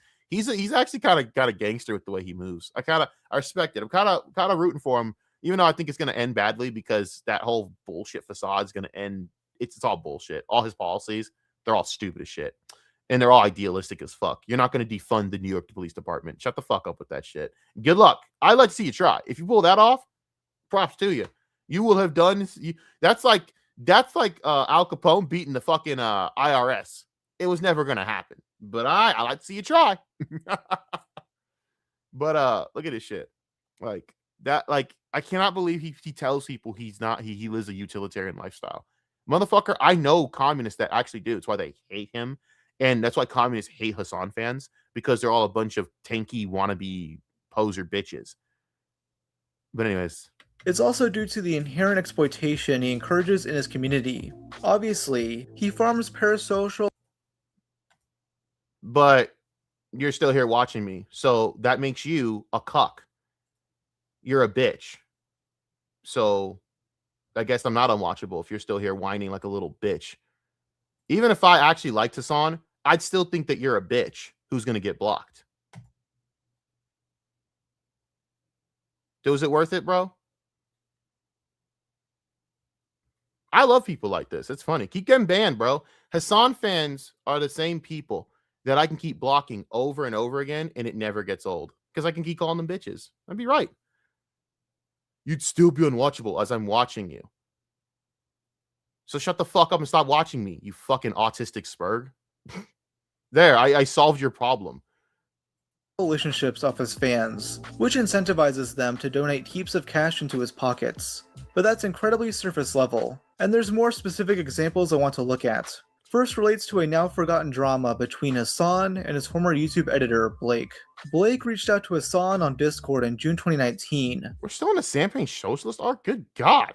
actually kind of a gangster with the way he moves. I respect it. I'm kind of rooting for him, even though I think it's going to end badly because that whole bullshit facade is going to end. It's all bullshit. All his policies, they're all stupid as shit. And they're all idealistic as fuck. You're not going to defund the New York Police Department. Shut the fuck up with that shit. Good luck. I'd like to see you try. If you pull that off, props to you. You will have done. That's like Al Capone beating the fucking IRS. It was never going to happen. But I like to see you try. But look at this shit. Like that, like I cannot believe he tells people he lives a utilitarian lifestyle. Motherfucker, I know communists that actually do. It's why they hate him. And that's why communists hate Hasan fans, because they're all a bunch of tanky wannabe poser bitches. But anyways, It's also due to the inherent exploitation he encourages in his community. Obviously, he farms parasocial. but you're still here watching me, so that makes you a cuck. You're a bitch. So I guess I'm not unwatchable if you're still here whining like a little bitch. Even if I actually liked Hasan, I'd still think that you're a bitch who's going to get blocked. Was it worth it, bro? I love people like this. It's funny. Keep getting banned, bro. Hasan fans are the same people that I can keep blocking over and over again, and it never gets old because I can keep calling them bitches. I'd be right. You'd still be unwatchable as I'm watching you. So shut the fuck up and stop watching me, you fucking autistic spurg. There, I solved your problem. Relationships off his fans, which incentivizes them to donate heaps of cash into his pockets. But that's incredibly surface level, and there's more specific examples I want to look at. First relates to a now forgotten drama between Hasan and his former YouTube editor, Blake. Blake reached out to Hasan on Discord in June 2019. We're still in the Sampling Socialist arc? Good God.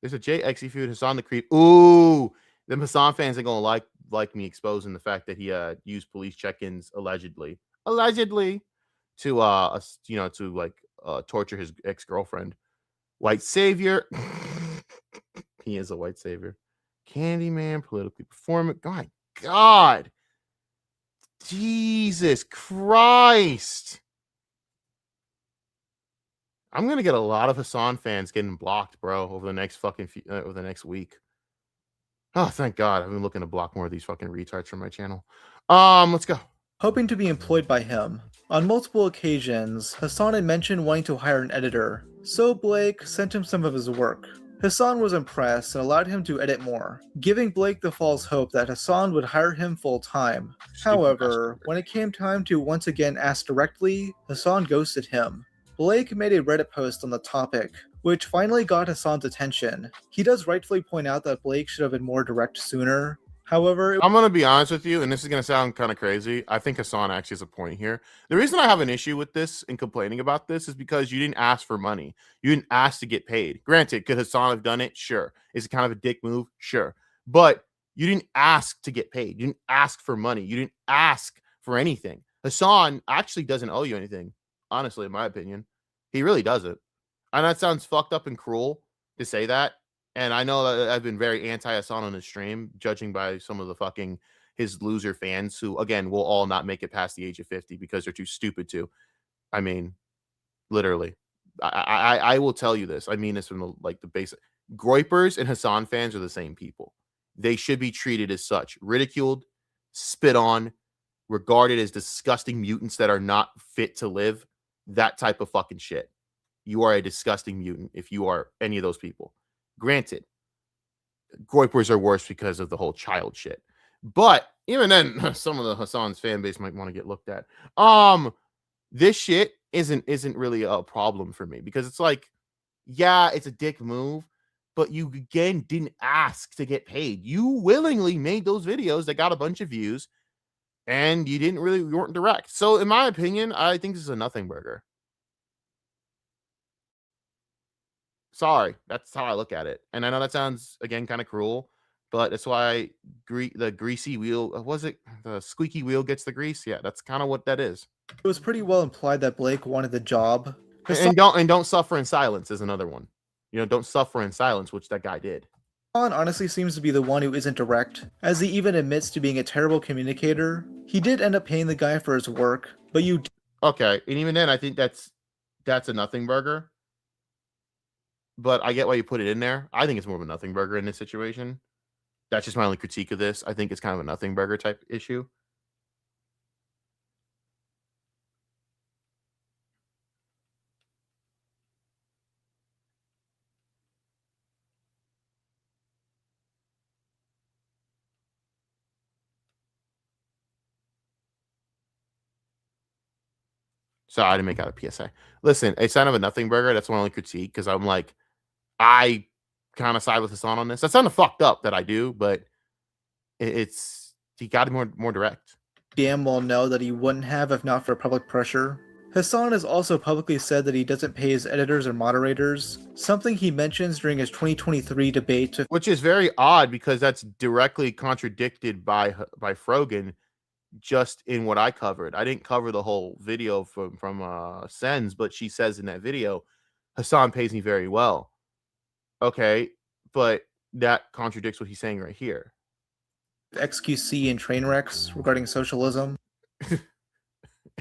There's a JXE feud, Hasan the Creep. Ooh, them Hasan fans are going to like me exposing the fact that he used police check-ins allegedly to torture his ex-girlfriend. White savior. He is a white savior. Candyman, politically performant. My God. Jesus Christ. I'm gonna get a lot of Hasan fans getting blocked, bro, over the next over the next week. Oh, thank God. I've been looking to block more of these fucking retards from my channel. Let's go. Hoping to be employed by him. On multiple occasions, Hasan had mentioned wanting to hire an editor, so Blake sent him some of his work. Hasan was impressed and allowed him to edit more, giving Blake the false hope that Hasan would hire him full-time. However, when it came time to once again ask directly, Hasan ghosted him. Blake made a Reddit post on the topic, which finally got Hasan's attention. He does rightfully point out that Blake should have been more direct sooner. However, I'm going to be honest with you, and this is going to sound kind of crazy. I think Hasan actually has a point here. The reason I have an issue with this and complaining about this is because you didn't ask for money. You didn't ask to get paid. Granted, could Hasan have done it? Sure. Is it kind of a dick move? Sure. But you didn't ask to get paid. You didn't ask for money. You didn't ask for anything. Hasan actually doesn't owe you anything, honestly, in my opinion. He really doesn't. And that sounds fucked up and cruel to say that. And I know that I've been very anti-Hasan on the stream, judging by some of the fucking his loser fans who, again, will all not make it past the age of 50 because they're too stupid to. I mean, literally. I will tell you this. I mean this from the basic. Groypers and Hasan fans are the same people. They should be treated as such. Ridiculed, spit on, regarded as disgusting mutants that are not fit to live. That type of fucking shit. You are a disgusting mutant if you are any of those people. Granted, Groypers are worse because of the whole child shit. But even then, some of the Hasan's fan base might want to get looked at. This shit isn't really a problem for me because it's like, yeah, it's a dick move, but you again didn't ask to get paid. You willingly made those videos that got a bunch of views, and you weren't direct. So in my opinion, I think this is a nothing burger. Sorry, that's how I look at it. And I know that sounds, again, kind of cruel, but that's why the greasy wheel, was it the squeaky wheel gets the grease? Yeah, that's kind of what that is. It was pretty well implied that Blake wanted the job. And don't suffer in silence is another one. Don't suffer in silence, which that guy did. Hasan honestly seems to be the one who isn't direct, as he even admits to being a terrible communicator. He did end up paying the guy for his work, but Okay, and even then, I think that's a nothing burger. But I get why you put it in there. I think it's more of a nothing burger in this situation. That's just my only critique of this. I think it's kind of a nothing burger type issue. So I didn't make out a PSA. Listen, a sign of a nothing burger. That's my only critique because I'm like, I kind of side with Hasan on this. That's kind of fucked up that I do, but it's he got to be more direct. Damn well know that he wouldn't have if not for public pressure. Hasan has also publicly said that he doesn't pay his editors or moderators, something he mentions during his 2023 debate. Which is very odd because that's directly contradicted by Frogan just in what I covered. I didn't cover the whole video from Sens, but she says in that video, Hasan pays me very well. Okay, but that contradicts what he's saying right here. XQC and train wrecks regarding socialism.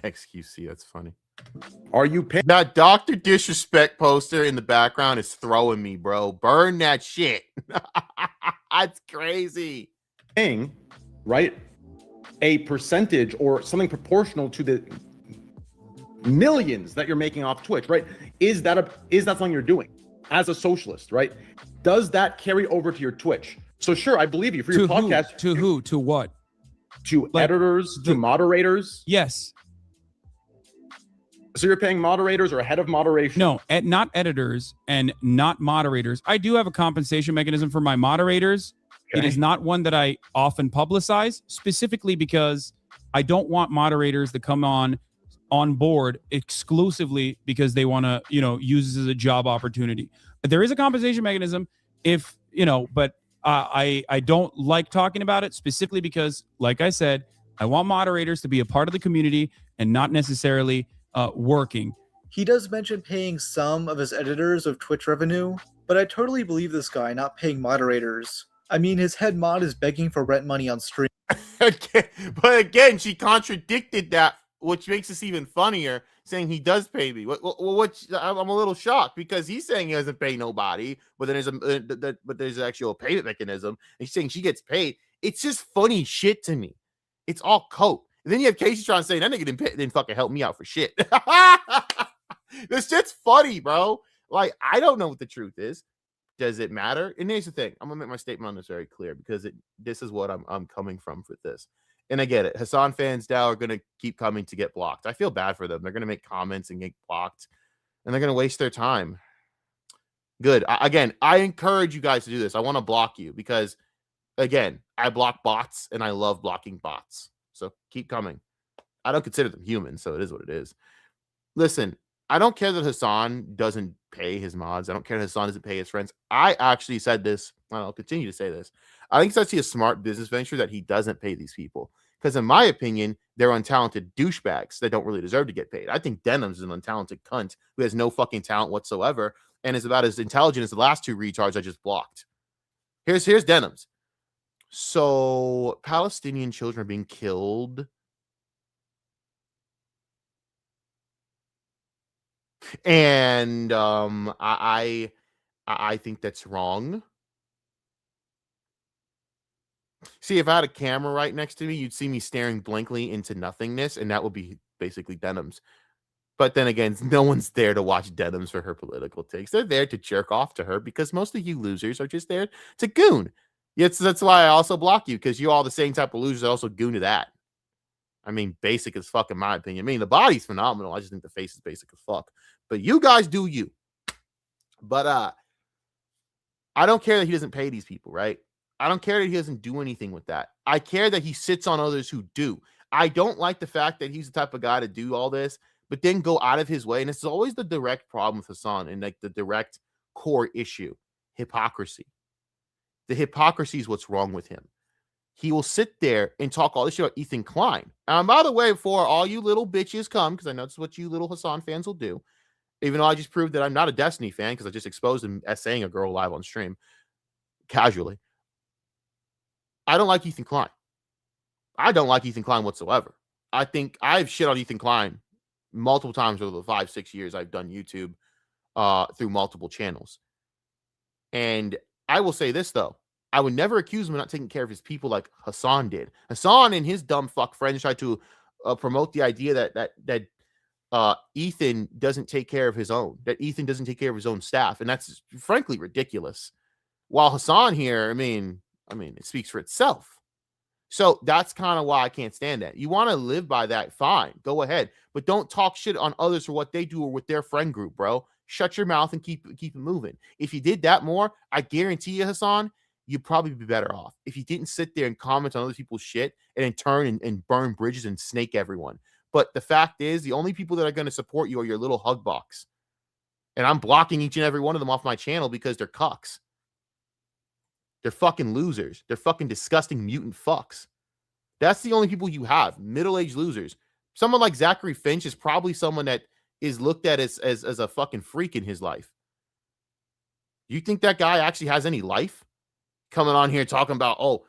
XQC, that's funny. Are you paying? That Dr. Disrespect poster in the background is throwing me, bro. Burn that shit. That's crazy. Paying, right? A percentage or something proportional to the millions that you're making off Twitch, right? Is that something you're doing as a socialist, right? Does that carry over to your Twitch? So sure, I believe you for your podcast. To who? To what? To editors, to moderators. Yes. So you're paying moderators or a head of moderation? No, not editors and not moderators. I do have a compensation mechanism for my moderators. Okay. It is not one that I often publicize, specifically because I don't want moderators to come on board exclusively because they want to, use this as a job opportunity. There is a compensation mechanism if, but I don't like talking about it specifically because, like I said, I want moderators to be a part of the community and not necessarily working. He does mention paying some of his editors of Twitch revenue, but I totally believe this guy not paying moderators. I mean, his head mod is begging for rent money on stream. But again, she contradicted that, which makes this even funnier, saying he does pay me. I'm a little shocked because he's saying he doesn't pay nobody, but then there's an actual payment mechanism. And he's saying she gets paid. It's just funny shit to me. It's all coke. And then you have Casey trying to say that nigga didn't fucking help me out for shit. This shit's funny, bro. Like, I don't know what the truth is. Does it matter? And here's the thing. I'm gonna make my statement on this very clear because this is what I'm coming from for this. And I get it. Hasan fans now are gonna keep coming to get blocked. I feel bad for them. They're gonna make comments and get blocked, and they're gonna waste their time. Good. I encourage you guys to do this. I want to block you because, again, I block bots and I love blocking bots. So keep coming. I don't consider them human, so it is what it is. Listen, I don't care that Hasan doesn't pay his mods. I don't care that Hasan doesn't pay his friends. I actually said this, and I'll continue to say this. I think it's actually a smart business venture that he doesn't pay these people. Because in my opinion, they're untalented douchebags that don't really deserve to get paid. I think Denim's is an untalented cunt who has no fucking talent whatsoever and is about as intelligent as the last two retards I just blocked. Here's Denim's. So Palestinian children are being killed. And I think that's wrong. See, if I had a camera right next to me, you'd see me staring blankly into nothingness, and that would be basically Denim's. But then again, no one's there to watch Denim's for her political takes. They're there to jerk off to her because most of you losers are just there to goon. Yes, that's why I also block you, because you're all the same type of losers that also goon to that. I mean, basic as fuck in my opinion. I mean, the body's phenomenal. I just think the face is basic as fuck. But you guys do you. But I don't care that he doesn't pay these people, right? I don't care that he doesn't do anything with that. I care that he sits on others who do. I don't like the fact that he's the type of guy to do all this, but then go out of his way. And this is always the direct problem with Hasan and like the direct core issue, hypocrisy. The hypocrisy is what's wrong with him. He will sit there and talk all this shit about Ethan Klein. And by the way, before all you little bitches come, because I know that's what you little Hasan fans will do, even though I just proved that I'm not a Destiny fan because I just exposed him essaying a girl live on stream casually. I don't like Ethan Klein. I don't like Ethan Klein whatsoever. I think I've shit on Ethan Klein multiple times over the 5-6 years I've done YouTube through multiple channels. And I will say this, though. I would never accuse him of not taking care of his people like Hasan did. Hasan and his dumb fuck friends tried to promote the idea that Ethan doesn't take care of his own, that Ethan doesn't take care of his own staff. And that's frankly ridiculous. While Hasan here, I mean, it speaks for itself. So that's kind of why I can't stand that. You want to live by that, fine, go ahead, but don't talk shit on others for what they do or with their friend group, bro. Shut your mouth and keep it moving. If you did that more, I guarantee you, Hasan, you'd probably be better off if you didn't sit there and comment on other people's shit and then turn and burn bridges and snake everyone. But the fact is, the only people that are going to support you are your little hug box. And I'm blocking each and every one of them off my channel because they're cucks. They're fucking losers. They're fucking disgusting mutant fucks. That's the only people you have. Middle-aged losers. Someone like Zachary Finch is probably someone that is looked at as a fucking freak in his life. You think that guy actually has any life? Coming on here talking about,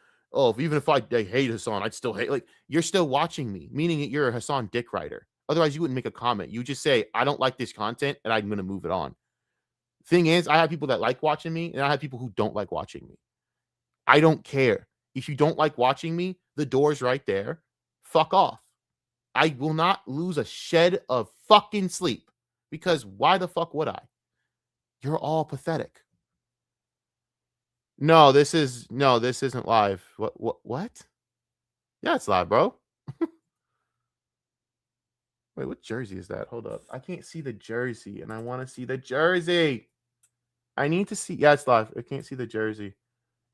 even if I hate Hasan, I'd still hate. Like, you're still watching me, meaning that you're a Hasan dick rider. Otherwise, you wouldn't make a comment. You just say, I don't like this content, and I'm going to move it on. Thing is, I have people that like watching me, and I have people who don't like watching me. I don't care. If you don't like watching me, the door's right there. Fuck off. I will not lose a shed of fucking sleep, because why the fuck would I? You're all pathetic. No, this isn't live. What? Yeah, it's live, bro. Wait, what jersey is that? Hold up. I can't see the jersey, and I want to see the jersey. I need to see. Yeah, it's live. I can't see the jersey.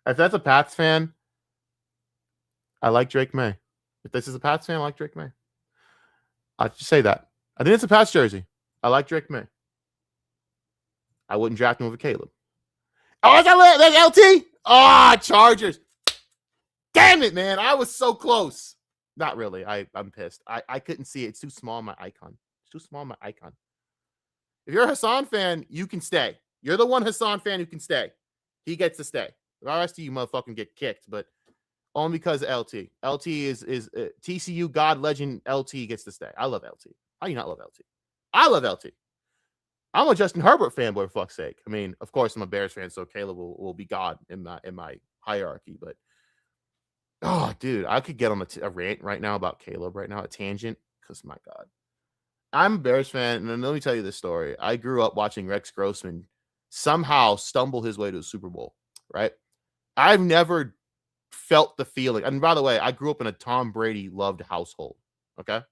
If that's a Pats fan, I like Drake May. If this is a Pats fan, I like Drake May. I'll just say that. I think it's a Pats jersey. I like Drake May. I wouldn't draft him over Caleb. Oh, that's LT. Chargers. Damn it, man. I was so close. Not really. I'm pissed. I couldn't see it. It's too small on my icon. It's too small on my icon. If you're a Hasan fan, you can stay. You're the one Hasan fan who can stay. He gets to stay. The rest of you motherfucking get kicked, but only because of LT. LT is TCU God legend. LT gets to stay. I love LT. How do you not love LT? I love LT. I'm a Justin Herbert fanboy, for fuck's sake. I mean, of course, I'm a Bears fan, so Caleb will be God in my hierarchy. But dude, I could get on a rant right now about Caleb right now, a tangent, because my God, I'm a Bears fan, and let me tell you this story. I grew up watching Rex Grossman somehow stumble his way to a Super Bowl. Right? I've never felt the feeling. And by the way, I grew up in a Tom Brady loved household. Okay.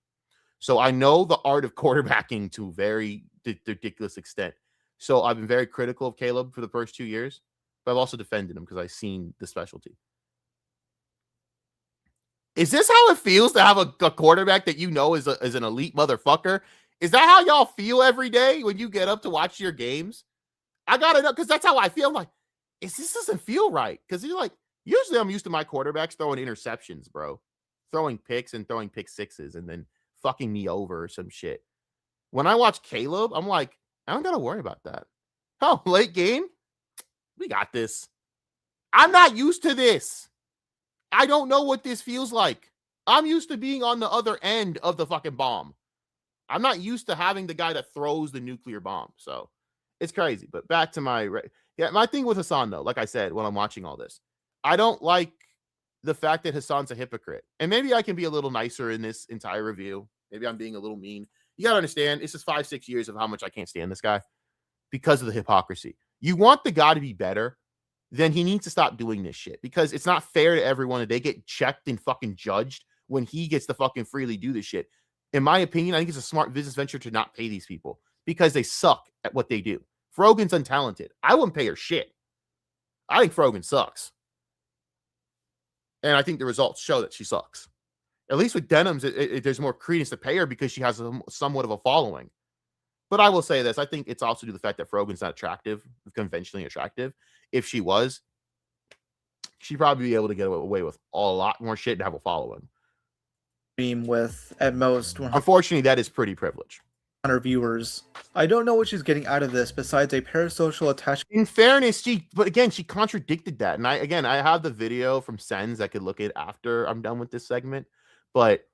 So I know the art of quarterbacking to a very ridiculous extent. So I've been very critical of Caleb for the first 2 years, but I've also defended him because I've seen the specialty. Is this how it feels to have a quarterback that you know is an elite motherfucker? Is that how y'all feel every day when you get up to watch your games? I gotta know, because that's how I feel. I'm like, this doesn't feel right. Because you're like, usually I'm used to my quarterbacks throwing interceptions, bro. Throwing picks and throwing pick sixes and then fucking me over or some shit. When I watch Caleb, I'm like, I don't got to worry about that. Oh, late game? We got this. I'm not used to this. I don't know what this feels like. I'm used to being on the other end of the fucking bomb. I'm not used to having the guy that throws the nuclear bomb. So it's crazy. But back to my thing with Hasan, though, like I said, when I'm watching all this, I don't like the fact that Hasan's a hypocrite. And maybe I can be a little nicer in this entire review. Maybe I'm being a little mean. You got to understand, it's just 5-6 years of how much I can't stand this guy because of the hypocrisy. You want the guy to be better, then he needs to stop doing this shit, because it's not fair to everyone that they get checked and fucking judged when he gets to fucking freely do this shit. In my opinion, I think it's a smart business venture to not pay these people because they suck at what they do. Frogan's untalented. I wouldn't pay her shit. I think Frogan sucks. And I think the results show that she sucks. At least with Denims, there's more credence to pay her because she has somewhat of a following. But I will say this. I think it's also due to the fact that Frogan's not attractive, conventionally attractive. If she was, she'd probably be able to get away with a lot more shit and have a following. With at most 100. Unfortunately, that is pretty privileged. 100 viewers. I don't know what she's getting out of this besides a parasocial attachment. In fairness, she contradicted that. And I have the video from Sens I could look at after I'm done with this segment. But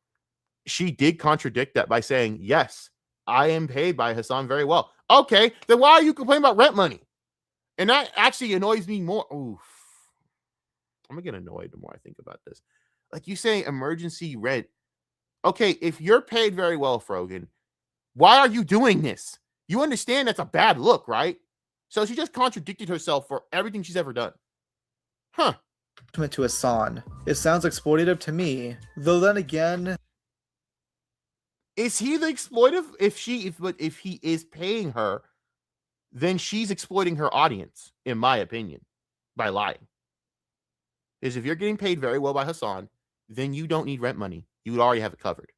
she did contradict that by saying, yes, I am paid by Hasan very well. Okay, then why are you complaining about rent money? And that actually annoys me more. Oof. I'm going to get annoyed the more I think about this. Like, you say emergency rent. Okay, if you're paid very well, Frogan, why are you doing this? You understand that's a bad look, right? So she just contradicted herself for everything she's ever done. Huh. To Hasan. It sounds exploitative to me, though then again, is he the exploitive? If he is paying her, then she's exploiting her audience, in my opinion, by lying. Is if you're getting paid very well by Hasan, then you don't need rent money. You would already have it covered.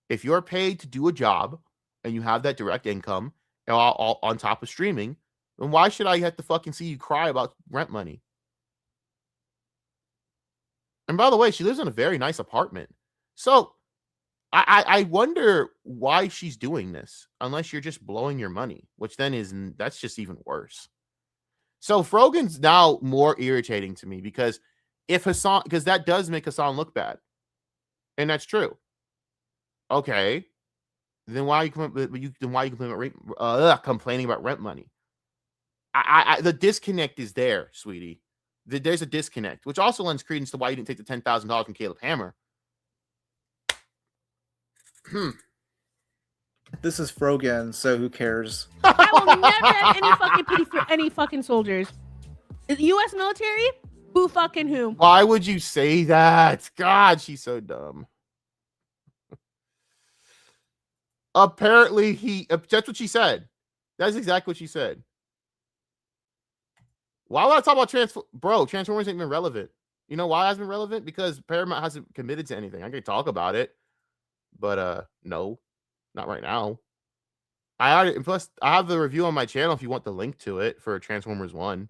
If you're paid to do a job and you have that direct income all on top of streaming, then why should I have to fucking see you cry about rent money? And by the way, she lives in a very nice apartment. So I wonder why she's doing this, unless you're just blowing your money, which then that's just even worse. So Frogan's now more irritating to me because because that does make Hasan look bad. And that's true. Okay. Then why are you complaining about rent money? The disconnect is there, sweetie. There's a disconnect, which also lends credence to why you didn't take the $10,000 from Caleb Hammer. this is Frogan, so who cares? I will never have any fucking pity for any fucking soldiers. The U.S. military? Who fucking who? Why would you say that? God, she's so dumb. Apparently that's what she said. That's exactly what she said. Why would I talk about Transformers ain't been relevant. You know why it hasn't been relevant? Because Paramount hasn't committed to anything. I can talk about it, but no, not right now. Plus I have the review on my channel if you want the link to it for Transformers 1.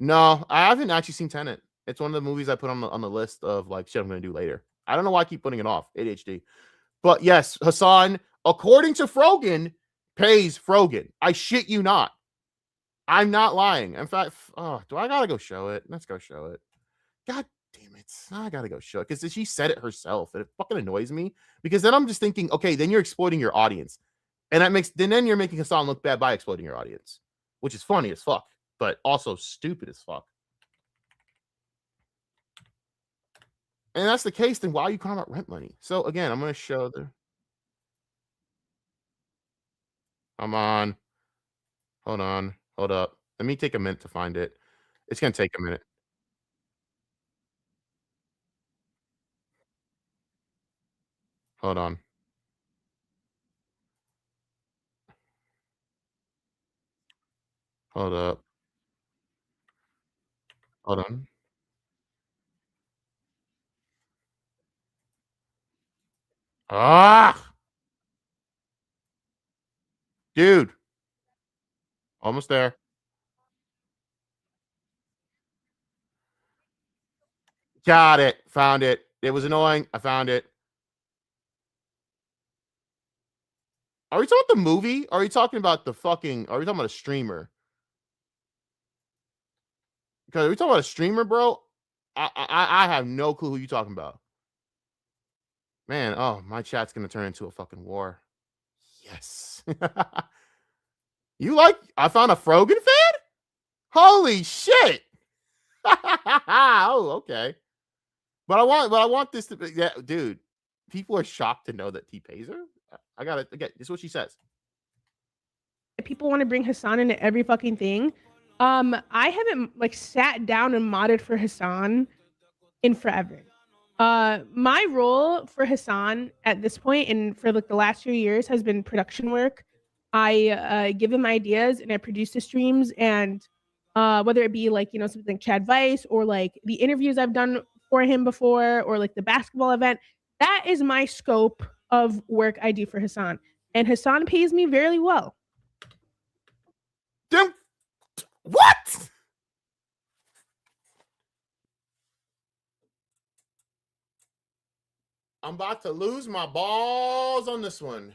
No, I haven't actually seen Tenet. It's one of the movies I put on the list of like shit I'm gonna do later. I don't know why I keep putting it off. ADHD. But yes, Hasan, according to Frogan, pays Frogan. I shit you not. I'm not lying. In fact, do I gotta go show it? Let's go show it. God damn it. I gotta go show it. Because she said it herself. And it fucking annoys me. Because then I'm just thinking, okay, then you're exploiting your audience. And then you're making Hasan look bad by exploiting your audience. Which is funny as fuck. But also stupid as fuck. And that's the case, then why are you calling about rent money? So again, I'm gonna show come on. Hold on. Hold up. Let me take a minute to find it. It's gonna take a minute. Hold on. Hold up. Hold on. Ah! Dude. Almost there. Got it. Found it. It was annoying. I found it. Are we talking about the movie? Or are you talking about are we talking about a streamer? Because are we talking about a streamer, bro? I have no clue who you talking about. Man, oh, my chat's gonna turn into a fucking war. Yes. I found a Frogan fan? Holy shit. Oh, okay. But I want this to be, yeah, dude. People are shocked to know that he pays her. I gotta again, this is what she says. People want to bring Hasan into every fucking thing. I haven't like sat down and modded for Hasan in forever. My role for Hasan at this point and for like the last few years has been production work. I give him ideas and I produce the streams, and whether it be like, you know, something like Chad Vice or like the interviews I've done for him before or like the basketball event, that is my scope of work I do for Hasan. And Hasan pays me very well. Then what? I'm about to lose my balls on this one.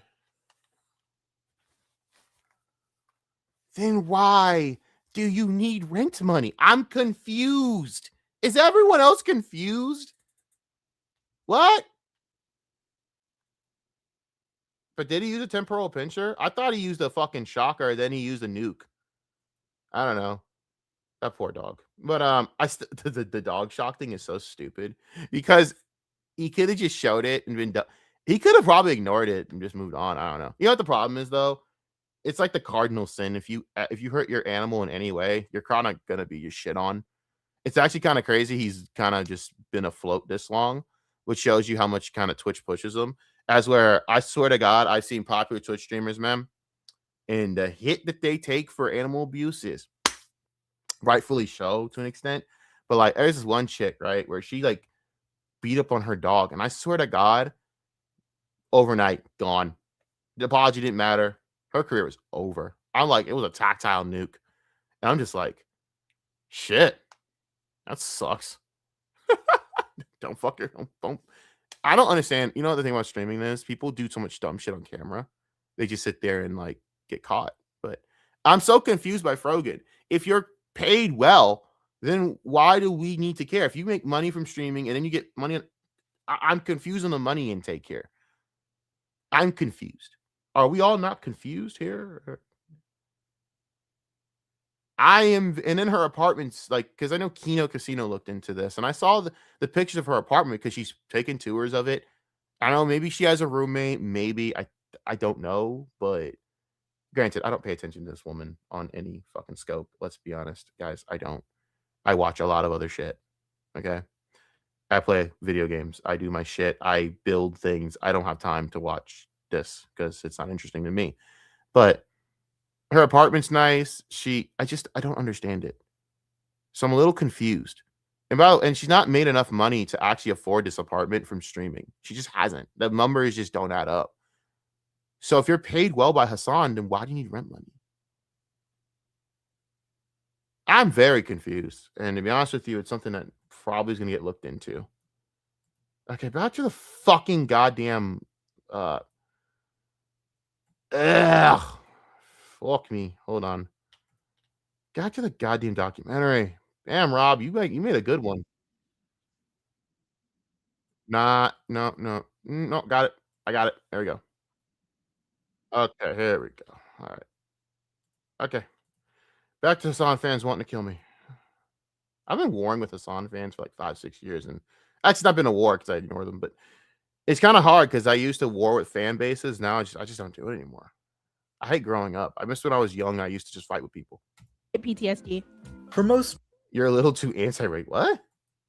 Then why do you need rent money? I'm confused. Is everyone else confused? What? But did he use a temporal pincher? I thought he used a fucking shocker, then he used a nuke. I don't know. That poor dog. But the dog shock thing is so stupid because he could have just showed it and been done. He could have probably ignored it and just moved on. I don't know. You know what the problem is though? it's like the cardinal sin. If you hurt your animal in any way, you're kind of gonna be your shit on. It's actually kind of crazy. He's kind of just been afloat this long, which shows you how much kind of Twitch pushes him. As where I swear to God, I've seen popular Twitch streamers, man, and the hit that they take for animal abuse is rightfully so to an extent. But like, there's this one chick, right, where she like beat up on her dog, and I swear to God, overnight gone. The apology didn't matter. Her career was over. I'm like, it was a tactile nuke, and I'm just like, shit, that sucks. Don't fuck your don't. I don't understand. You know, the thing about streaming is people do so much dumb shit on camera. They just sit there and like get caught. But I'm so confused by Frogan. If you're paid well, then why do we need to care? If you make money from streaming and then you get money, I'm confused on the money intake here. I'm confused. Are we all not confused here? I am, and in her apartment's like, because I know Kino Casino looked into this, and I saw the pictures of her apartment because she's taking tours of it. I don't know, maybe she has a roommate, maybe I don't know, but granted, I don't pay attention to this woman on any fucking scope. Let's be honest, guys. I don't. I watch a lot of other shit. Okay, I play video games. I do my shit. I build things. I don't have time to watch this because it's not interesting to me. But her apartment's nice. I don't understand it. So I'm a little confused. And she's not made enough money to actually afford this apartment from streaming. She just hasn't. The numbers just don't add up. So if you're paid well by Hasan, then why do you need rent money? I'm very confused. And to be honest with you, it's something that probably is going to get looked into. Okay, back to the fucking goddamn fuck me. Hold on. Got to the goddamn documentary. Damn, Rob, you made a good one. No. Got it. I got it. There we go. Okay, here we go. All right. Okay. Back to Hasan fans wanting to kill me. I've been warring with Hasan fans for like 5-6 years, and actually not been a war because I ignore them, but it's kind of hard because I used to war with fan bases. Now I just don't do it anymore. I hate growing up. I miss when I was young. I used to just fight with people. PTSD. For most You're a little too anti-rate. What?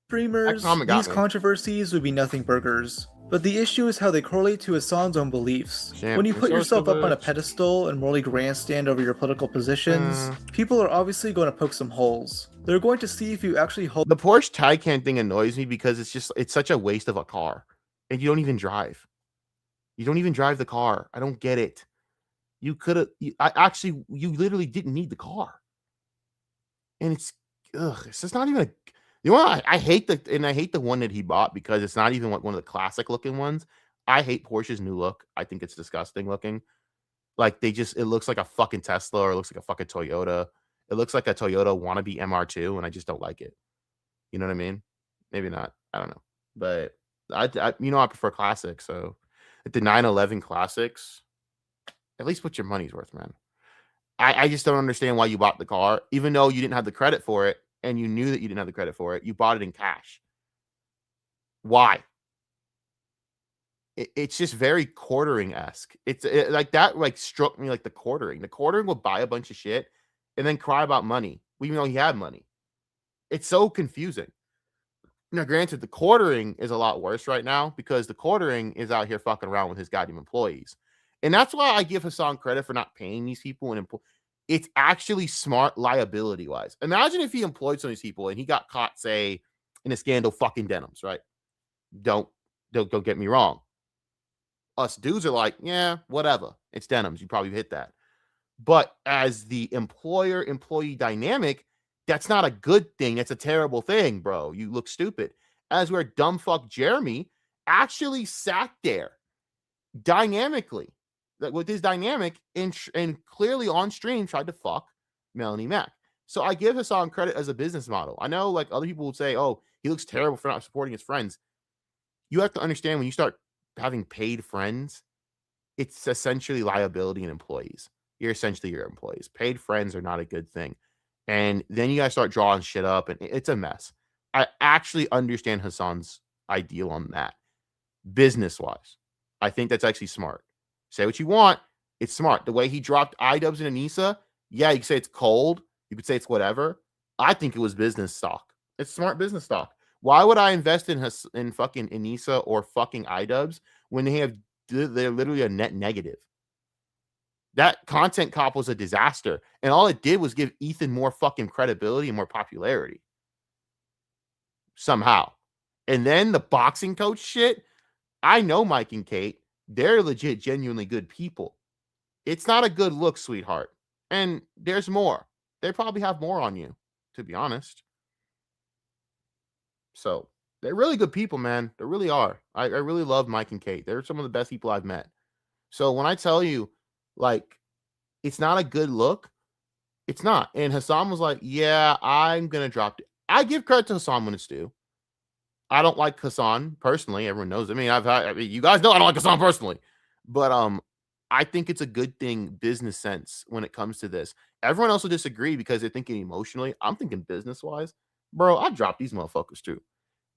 streamers, these controversies would be nothing burgers. But the issue is how they correlate to Hasan's own beliefs. When you put yourself up on a pedestal and morally grandstand over your political positions, people are obviously going to poke some holes. They're going to see if you actually hold. The Porsche Taycan thing annoys me because it's such a waste of a car, and you don't even drive. You don't even drive the car. I don't get it. You could have. You literally didn't need the car, and it's just not even a. You know what? I hate the one that he bought because it's not even one of the classic looking ones. I hate Porsche's new look. I think it's disgusting looking. Like it looks like a fucking Tesla or it looks like a fucking Toyota. It looks like a Toyota wannabe MR2, and I just don't like it. You know what I mean? Maybe not. I don't know. But I prefer classics. So the 911 classics, at least put your money's worth, man. I just don't understand why you bought the car, even though you didn't have the credit for it. And you knew that you didn't have the credit for it. You bought it in cash. Why? It's just very quartering-esque. Like that like struck me like the quartering. The quartering will buy a bunch of shit and then cry about money, even though he had money. It's so confusing. Now, granted, the quartering is a lot worse right now because the quartering is out here fucking around with his goddamn employees. And that's why I give Hasan credit for not paying these people and it's actually smart liability wise. Imagine if he employed some of these people and he got caught, say, in a scandal fucking denims, right? Don't get me wrong. Us dudes are like, yeah, whatever. It's denims. You probably hit that. But as the employer-employee dynamic, that's not a good thing. That's a terrible thing, bro. You look stupid. As where dumb fuck Jeremy actually sat there dynamically. With his dynamic and clearly on stream tried to fuck Melanie Mack. So I give Hasan credit as a business model. I know like other people would say, oh, he looks terrible for not supporting his friends. You have to understand when you start having paid friends, it's essentially liability and employees. You're essentially your employees. Paid friends are not a good thing. And then you guys start drawing shit up and it's a mess. I actually understand Hasan's ideal on that. Business-wise, I think that's actually smart. Say what you want. It's smart. The way he dropped iDubbbz and Anissa, yeah, you could say it's cold. You could say it's whatever. I think it was business stock. It's smart business stock. Why would I invest in fucking Anissa or fucking iDubbbz when they're literally a net negative? That content cop was a disaster. And all it did was give Ethan more fucking credibility and more popularity. Somehow. And then the boxing coach shit. I know Mike and Kate. They're legit, genuinely good people. It's not a good look, sweetheart. And there's more. They probably have more on you, to be honest. So they're really good people, man. They really are. I really love Mike and Kate. They're some of the best people I've met. So when I tell you, like, it's not a good look, it's not. And Hasan was like, yeah, I'm going to drop it. I give credit to Hasan when it's due. I don't like Hasan personally. Everyone knows. I mean, you guys know I don't like Hasan personally. But I think it's a good thing, business sense, when it comes to this. Everyone else will disagree because they're thinking emotionally. I'm thinking business-wise. Bro, I drop these motherfuckers too.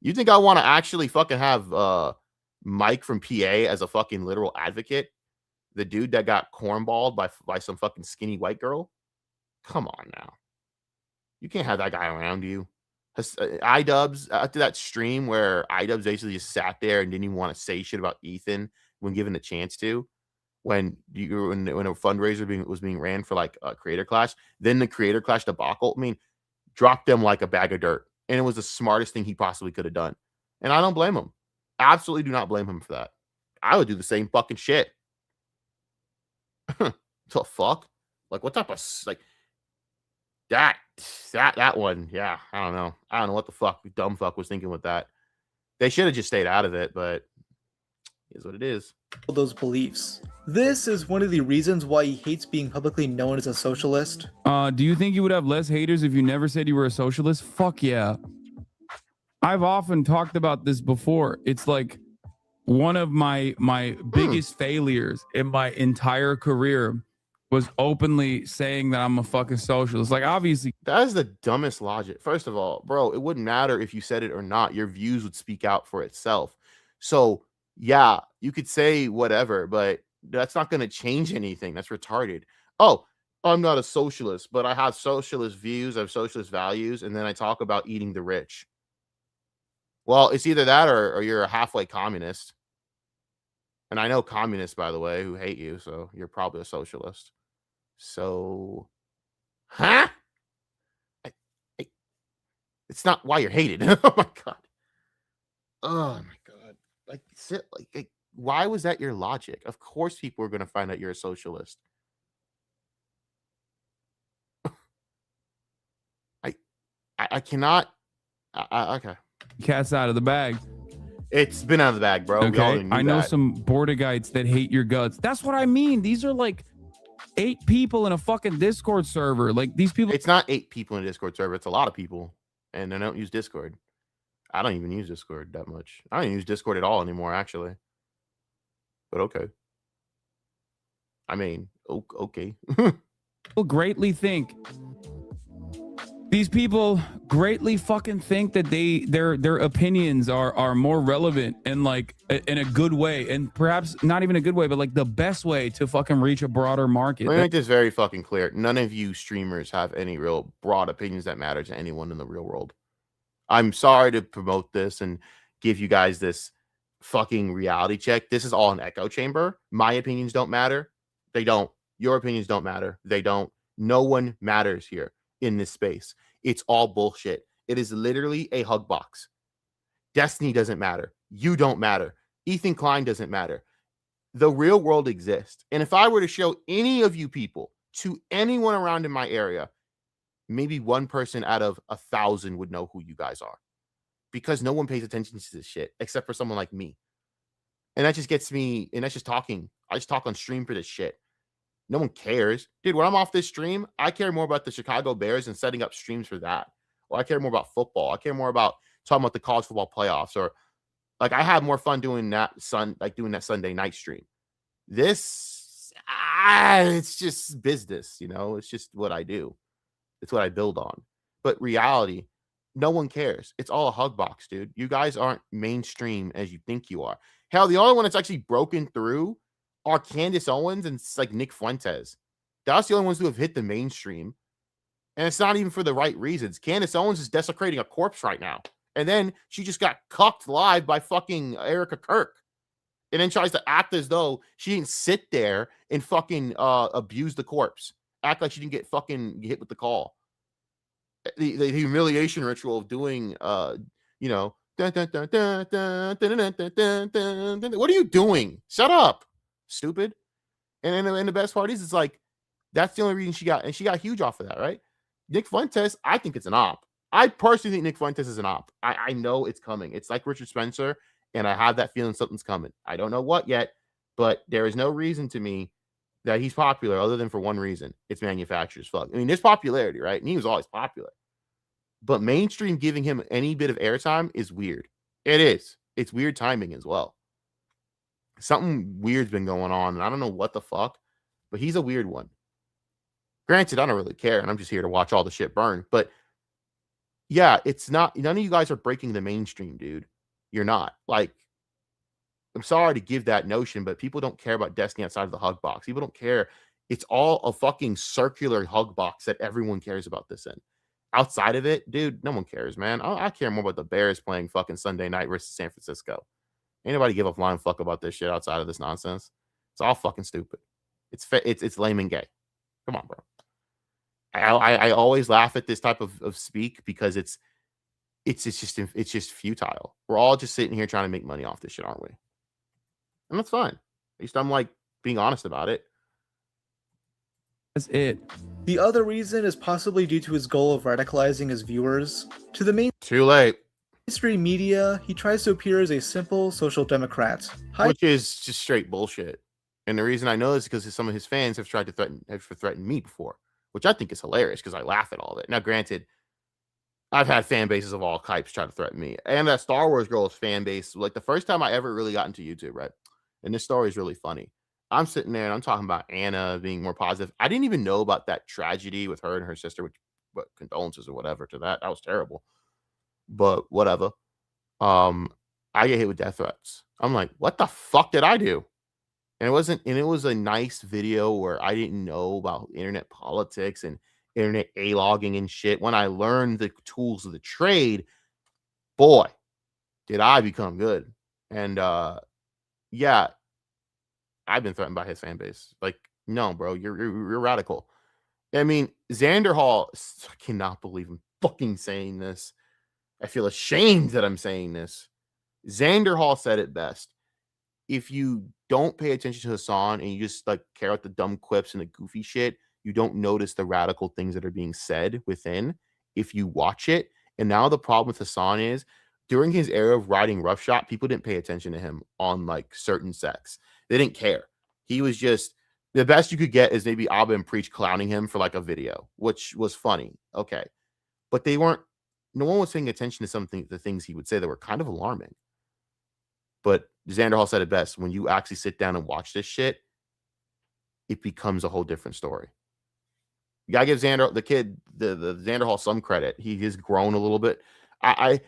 You think I want to actually fucking have Mike from PA as a fucking literal advocate? The dude that got cornballed by some fucking skinny white girl? Come on now. You can't have that guy around you. iDubbbz, after that stream where iDubbbz basically just sat there and didn't even want to say shit about Ethan when given a chance to, when a fundraiser was being ran for like a Creator Clash, then the Creator Clash debacle, I mean, dropped them like a bag of dirt. And it was the smartest thing he possibly could have done. And I don't blame him. Absolutely do not blame him for that. I would do the same fucking shit. The fuck? Like, what type of, like, that one, yeah, I don't know. I don't know what the fuck dumb fuck was thinking with that. They should have just stayed out of it, but it is what it is. Those beliefs. This is one of the reasons why he hates being publicly known as a socialist. Do you think you would have less haters if you never said you were a socialist? Fuck yeah. I've often talked about this before. It's like one of my biggest failures in my entire career was openly saying that I'm a fucking socialist. Like, obviously, that is the dumbest logic. First of all, bro, it wouldn't matter if you said it or not. Your views would speak out for itself. So, yeah, you could say whatever, but that's not going to change anything. That's retarded. Oh, I'm not a socialist, but I have socialist views, I have socialist values, and then I talk about eating the rich. Well, it's either that or you're a halfway communist. And I know communists, by the way, who hate you, so you're probably a socialist. So, huh? It's not why you're hated. Oh my god. Oh my god. Like, why was that your logic? Of course, people are going to find out you're a socialist. I cannot. Okay. Cat's out of the bag. It's been out of the bag, bro. Okay. I know some Bordegites that hate your guts. That's what I mean. These are like 8 people in a fucking Discord server. Like, these people. It's not 8 people in a Discord server. It's a lot of people, and they don't use Discord. I don't even use Discord that much. I don't even use Discord at all anymore, actually. But okay. I mean, okay. These people greatly fucking think that their opinions are more relevant and like in a good way, and perhaps not even a good way, but like the best way to fucking reach a broader market. Let me make this very fucking clear. None of you streamers have any real broad opinions that matter to anyone in the real world. I'm sorry to promote this and give you guys this fucking reality check. This is all an echo chamber. My opinions don't matter. They don't. Your opinions don't matter. They don't. No one matters here in this space. It's all bullshit. It is literally a hug box. Destiny doesn't matter. You don't matter. Ethan Klein doesn't matter. The real world exists. And if I were to show any of you people to anyone around in my area, maybe one person out of 1,000 would know who you guys are, because no one pays attention to this shit except for someone like me. And that just gets me, and that's just talking. I just talk on stream for this shit. No one cares. Dude, when I'm off this stream, I care more about the Chicago Bears and setting up streams for that. Or I care more about football. I care more about talking about the college football playoffs. Or like, I have more fun doing that doing that Sunday night stream. This, it's just business, you know? It's just what I do. It's what I build on. But reality, no one cares. It's all a hug box, dude. You guys aren't mainstream as you think you are. Hell, the only one that's actually broken through are Candace Owens and like Nick Fuentes. That's the only ones who have hit the mainstream. And it's not even for the right reasons. Candace Owens is desecrating a corpse right now. And then she just got cucked live by fucking Erica Kirk. And then tries to act as though she didn't sit there and fucking abuse the corpse. Act like she didn't get fucking hit with the call. The humiliation ritual of doing, you know, what are you doing? Shut up, stupid. And then the best part is, it's like, that's the only reason she got, and she got huge off of that, right? Nick Fuentes, I think it's an op. I personally think Nick Fuentes is an op. I know it's coming. It's like Richard Spencer, and I have that feeling something's coming. I don't know what yet, but there is no reason to me that he's popular other than for one reason. It's manufacturers. Fuck. I mean, there's popularity, right? And he was always popular. But mainstream giving him any bit of airtime is weird. It is. It's weird timing as well. Something weird's been going on, and I don't know what the fuck, but he's a weird one. Granted, I don't really care, and I'm just here to watch all the shit burn. But yeah, it's not, none of you guys are breaking the mainstream, dude. You're not. Like, I'm sorry to give that notion, but people don't care about Destiny outside of the hug box. People don't care. It's all a fucking circular hug box that everyone cares about this in. Outside of it, dude, no one cares, man. I care more about the Bears playing fucking Sunday night versus San Francisco. Ain't nobody give a flying fuck about this shit outside of this nonsense. It's all fucking stupid. It's lame and gay. Come on, bro. I always laugh at this type of speak because it's just futile. We're all just sitting here trying to make money off this shit, aren't we? And that's fine. At least I'm like being honest about it. That's it. The other reason is possibly due to his goal of radicalizing his viewers. To the Too late. mainstream media, he tries to appear as a simple social democrat. Which is just straight bullshit. And the reason I know this is because some of his fans have tried to threaten me before, which I think is hilarious because I laugh at all of it. Now, granted, I've had fan bases of all types try to threaten me. And that Star Wars girl's fan base, like the first time I ever really got into YouTube, right? And this story is really funny. I'm sitting there and I'm talking about Anna being more positive. I didn't even know about that tragedy with her and her sister, which, but condolences or whatever to that. That was terrible. But whatever. I get hit with death threats. I'm like, what the fuck did I do? And it was a nice video where I didn't know about internet politics and internet A-logging and shit. When I learned the tools of the trade, boy, did I become good. And yeah, I've been threatened by his fan base. Like, no, bro, you're radical. I mean, Xander Hall, I cannot believe I'm fucking saying this. I feel ashamed that I'm saying this. Xander Hall said it best. If you don't pay attention to Hasan and you just like care about the dumb quips and the goofy shit, you don't notice the radical things that are being said within if you watch it. And now the problem with Hasan is during his era of riding roughshod, people didn't pay attention to him on like certain sects. They didn't care. He was just, the best you could get is maybe Abba and Preach clowning him for like a video, which was funny. Okay. But they weren't, no one was paying attention to the things he would say that were kind of alarming. But Xander Hall said it best. When you actually sit down and watch this shit, it becomes a whole different story. You gotta give Xander, the kid, the Xander Hall some credit. He has grown a little bit. I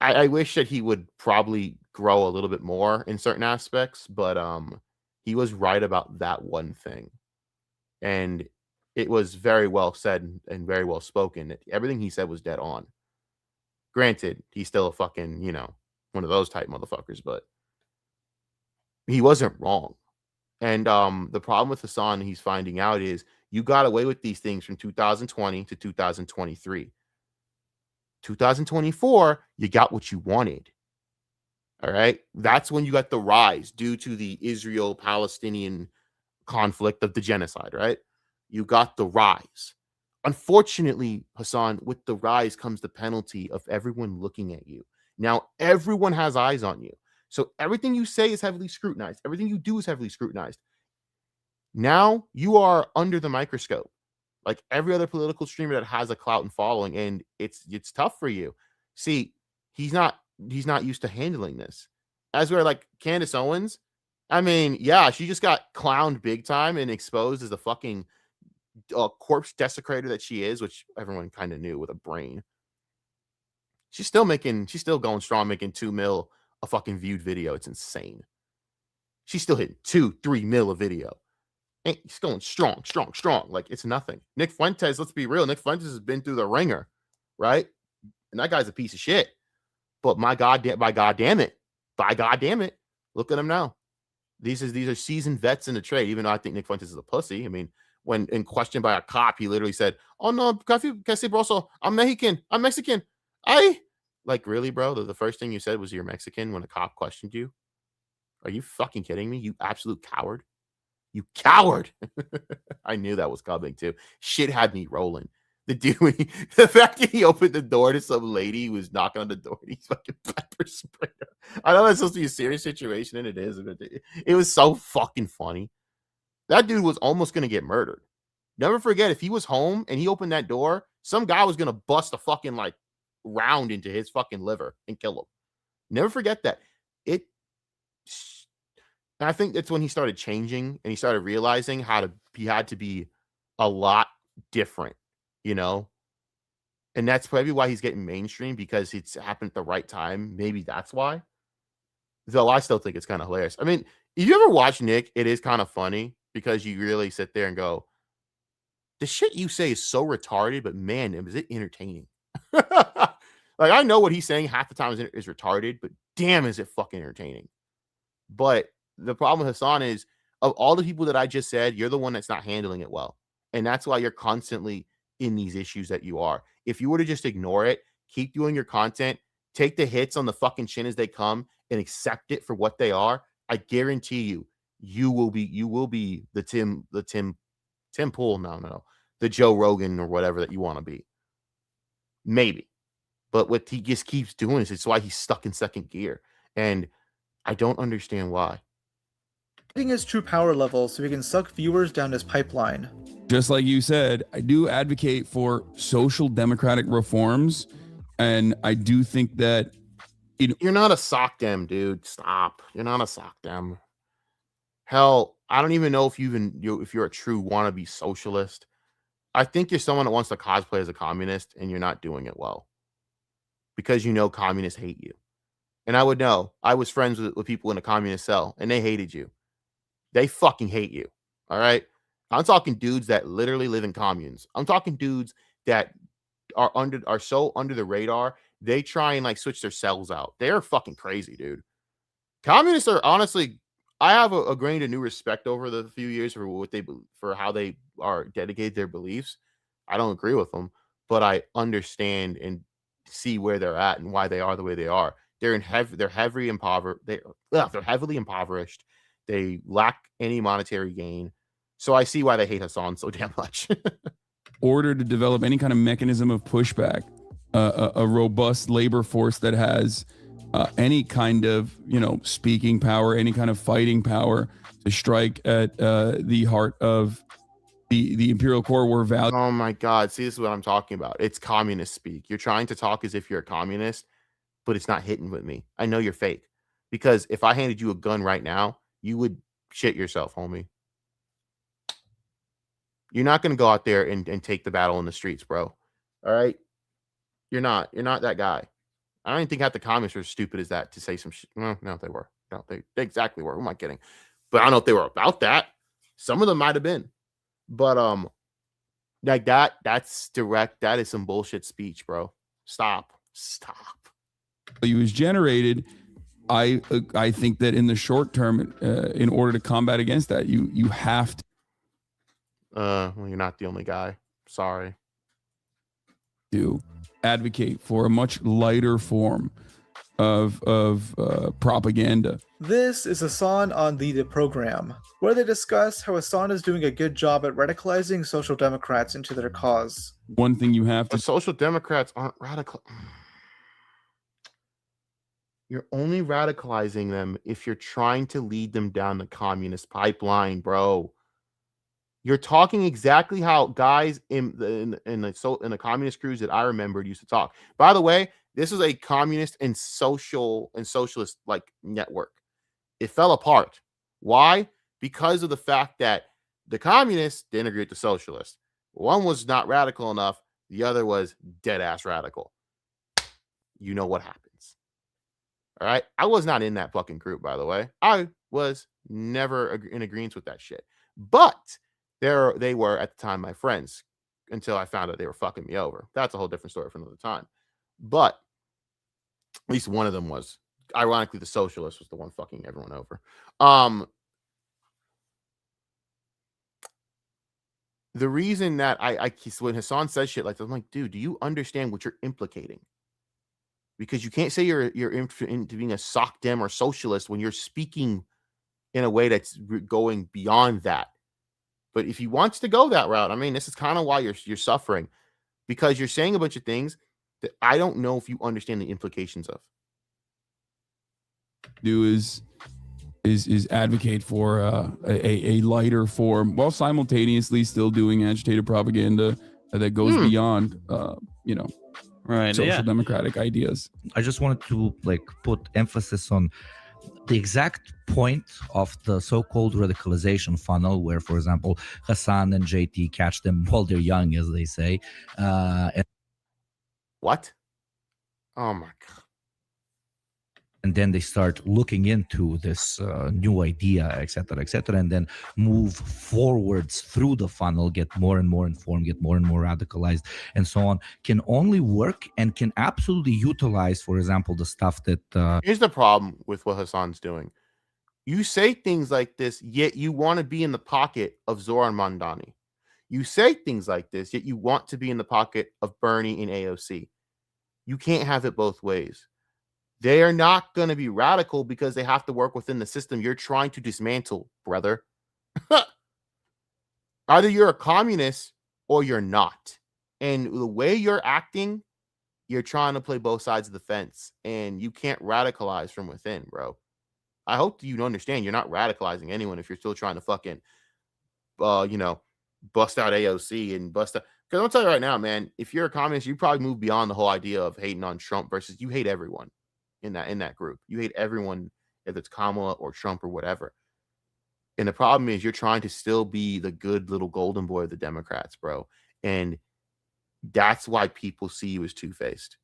wish that he would probably grow a little bit more in certain aspects, but he was right about that one thing. And it was very well said and very well spoken. Everything he said was dead on. Granted, he's still a fucking, one of those type motherfuckers, but he wasn't wrong. And the problem with Hasan he's finding out is you got away with these things from 2020 to 2023. 2024, you got what you wanted. All right. That's when you got the rise due to the Israel-Palestinian conflict of the genocide, right? You got the rise. Unfortunately, Hasan, with the rise comes the penalty of everyone looking at you. Now, everyone has eyes on you. So everything you say is heavily scrutinized. Everything you do is heavily scrutinized. Now you are under the microscope, like every other political streamer that has a clout and following, and it's tough for you. See, he's not used to handling this. As we're like Candace Owens, I mean, yeah, she just got clowned big time and exposed as the fucking corpse desecrator that she is, which everyone kind of knew with a brain. She's still going strong, making $2 million a fucking viewed video. It's insane. She's still hitting 2-3 mil a video. And he's going strong. Like it's nothing. Nick Fuentes, let's be real. Nick Fuentes has been through the ringer, right? And that guy's a piece of shit. But by God damn it, look at him now. These are seasoned vets in the trade. Even though I think Nick Fuentes is a pussy. I mean, when in question by a cop, he literally said, "Oh no, casi broso, I'm Mexican. Like really, bro? The first thing you said was you're Mexican when a cop questioned you. Are you fucking kidding me? You absolute coward. You coward." I knew that was coming too. Shit had me rolling. The dude, the fact that he opened the door to some lady who was knocking on the door and he's fucking pepper sprayed her. I know that's supposed to be a serious situation, and it is. It was so fucking funny. That dude was almost going to get murdered. Never forget, if he was home and he opened that door, some guy was going to bust a fucking like round into his fucking liver and kill him. Never forget that. And I think that's when he started changing and he started realizing he had to be a lot different, you know? And that's probably why he's getting mainstream, because it's happened at the right time. Maybe that's why. Though I still think it's kind of hilarious. I mean, if you ever watch Nick, it is kind of funny because you really sit there and go, the shit you say is so retarded, but man, is it entertaining. Like, I know what he's saying half the time is retarded, but damn, is it fucking entertaining. But the problem with Hasan is, of all the people that I just said, you're the one that's not handling it well. And that's why you're constantly in these issues that you are. If you were to just ignore it, keep doing your content, take the hits on the fucking chin as they come and accept it for what they are, I guarantee you will be the Tim Pool, the Joe Rogan or whatever that you want to be. Maybe. But what he just keeps doing is it's why he's stuck in second gear. And I don't understand why. Hitting his true power level so he can suck viewers down his pipeline. Just like you said, I do advocate for social democratic reforms. And I do think that you're not a sock dem, dude. Stop. You're not a sock dem. Hell, I don't even know if you're a true wannabe socialist. I think you're someone that wants to cosplay as a communist and you're not doing it well. Because communists hate you. And I would know. I was friends with people in a communist cell and they hated you. They fucking hate you. All right? I'm talking dudes that literally live in communes. I'm talking dudes that are so under the radar, they try and like switch their cells out. They're fucking crazy, dude. Communists are honestly, I have a grain of new respect over the few years for how they are dedicated to their beliefs. I don't agree with them, but I understand and see where they're at and why they are the way they are. They're heavily impoverished. They're heavily impoverished. They lack any monetary gain. So I see why they hate Hasan so damn much. order to develop any kind of mechanism of pushback, a robust labor force that has any kind of, speaking power, any kind of fighting power to strike at the heart of the imperial core war value. Oh my God. See, this is what I'm talking about. It's communist speak. You're trying to talk as if you're a communist, but it's not hitting with me. I know you're fake. Because if I handed you a gun right now, you would shit yourself, homie. You're not going to go out there and take the battle in the streets, bro. All right? You're not that guy. I don't even think half the communists were as stupid as that to say some shit. Well, no, they were. No, they exactly were. Who am I kidding? But I don't know if they were about that. Some of them might have been. But like that's direct. That is some bullshit speech, bro. Stop. Value is generated. I think that in the short term, in order to combat against that, you have to. Well, you're not the only guy. Sorry. To advocate for a much lighter form of propaganda. This is Hasan on the Program, where they discuss how Hasan is doing a good job at radicalizing social democrats into their cause. One thing you have to. But social democrats aren't radical. You're only radicalizing them if you're trying to lead them down the communist pipeline, bro. You're talking exactly how guys in the communist crews that I remembered used to talk. By the way, this is a communist and socialist like network. It fell apart. Why? Because of the fact that the communists didn't agree with the socialists. One was not radical enough. The other was dead ass radical. You know what happens. All right. I was not in that fucking group, by the way. I was Never in agreement with that shit. But they were at the time my friends until I found out they were fucking me over. That's a whole different story for another time. But at least one of them was. Ironically, the socialist was the one fucking everyone over. The reason that when Hasan says shit like that, I'm like, dude, do you understand what you're implicating? Because you can't say you're into being a sock dem or socialist when you're speaking in a way that's going beyond that. But if he wants to go that route, I mean, this is kind of why you're suffering, because you're saying a bunch of things that I don't know if you understand the implications of. Do is advocate for a lighter form while simultaneously still doing agitated propaganda that goes beyond right, social democratic ideas. I just wanted to put emphasis on the exact point of the so-called radicalization funnel, where, for example, Hasan and JT catch them while they're young, as they say. What? Oh my god! And then they start looking into this new idea, etc., and then move forwards through the funnel, get more and more informed, get more and more radicalized, and so on, can only work and can absolutely utilize, for example, the stuff that... Here's the problem with what Hasan's doing. You say things like this, yet you want to be in the pocket of Zoran Mandani. You say things like this, yet you want to be in the pocket of Bernie and AOC. You can't have it both ways. They are not going to be radical because they have to work within the system you're trying to dismantle, brother. Either you're a communist or you're not. And the way you're acting, you're trying to play both sides of the fence. And you can't radicalize from within, bro. I hope you understand you're not radicalizing anyone if you're still trying to fucking, bust out AOC and bust out. Because I'm going to tell you right now, man, if you're a communist, you probably move beyond the whole idea of hating on Trump versus you hate everyone. In that group, you hate everyone, if it's Kamala or Trump or whatever. And the problem is you're trying to still be the good little golden boy of the Democrats, bro. And that's why people see you as two-faced.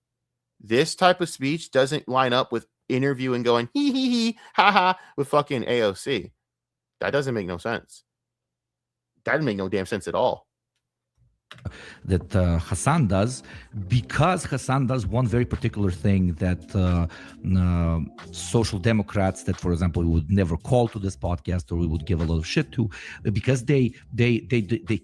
This type of speech doesn't line up with interviewing going hee hee hee ha ha with fucking AOC. That doesn't make no sense. That doesn't make no damn sense at all. That Hasan does, because Hasan does one very particular thing that social democrats that, for example, we would never call to this podcast or we would give a lot of shit to, because they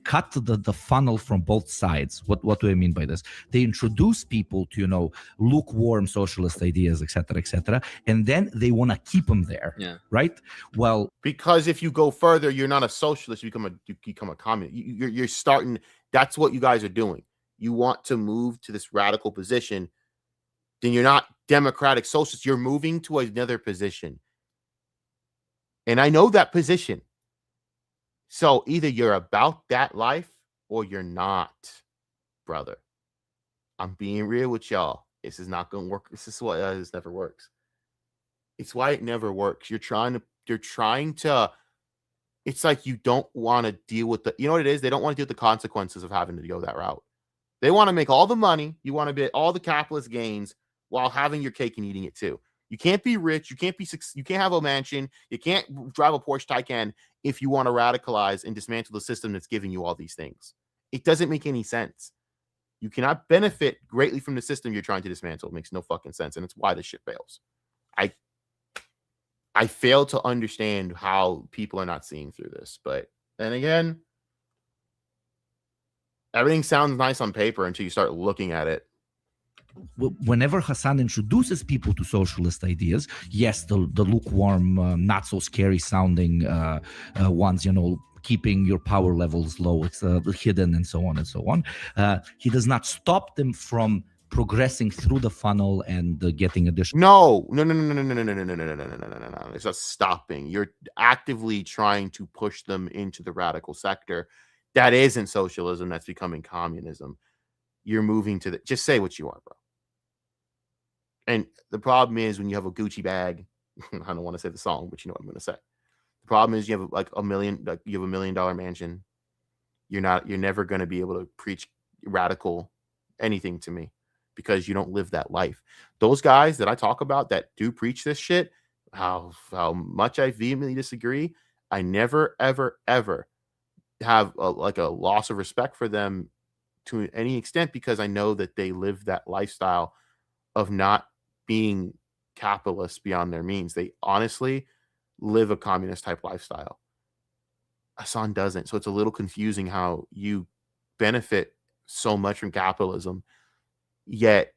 cut the funnel from both sides. What do I mean by this? They introduce people to lukewarm socialist ideas, etc., and then they want to keep them there. Yeah. Right. Well, because if you go further, you're not a socialist. You become a communist. You're starting. That's what you guys are doing. You want to move to this radical position. Then you're not democratic socialists. You're moving to another position. And I know that position. So either you're about that life or you're not, brother. I'm being real with y'all. This is not going to work. This is why this never works. It's why it never works. You're trying to it's like you don't want to deal with you know what it is? They don't want to deal with the consequences of having to go that route. They want to make all the money. You want to get all the capitalist gains while having your cake and eating it too. You can't be rich. You can't have a mansion. You can't drive a Porsche Taycan if you want to radicalize and dismantle the system that's giving you all these things. It doesn't make any sense. You cannot benefit greatly from the system you're trying to dismantle. It makes no fucking sense. And it's why this shit fails. I fail to understand how people are not seeing through this. But then again, everything sounds nice on paper until you start looking at it. Whenever Hasan introduces people to socialist ideas, yes, the lukewarm, not so scary sounding ones, keeping your power levels low, it's hidden and so on and so on. He does not stop them from progressing through the funnel and getting additional. No. It's not stopping. You're actively trying to push them into the radical sector. That isn't socialism. That's becoming communism. You're moving to just say what you are, bro. And the problem is when you have a Gucci bag, I don't want to say the song, but you know what I'm going to say. The problem is you have you have $1 million mansion. You're never going to be able to preach radical anything to me because you don't live that life. Those guys that I talk about that do preach this shit, how much I vehemently disagree, I never, ever, ever have a loss of respect for them to any extent, because I know that they live that lifestyle of not being capitalists beyond their means. They honestly live a communist type lifestyle. Hasan doesn't. So it's a little confusing how you benefit so much from capitalism, yet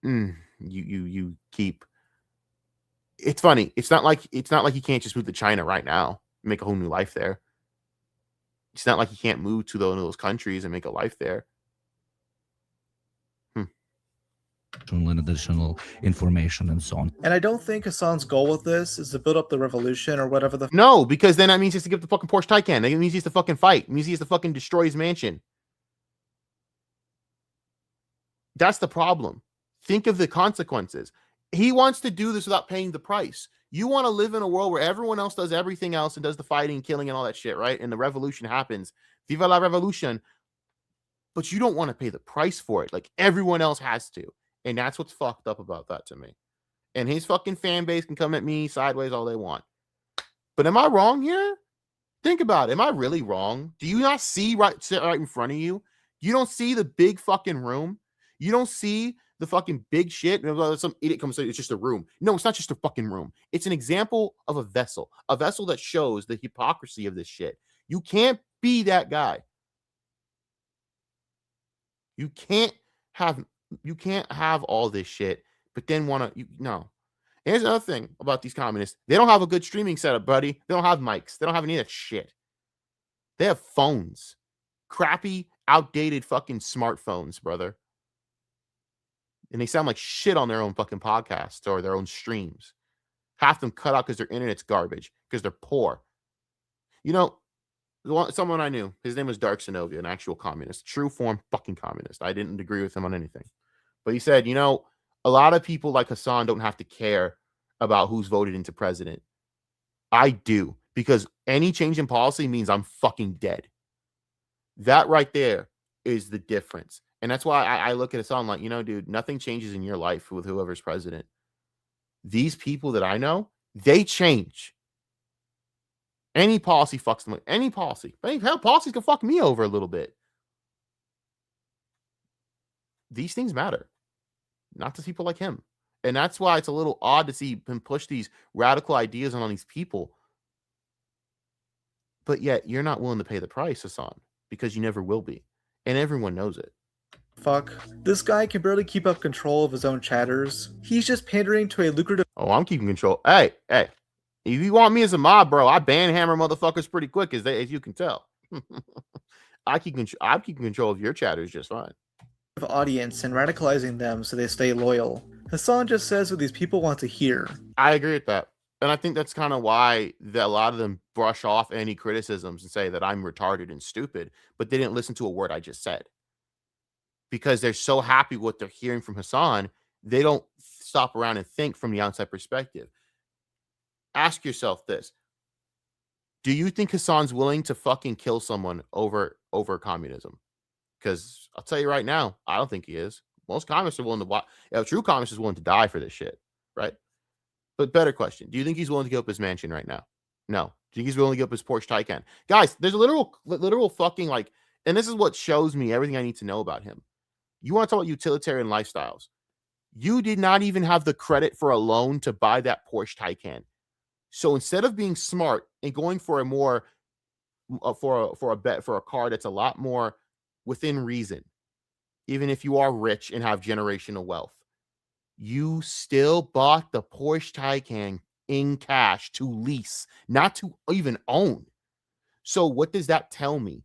you keep. It's funny. It's not like you can't just move to China right now and make a whole new life there. It's not like you can't move to those countries and make a life there. And additional information and so on. And I don't think Hasan's goal with this is to build up the revolution or whatever the. No, because then that means he has to give the fucking Porsche Taycan. That means he has to fucking fight. It means he has to fucking destroy his mansion. That's the problem. Think of the consequences. He wants to do this without paying the price. You want to live in a world where everyone else does everything else and does the fighting, killing, and all that shit, right? And the revolution happens. Viva la revolution. But you don't want to pay the price for it like everyone else has to. And that's what's fucked up about that to me. And his fucking fan base can come at me sideways all they want. But am I wrong here? Think about it. Am I really wrong? Do you not see sit right in front of you? You don't see the big fucking room? You don't see the fucking big shit? Some idiot comes and says it's just a room. No, it's not just a fucking room. It's an example of a vessel that shows the hypocrisy of this shit. You can't be that guy. You can't have all this shit, but then no. Here's another thing about these communists. They don't have a good streaming setup, buddy. They don't have mics. They don't have any of that shit. They have phones. Crappy, outdated fucking smartphones, brother. And they sound like shit on their own fucking podcasts or their own streams. Half them cut out because their internet's garbage, because they're poor. You know, someone I knew, his name was Dark Sinovia, an actual communist, true form fucking communist. I didn't agree with him on anything. But he said, you know, a lot of people like Hasan don't have to care about who's voted into president. I do, because any change in policy means I'm fucking dead. That right there is the difference. And that's why I look at Hasan like, you know, dude, nothing changes in your life with whoever's president. These people that I know, they change. Any policy fucks them. Any policy. Hell, policies can fuck me over a little bit. These things matter. Not to people like him. And that's why it's a little odd to see him push these radical ideas on these people. But yet, you're not willing to pay the price, Hasan, because you never will be. And everyone knows it. Fuck. This guy can barely keep up control of his own chatters. He's just pandering to a lucrative. Oh, I'm keeping control. Hey. If you want me as a mob, bro, I banhammer motherfuckers pretty quick, as you can tell. I'm keeping control of your chatters just fine. Audience and radicalizing them so they stay loyal. Hasan just says what these people want to hear. I agree with that. And I think that's kind of why a lot of them brush off any criticisms and say that I'm retarded and stupid, but they didn't listen to a word I just said. Because they're so happy with what they're hearing from Hasan, they don't stop around and think from the outside perspective. Ask yourself this. Do you think Hasan's willing to fucking kill someone over communism? Because I'll tell you right now, I don't think he is. Most communists are willing to watch. A true communist is willing to die for this shit, right? But better question. Do you think he's willing to give up his mansion right now? No. Do you think he's willing to give up his Porsche Taycan? Guys, there's a literal fucking like, and this is what shows me everything I need to know about him. You want to talk about utilitarian lifestyles. You did not even have the credit for a loan to buy that Porsche Taycan. So instead of being smart and going for a more for a car that's a lot more within reason, even if you are rich and have generational wealth, you still bought the Porsche Taycan in cash to lease, not to even own. So what does that tell me?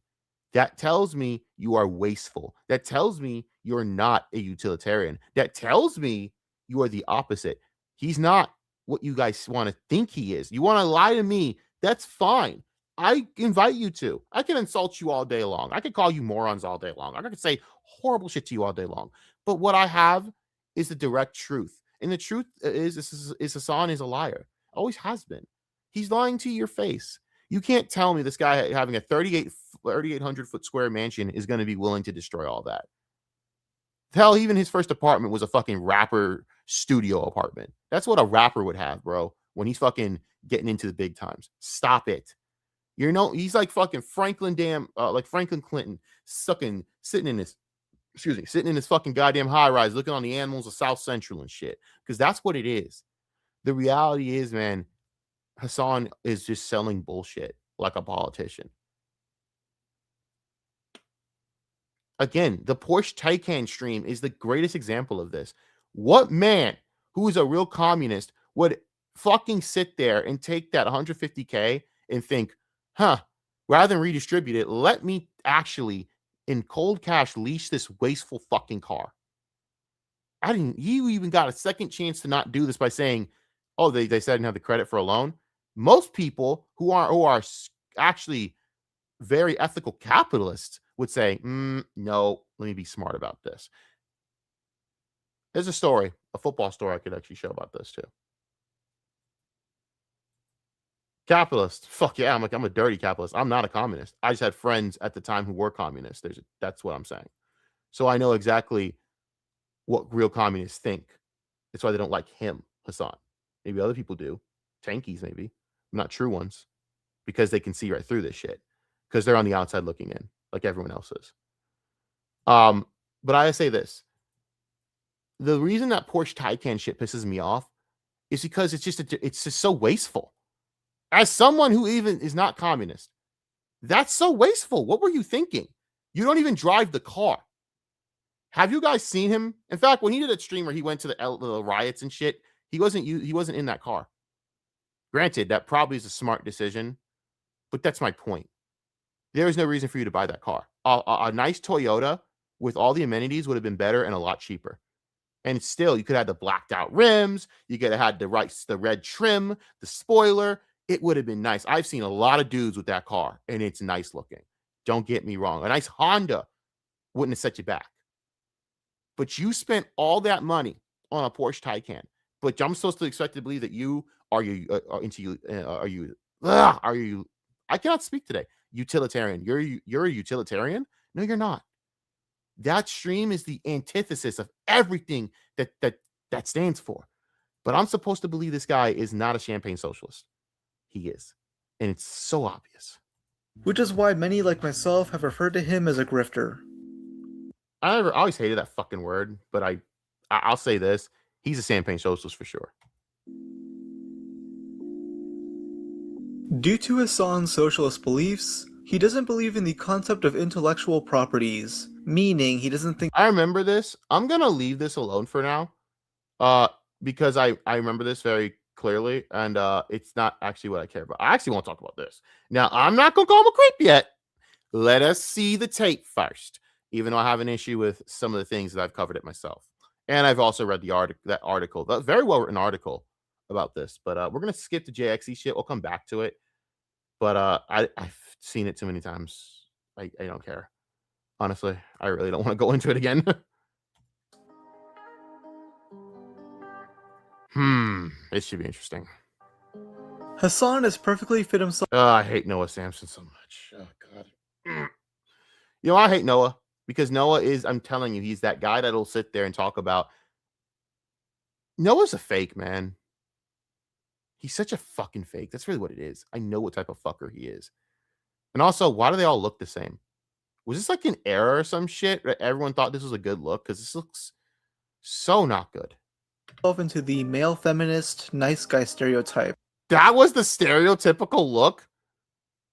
That tells me you are wasteful. That tells me you're not a utilitarian. That tells me you are the opposite. He's not what you guys want to think he is. You want to lie to me, that's fine. I invite you to. I can insult you all day long. I could call you morons all day long. I could say horrible shit to you all day long. But what I have is the direct truth. And the truth is Hasan is a liar. Always has been. He's lying to your face. You can't tell me this guy having a 3,800 foot square mansion is going to be willing to destroy all that. Hell, even his first apartment was a fucking rapper studio apartment. That's what a rapper would have, bro, when he's fucking getting into the big times. Stop it. He's like fucking Franklin Clinton, sitting in his fucking goddamn high rise, looking on the animals of South Central and shit. Because that's what it is. The reality is, man, Hasan is just selling bullshit like a politician. Again, the Porsche Taycan stream is the greatest example of this. What man who is a real communist would fucking sit there and take that 150K and think, rather than redistribute it, let me actually, in cold cash, lease this wasteful fucking car. You even got a second chance to not do this by saying, oh, they said I didn't have the credit for a loan. Most people who are actually very ethical capitalists would say, no, let me be smart about this. There's a football story I could actually show about this too. Capitalist. Fuck yeah, I'm a dirty capitalist. I'm not a communist. I just had friends at the time who were communists. That's what I'm saying. So I know exactly what real communists think. That's why they don't like him, Hasan. Maybe other people do. Tankies, maybe. Not true ones. Because they can see right through this shit. Because they're on the outside looking in, like everyone else is. But I say this. The reason that Porsche Taycan shit pisses me off is because it's just so wasteful. As someone who even is not communist, that's so wasteful. What were you thinking? You don't even drive the car. Have you guys seen him? In fact, when he did that stream where he went to the riots and shit, he wasn't in that car. Granted, that probably is a smart decision, but that's my point. There is no reason for you to buy that car. A nice Toyota with all the amenities would have been better and a lot cheaper. And still, you could have the blacked out rims. You could have had the red trim, the spoiler. It would have been nice. I've seen a lot of dudes with that car, and it's nice looking. Don't get me wrong. A nice Honda wouldn't have set you back. But you spent all that money on a Porsche Taycan. But I'm supposed to expect to believe that I cannot speak today. Utilitarian. You're a utilitarian? No, you're not. That stream is the antithesis of everything that stands for. But I'm supposed to believe this guy is not a champagne socialist. He is. And it's so obvious. Which is why many like myself have referred to him as a grifter. I always hated that fucking word, but I'll say this. He's a champagne socialist for sure. Due to Hasan's socialist beliefs, he doesn't believe in the concept of intellectual properties, meaning he doesn't think... I remember this. I'm going to leave this alone for now because I remember this very clearly, and it's not actually what I care about. I actually want to talk about this. Now, I'm not going to call him a creep yet. Let us see the tape first, even though I have an issue with some of the things that I've covered it myself. And I've also read that article, that very well-written article about this. But we're going to skip the JXE shit. We'll come back to it. But I've seen it too many times. I don't care. Honestly, I really don't want to go into it again. This should be interesting. Hasan has perfectly fit himself. I hate Noah Samson so much. Oh, God. I hate Noah because Noah I'm telling you, he's that guy that'll sit there and talk about. Noah's a fake, man. He's such a fucking fake. That's really what it is. I know what type of fucker he is. And also, why do they all look the same? Was this like an error or some shit that everyone thought this was a good look? Because this looks so not good. Into the male feminist nice guy stereotype. That was the stereotypical look?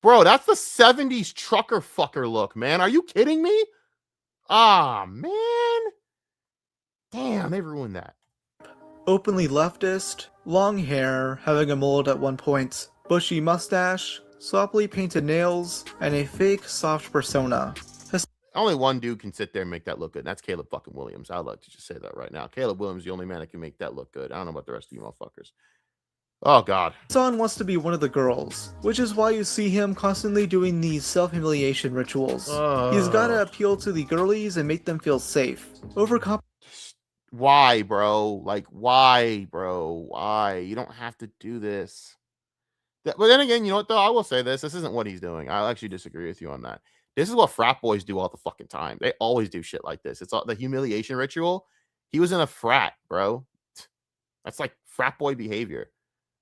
Bro, that's the 70s trucker fucker look, man. Are you kidding me? Ah, man. Damn, they ruined that. Openly leftist, long hair, having a mold at one point, bushy mustache, sloppily painted nails, and a fake soft persona. Only one dude can sit there and make that look good, and that's Caleb fucking Williams. I'd like to just say that right now. Caleb Williams is the only man that can make that look good. I don't know about the rest of you motherfuckers. Oh, God. Hasan wants to be one of the girls, which is why you see him constantly doing these self-humiliation rituals. He's gotta appeal to the girlies and make them feel safe. Why, bro? Like, why, bro? Why? You don't have to do this. But then again, you know what, though? I will say this. This isn't what he's doing. I'll actually disagree with you on that. This is what frat boys do all the fucking time. They always do shit like this. It's all the humiliation ritual. He was in a frat, bro. That's like frat boy behavior.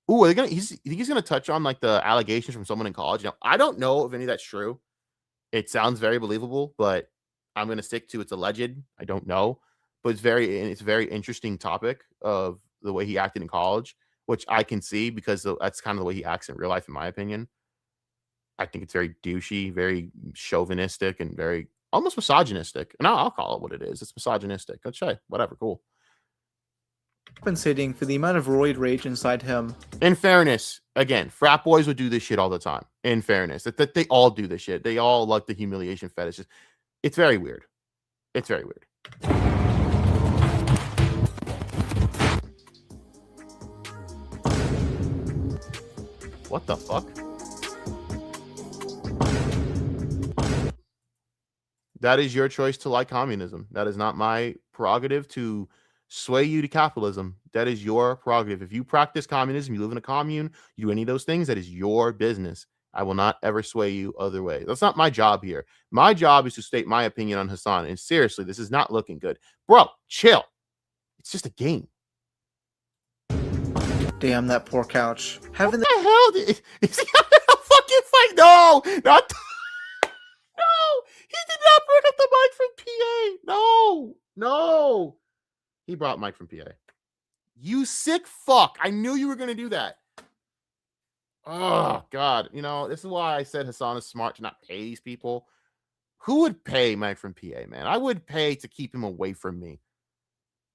Ooh, are they he's gonna touch on like the allegations from someone in college. Now, I don't know if any of that's true. It sounds very believable, but I'm gonna stick to it's alleged. I don't know, but it's a very interesting topic of the way he acted in college, which I can see because that's kind of the way he acts in real life, in my opinion. I think it's very douchey, very chauvinistic, and very almost misogynistic. And I'll call it what it is. It's misogynistic. Okay, whatever, cool. Compensating for the amount of roid rage inside him. In fairness, again, frat boys would do this shit all the time. In fairness, that they all do this shit. They all like the humiliation fetishes. It's very weird. It's very weird. What the fuck? That is your choice to like communism. That is not my prerogative to sway you to capitalism. That is your prerogative. If you practice communism, you live in a commune, you do any of those things, that is your business. I will not ever sway you other way. That's not my job here. My job is to state my opinion on Hasan. And seriously, this is not looking good. Bro, chill. It's just a game. Damn, that poor couch. What the hell? Is he having a fucking fight? No, not. No, he did not bring up the mic from PA. No. He brought Mike from PA. You sick fuck. I knew you were going to do that. Oh, God. You know, this is why I said Hasan is smart to not pay these people. Who would pay Mike from PA, man? I would pay to keep him away from me.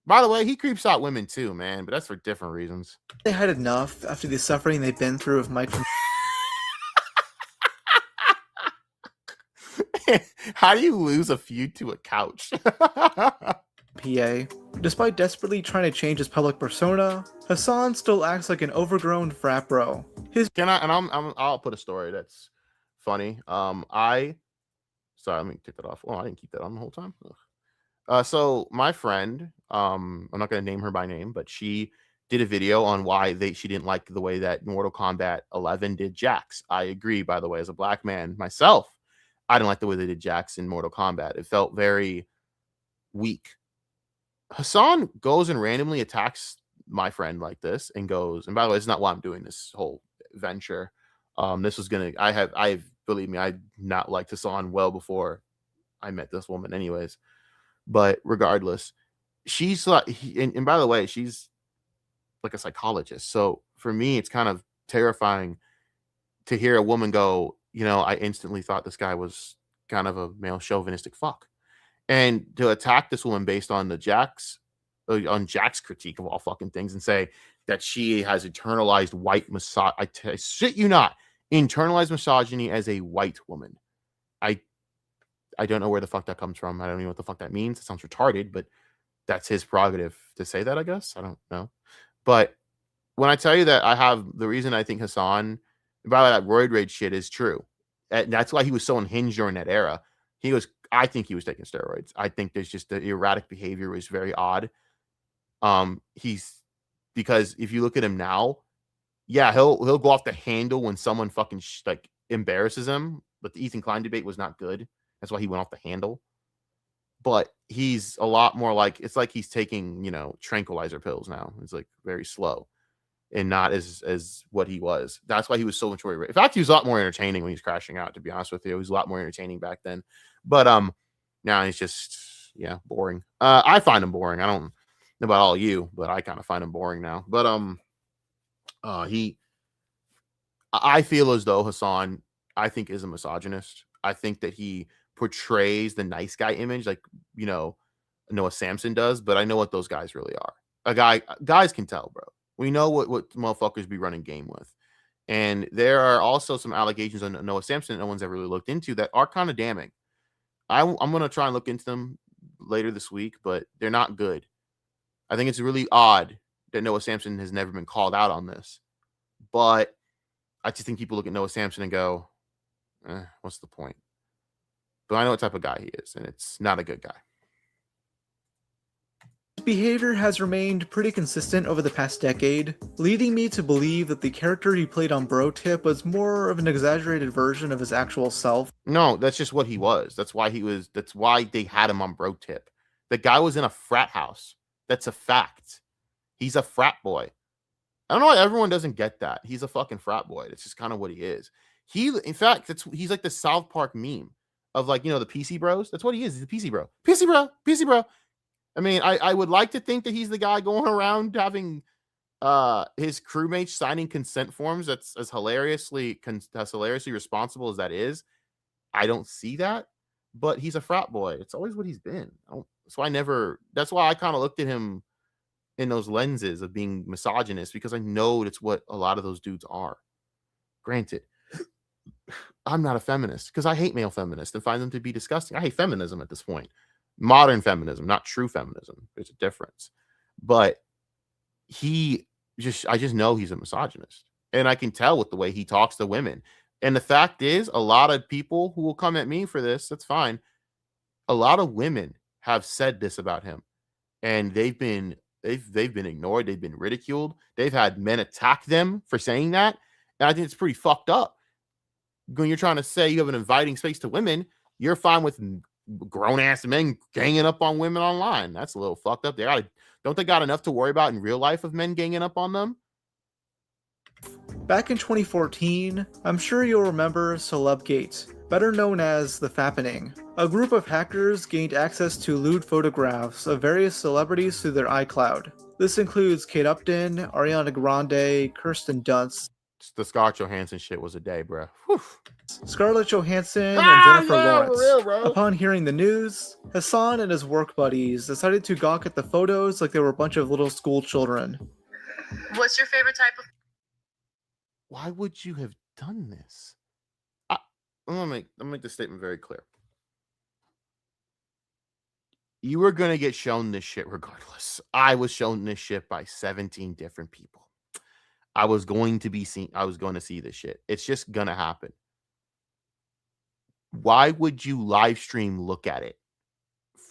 By the way, he creeps out women too, man, but that's for different reasons. They had enough after the suffering they've been through with Mike from How do you lose a feud to a couch? PA. Despite desperately trying to change his public persona, Hasan still acts like an overgrown frat bro. I'll put a story that's funny. Sorry, let me take that off. Oh, I didn't keep that on the whole time. So my friend, I'm not going to name her by name, but she did a video on why she didn't like the way that Mortal Kombat 11 did Jax. I agree, by the way, as a black man myself, I didn't like the way they did Jax in Mortal Kombat. It felt very weak. Hasan goes and randomly attacks my friend like this and goes, and by the way, it's not why I'm doing this whole venture. This was believe me, I not liked Hasan well before I met this woman anyways. But regardless, she's like, and by the way, she's like a psychologist. So for me, it's kind of terrifying to hear a woman go, you know, I instantly thought this guy was kind of a male chauvinistic fuck. And to attack this woman based on Jack's critique of all fucking things and say that she has internalized white shit you not, internalized misogyny as a white woman. I don't know where the fuck that comes from. I don't know what the fuck that means. It sounds retarded, but that's his prerogative to say that, I guess. I don't know. But when I tell you that I have the reason I think Hasan, by that roid rage shit is true. And that's why he was so unhinged during that era. I think he was taking steroids. I think there's just the erratic behavior was very odd. Because if you look at him now, yeah, he'll go off the handle when someone fucking embarrasses him. But the Ethan Klein debate was not good. That's why he went off the handle. But he's a lot more like, it's like he's taking, you know, tranquilizer pills now. It's like very slow and not as what he was. That's why he was so much more. In fact, he was a lot more entertaining when he was crashing out, to be honest with you. He was a lot more entertaining back then. But now he's just, boring. I find him boring. I don't know about all you, but I kind of find him boring now. But I feel as though Hasan, I think, is a misogynist. I think that he portrays the nice guy image like, you know, Noah Samson does, but I know what those guys really are. Guys can tell, bro. We know what motherfuckers be running game with. And there are also some allegations on Noah Samson that no one's ever really looked into that are kind of damning. I'm going to try and look into them later this week, but they're not good. I think it's really odd that Noah Samson has never been called out on this. But I just think people look at Noah Samson and go, what's the point? But I know what type of guy he is, and it's not a good guy. His behavior has remained pretty consistent over the past decade, leading me to believe that the character he played on Bro Tip was more of an exaggerated version of his actual self. No, that's just what he was. That's why they had him on Bro Tip. The guy was in a frat house. That's a fact. He's a frat boy. I don't know why everyone doesn't get that. He's a fucking frat boy. It's just kind of what he is. In fact, he's like the South Park meme of like, the PC bros. That's what he is. He's a PC bro. PC bro. PC bro. I mean, I would like to think that he's the guy going around having his crewmates signing consent forms. That's as hilariously responsible as that is. I don't see that, but he's a frat boy. It's always what he's been. That's why I kind of looked at him in those lenses of being misogynist, because I know that's what a lot of those dudes are. Granted, I'm not a feminist because I hate male feminists and find them to be disgusting. I hate feminism at this point. Modern feminism, not true feminism. There's a difference. But I just know he's a misogynist. And I can tell with the way he talks to women. And the fact is, a lot of people who will come at me for this, that's fine. A lot of women have said this about him. And they've been ignored. They've been ridiculed. They've had men attack them for saying that. And I think it's pretty fucked up. When you're trying to say you have an inviting space to women, you're fine with grown-ass men ganging up on women online. That's a little fucked up. Don't they got enough to worry about in real life of men ganging up on them? Back in 2014, I'm sure you'll remember Celebgate, better known as the Fappening. A group of hackers gained access to lewd photographs of various celebrities through their iCloud. This includes Kate Upton, Ariana Grande, Kirsten Dunst. The Scarlett Johansson shit was a day, bro. Whew. Scarlett Johansson and Jennifer Lawrence. Real, bro. Upon hearing the news, Hasan and his work buddies decided to gawk at the photos like they were a bunch of little school children. What's your favorite type of... Why would you have done this? I'm gonna make this statement very clear. You were gonna get shown this shit regardless. I was shown this shit by 17 different people. I was going to see this shit. It's just gonna happen. Why would you live stream look at it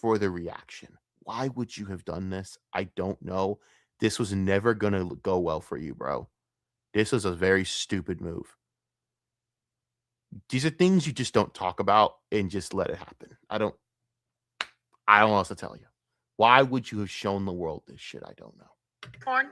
for the reaction? Why would you have done this? I don't know. This was never gonna go well for you, bro. This was a very stupid move. These are things you just don't talk about and just let it happen. I don't know what else to tell you. Why would you have shown the world this shit? I don't know. porn?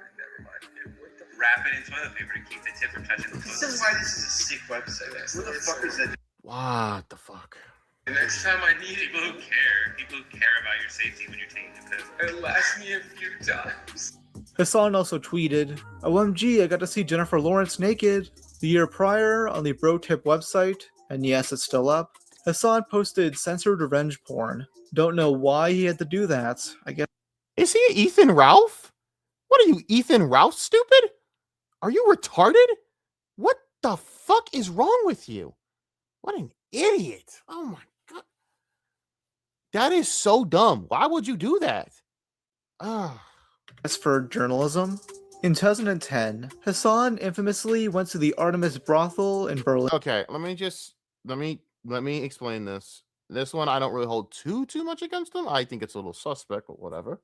Wrap it in toilet paper to keep the tip from touching the toilet. This is why this is a sick website. Where the fuck is that? What the fuck? The next time I need people who care about your safety when you're taking a piss. It lasts me a few times. Hasan also tweeted, OMG, I got to see Jennifer Lawrence naked. The year prior, on the Bro Tip website, and yes, it's still up, Hasan posted censored revenge porn. Don't know why he had to do that. I guess. Is he Ethan Ralph? What are you, Ethan Ralph, stupid? Are you retarded? What the fuck is wrong with you? What an idiot. Oh my God. That is so dumb. Why would you do that? As for journalism, in 2010, Hasan infamously went to the Artemis brothel in Berlin. Okay, let me explain this. This one I don't really hold too much against him. I think it's a little suspect, but whatever.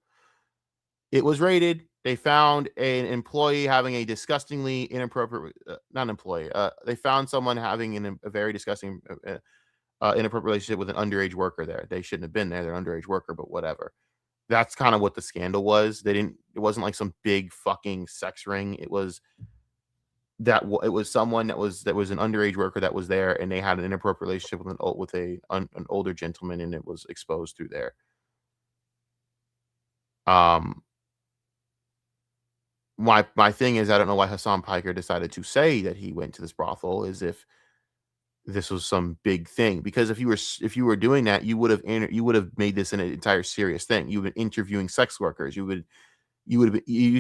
It was raided. They found an employee having a disgustingly inappropriate, not an employee. They found someone having a very disgusting, inappropriate relationship with an underage worker there. They shouldn't have been there. They're an underage worker, but whatever. That's kind of what the scandal was. It wasn't like some big fucking sex ring. It was someone that was an underage worker that was there, and they had an inappropriate relationship with an older gentleman, and it was exposed through there. My thing is, I don't know why Hasan Piker decided to say that he went to this brothel as if this was some big thing. Because if you were doing that, you would have made this an entire serious thing. You've been interviewing sex workers. You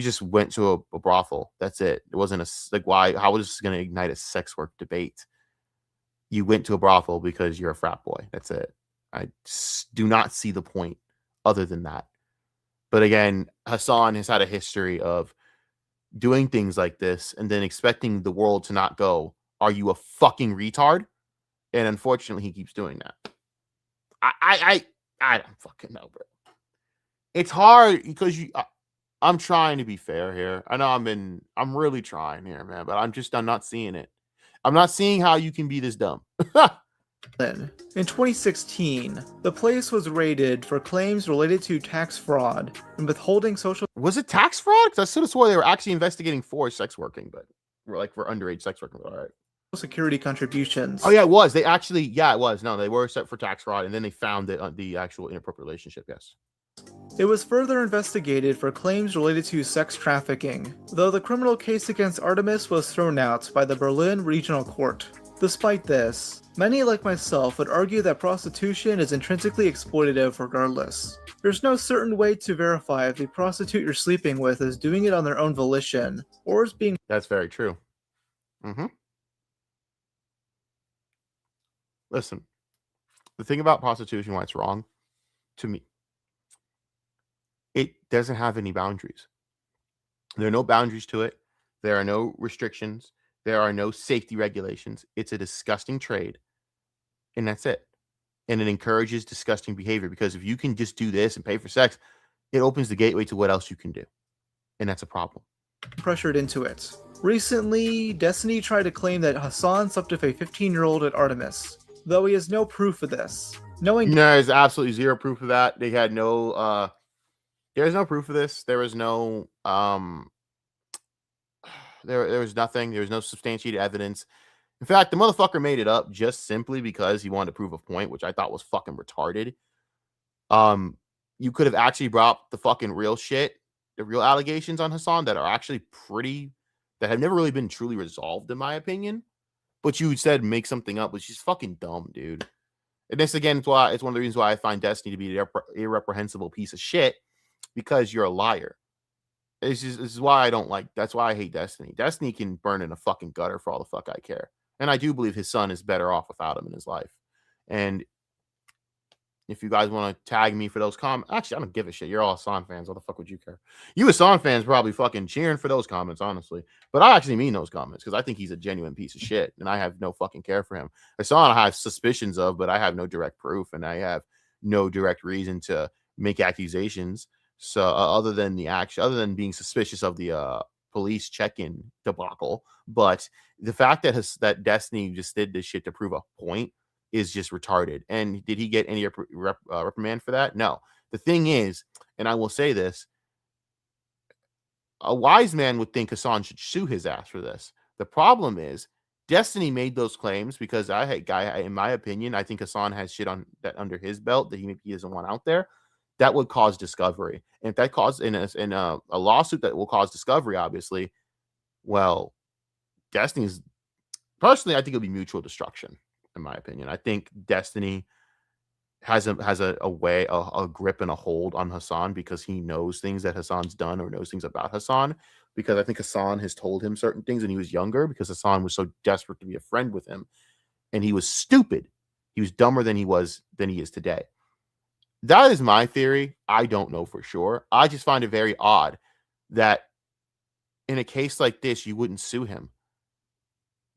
just went to a brothel. That's it. It wasn't why? How was this going to ignite a sex work debate? You went to a brothel because you're a frat boy. That's it. I do not see the point other than that. But again, Hasan has had a history of doing things like this and then expecting the world to not go, are you a fucking retard? And unfortunately, he keeps doing that. I don't fucking know, bro. It's hard because I'm trying to be fair here. I know I'm really trying here, man, but I'm not seeing it. I'm not seeing how you can be this dumb. In 2016, the place was raided for claims related to tax fraud and withholding social. Was it tax fraud? Because I sort of swore they were actually investigating for sex working, but for underage sex working. All right. Security contributions. Oh yeah, it was. They actually, yeah, it was. No, they were set for tax fraud, and then they found the actual inappropriate relationship. Yes. It was further investigated for claims related to sex trafficking, though the criminal case against Artemis was thrown out by the Berlin Regional Court. Despite this, many like myself would argue that prostitution is intrinsically exploitative regardless. There's no certain way to verify if the prostitute you're sleeping with is doing it on their own volition, or is being— That's very true. Listen, the thing about prostitution, why it's wrong, to me, it doesn't have any boundaries. There are no boundaries to it. There are no restrictions. There are no safety regulations. It's a disgusting trade. And that's it. And it encourages disgusting behavior, because if you can just do this and pay for sex, it opens the gateway to what else you can do. And that's a problem. Pressured into it. Recently, Destiny tried to claim that Hasan slept with a 15-year-old at Artemis, though he has no proof of this. No, there's absolutely zero proof of that. They had no there's no proof of this. There was no there was nothing. There was no substantiated evidence. In fact, the motherfucker made it up just simply because he wanted to prove a point, which I thought was fucking retarded. You could have actually brought the fucking real shit, the real allegations on Hasan that are actually that have never really been truly resolved, in my opinion. But you said make something up, which is fucking dumb, dude. And this, again, it's one of the reasons why I find Destiny to be an irreprehensible piece of shit, because you're a liar. This is why I don't like. That's why I hate Destiny. Destiny can burn in a fucking gutter for all the fuck I care. And I do believe his son is better off without him in his life. And if you guys want to tag me for those comments, actually, I don't give a shit. You're all Hasan fans. What the fuck would you care? You Hasan fans probably fucking cheering for those comments, honestly. But I actually mean those comments, because I think he's a genuine piece of shit, and I have no fucking care for him. Hasan I have suspicions of, but I have no direct proof, and I have no direct reason to make accusations. So other than being suspicious of the police check-in debacle, but the fact that Destiny just did this shit to prove a point is just retarded. And did he get any reprimand for that? No. The thing is, and I will say this, a wise man would think Hasan should sue his ass for this. The problem is, Destiny made those claims because in my opinion, I think Hasan has shit on that under his belt that he doesn't want out there. That would cause discovery. And if that caused in a lawsuit that will cause discovery, obviously, well, Destiny's personally, I think it'll be mutual destruction, in my opinion. I think Destiny has a grip and a hold on Hasan because he knows things that Hasan's done, or knows things about Hasan, because I think Hasan has told him certain things when he was younger, because Hasan was so desperate to be a friend with him, and he was stupid. He was dumber than he is today. That is my theory. I don't know for sure. I just find it very odd that in a case like this, you wouldn't sue him.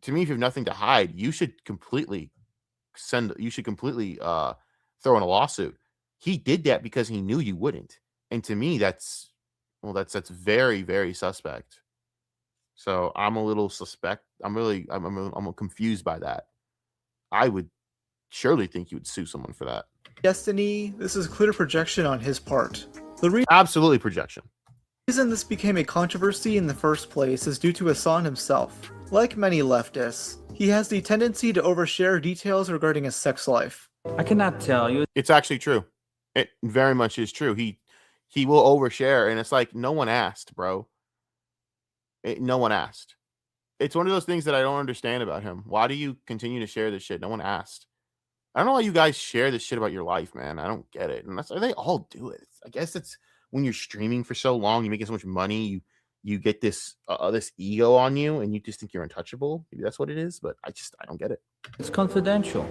To me, if you have nothing to hide, you should completely throw in a lawsuit. He did that because he knew you wouldn't. And to me, that's very, very suspect. So I'm a little suspect. I'm confused by that. I would surely think you would sue someone for that. Destiny, this is clear projection on his part. Absolutely projection. The reason this became a controversy in the first place is due to Hasan himself. Like many leftists, he has the tendency to overshare details regarding his sex life. I cannot tell you. It's actually true. It very much is true. He will overshare, and it's like, no one asked, bro. No one asked. It's one of those things that I don't understand about him. Why do you continue to share this shit? No one asked. I don't know why you guys share this shit about your life, man. I don't get it. And they all do it. I guess it's when you're streaming for so long, you're making so much money, you get this ego on you, and you just think you're untouchable. Maybe that's what it is, but I don't get it. It's confidential.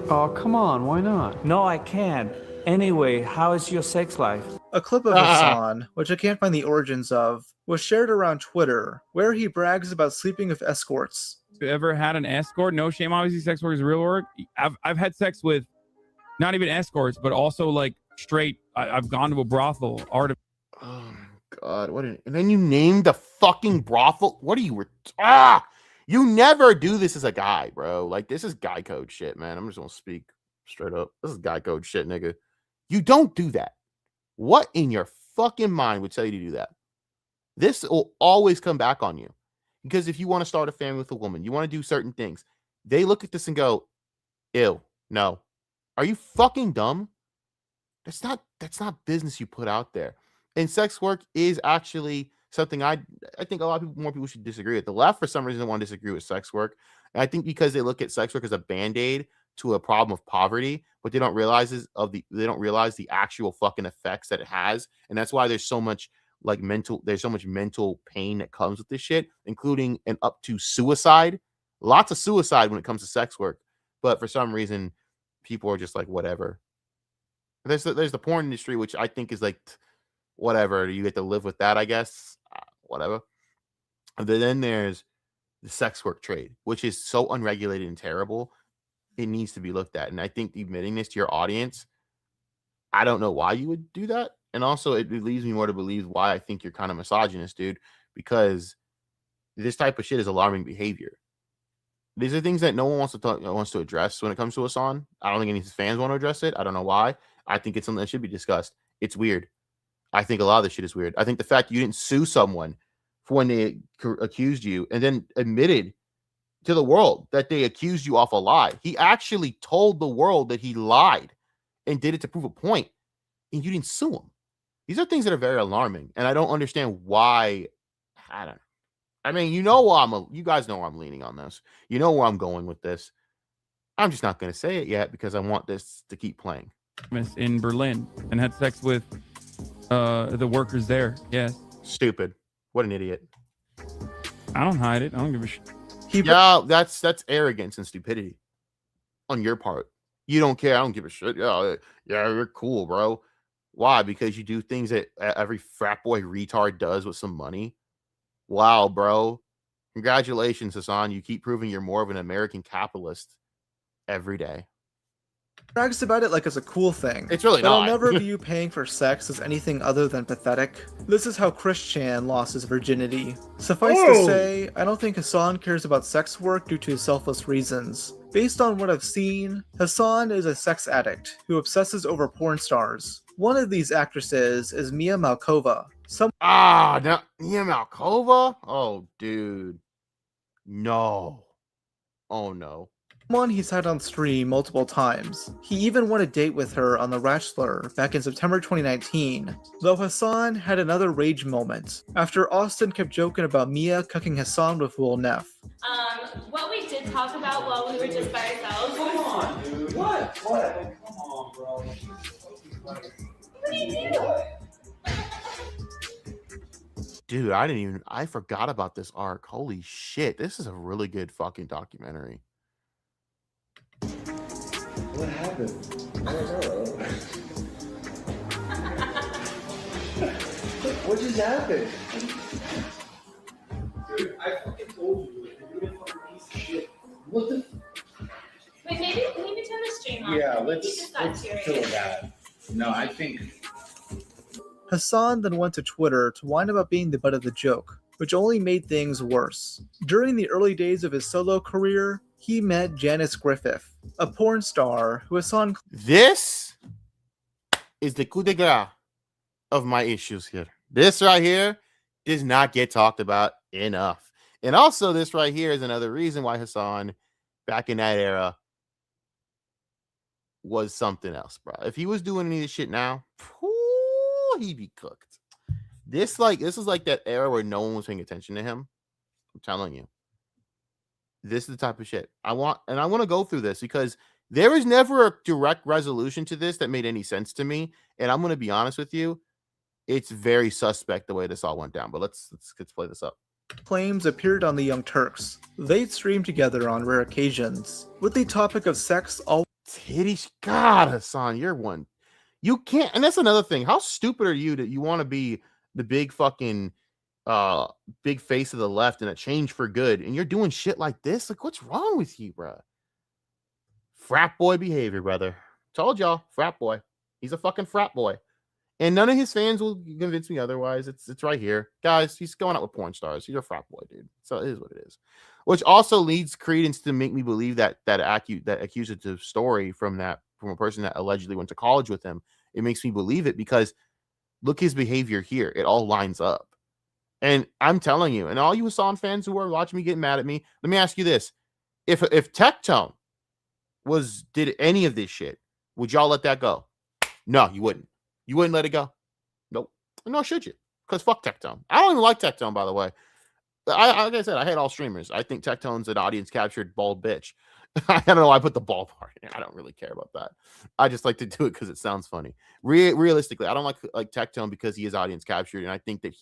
Oh, come on. Why not? No, I can't. Anyway, how is your sex life? A clip of Hasan, which I can't find the origins of, was shared around Twitter, where he brags about sleeping with escorts. You ever had an escort? No shame, obviously sex work is real work. I've had sex with not even escorts, but also like straight. I've gone to a brothel. Oh my god! And then you named the fucking brothel. What are you? You never do this as a guy, bro. Like, this is guy code shit, man. I'm just gonna speak straight up. This is guy code shit, nigga. You don't do that. What in your fucking mind would tell you to do that? This will always come back on you. Because if you want to start a family with a woman, you want to do certain things, they look at this and go, ew, no. Are you fucking dumb? That's not business you put out there. And sex work is actually something I think a lot of more people should disagree with. The left, for some reason, want to disagree with sex work. And I think because they look at sex work as a band-aid to a problem of poverty, what they don't realize the actual fucking effects that it has. And that's why there's so much mental pain that comes with this shit, including and up to suicide. Lots of suicide when it comes to sex work. But for some reason, people are just like, whatever. There's the porn industry, which I think is like, whatever. You get to live with that, I guess. Whatever. And then there's the sex work trade, which is so unregulated and terrible. It needs to be looked at. And I think admitting this to your audience, I don't know why you would do that. And also, it leads me more to believe why I think you're kind of misogynist, dude, because this type of shit is alarming behavior. These are things that no one wants to address when it comes to Hasan. I don't think any of his fans want to address it. I don't know why. I think it's something that should be discussed. It's weird. I think a lot of this shit is weird. I think the fact you didn't sue someone for when they accused you and then admitted to the world that they accused you off a lie. He actually told the world that he lied and did it to prove a point, and you didn't sue him. These are things that are very alarming, and I don't understand why. I don't know. I mean, you guys know where I'm leaning on this. You know where I'm going with this. I'm just not going to say it yet because I want this to keep playing. In Berlin and had sex with the workers there. Yes. Stupid. What an idiot. I don't hide it. I don't give a shit. Yeah, that's arrogance and stupidity on your part. You don't care. I don't give a shit. Yeah, you're cool, bro. Why? Because you do things that every frat boy retard does with some money. Wow, bro. Congratulations, Hasan. You keep proving you're more of an American capitalist every day. Brags about it like it's a cool thing. It's really but not. I'll never view paying for sex as anything other than pathetic. This is how Chris Chan lost his virginity. Suffice to say, I don't think Hasan cares about sex work due to selfless reasons. Based on what I've seen, Hasan is a sex addict who obsesses over porn stars. One of these actresses is Mia Malkova. Mia Malkova? Oh, dude. No. Oh, no. Someone he's had on stream multiple times. He even won a date with her on The Bachelor back in September 2019. Though Hasan had another rage moment after Austin kept joking about Mia cucking Hasan with Will Neff. What we did talk about while we were just by ourselves. Come on, dude. What? Come on, bro. What do you do? Dude, I forgot about this arc. Holy shit. This is a really good fucking documentary. What happened? I don't know. What just happened? Dude, I fucking told you. You're a fucking piece of shit. What the? Wait, maybe turn the stream on. Yeah, let's kill that. No, I think. Hasan then went to Twitter to whine about being the butt of the joke, which only made things worse. During the early days of his solo career, he met Janice Griffith, a porn star who Hasan. This is the coup de grace of my issues here. This right here does not get talked about enough. And also, this right here is another reason why Hasan, back in that era, was something else, bro. If he was doing any of this shit now, he'd be cooked. This is like that era where no one was paying attention to him. I'm telling you. This is the type of shit I want to go through this because there was never a direct resolution to this that made any sense to me. And I'm going to be honest with you. It's very suspect the way this all went down, but let's play this up. Claims appeared on the Young Turks. They'd stream together on rare occasions, with the topic of sex all titties. God, Hasan, you're one. You can't, and that's another thing. How stupid are you that you want to be the big fucking big face of the left and a change for good, and you're doing shit like this? Like, what's wrong with you, bro? Frat boy behavior, brother. Told y'all, frat boy. He's a fucking frat boy. And none of his fans will convince me otherwise. It's right here. Guys, he's going out with porn stars. He's a frat boy, dude. So it is what it is. which also leads credence to make me believe that accusative story from a person that allegedly went to college with him. It makes me believe it because look his behavior here. It all lines up. And I'm telling you, and all you Hasan fans who are watching me getting mad at me, let me ask you this. If Tectone did any of this shit, would y'all let that go? No, you wouldn't. You wouldn't let it go? Nope. Nor should you. Because fuck Tectone. I don't even like Tectone, by the way. Like I said, I hate all streamers. I think Tectone's an audience captured bald bitch. I don't know why I put the bald part in. I don't really care about that. I just like to do it because it sounds funny. Realistically, I don't like Tectone because he is audience captured, and I think that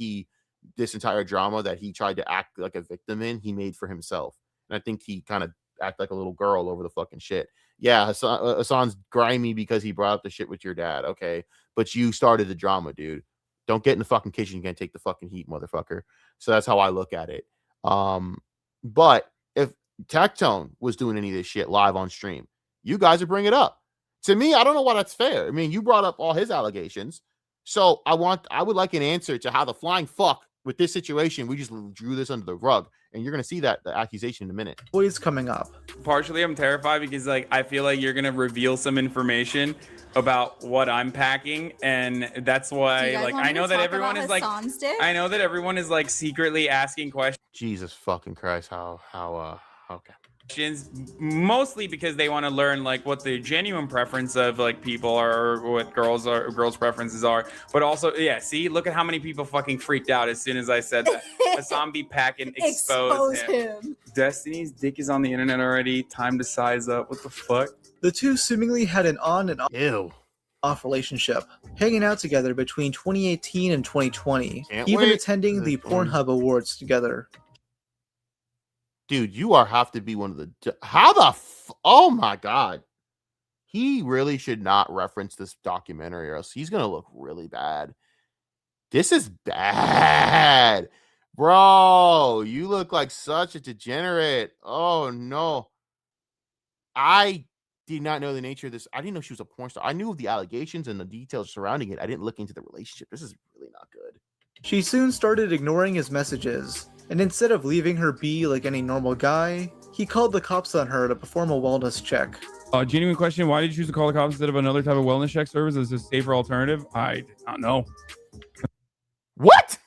this entire drama that he tried to act like a victim in, he made for himself. And I think he kind of acted like a little girl over the fucking shit. Yeah, Hasan's grimy because he brought up the shit with your dad. Okay, but you started the drama, dude. Don't get in the fucking kitchen. You're gonna take the fucking heat, motherfucker. So that's how I look at it. But if Tectone was doing any of this shit live on stream, you guys would bring it up. To me, I don't know why that's fair. I mean, you brought up all his allegations. So I would like an answer to how the flying fuck with this situation, we just drew this under the rug. And you're going to see the accusation in a minute. Always coming up. Partially, I'm terrified because like I feel like you're going to reveal some information about what I'm packing, and that's why like I know that everyone is like I know that everyone is like secretly asking questions. Jesus fucking Christ, how okay. Mostly because they want to learn like what the genuine preference of like people are, or what girls' preferences are. But also, yeah, see, look at how many people fucking freaked out as soon as I said that. Hasan be packing exposed him. Destiny's dick is on the internet already. Time to size up. What the fuck? The two seemingly had an on and off relationship, hanging out together between 2018 and 2020, even attending the Pornhub Awards together. Dude, you have to be one of the... oh my God. He really should not reference this documentary or else he's going to look really bad. This is bad. Bro, you look like such a degenerate. Oh no. I did not know the nature of this. I didn't know she was a porn star. I knew of the allegations and the details surrounding it. I didn't look into the relationship. This is really not good. She soon started ignoring his messages, and instead of leaving her be like any normal guy, he called the cops on her to perform a wellness check. Genuine question, why did you choose to call the cops instead of another type of wellness check service as a safer alternative? I did not know. What?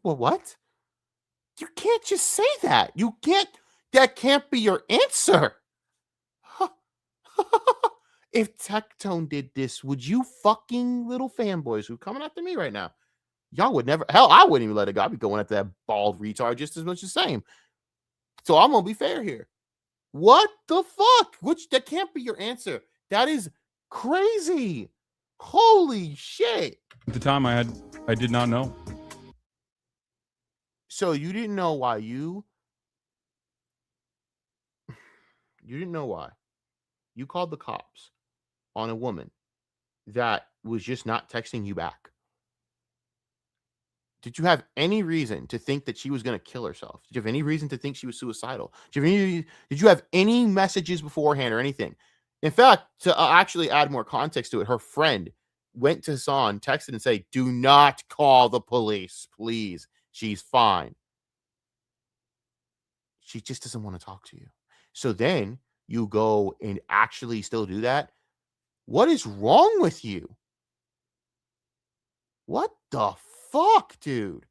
What? You can't just say that. That can't be your answer. If Tectone did this, would you fucking little fanboys who coming after me right now? Y'all would never, hell, I wouldn't even let it go. I'd be going after that bald retard just as much the same. So I'm gonna be fair here. What the fuck? That can't be your answer. That is crazy. Holy shit. At the time I did not know. So you didn't know why you didn't know why you called the cops on a woman that was just not texting you back. Did you have any reason to think that she was going to kill herself? Did you have any reason to think she was suicidal? Did you have any messages beforehand or anything? In fact, to actually add more context to it, her friend went to Hasan, texted and said, "Do not call the police, please. She's fine." She just doesn't want to talk to you. So then you go and actually still do that. What is wrong with you? What the fuck, dude?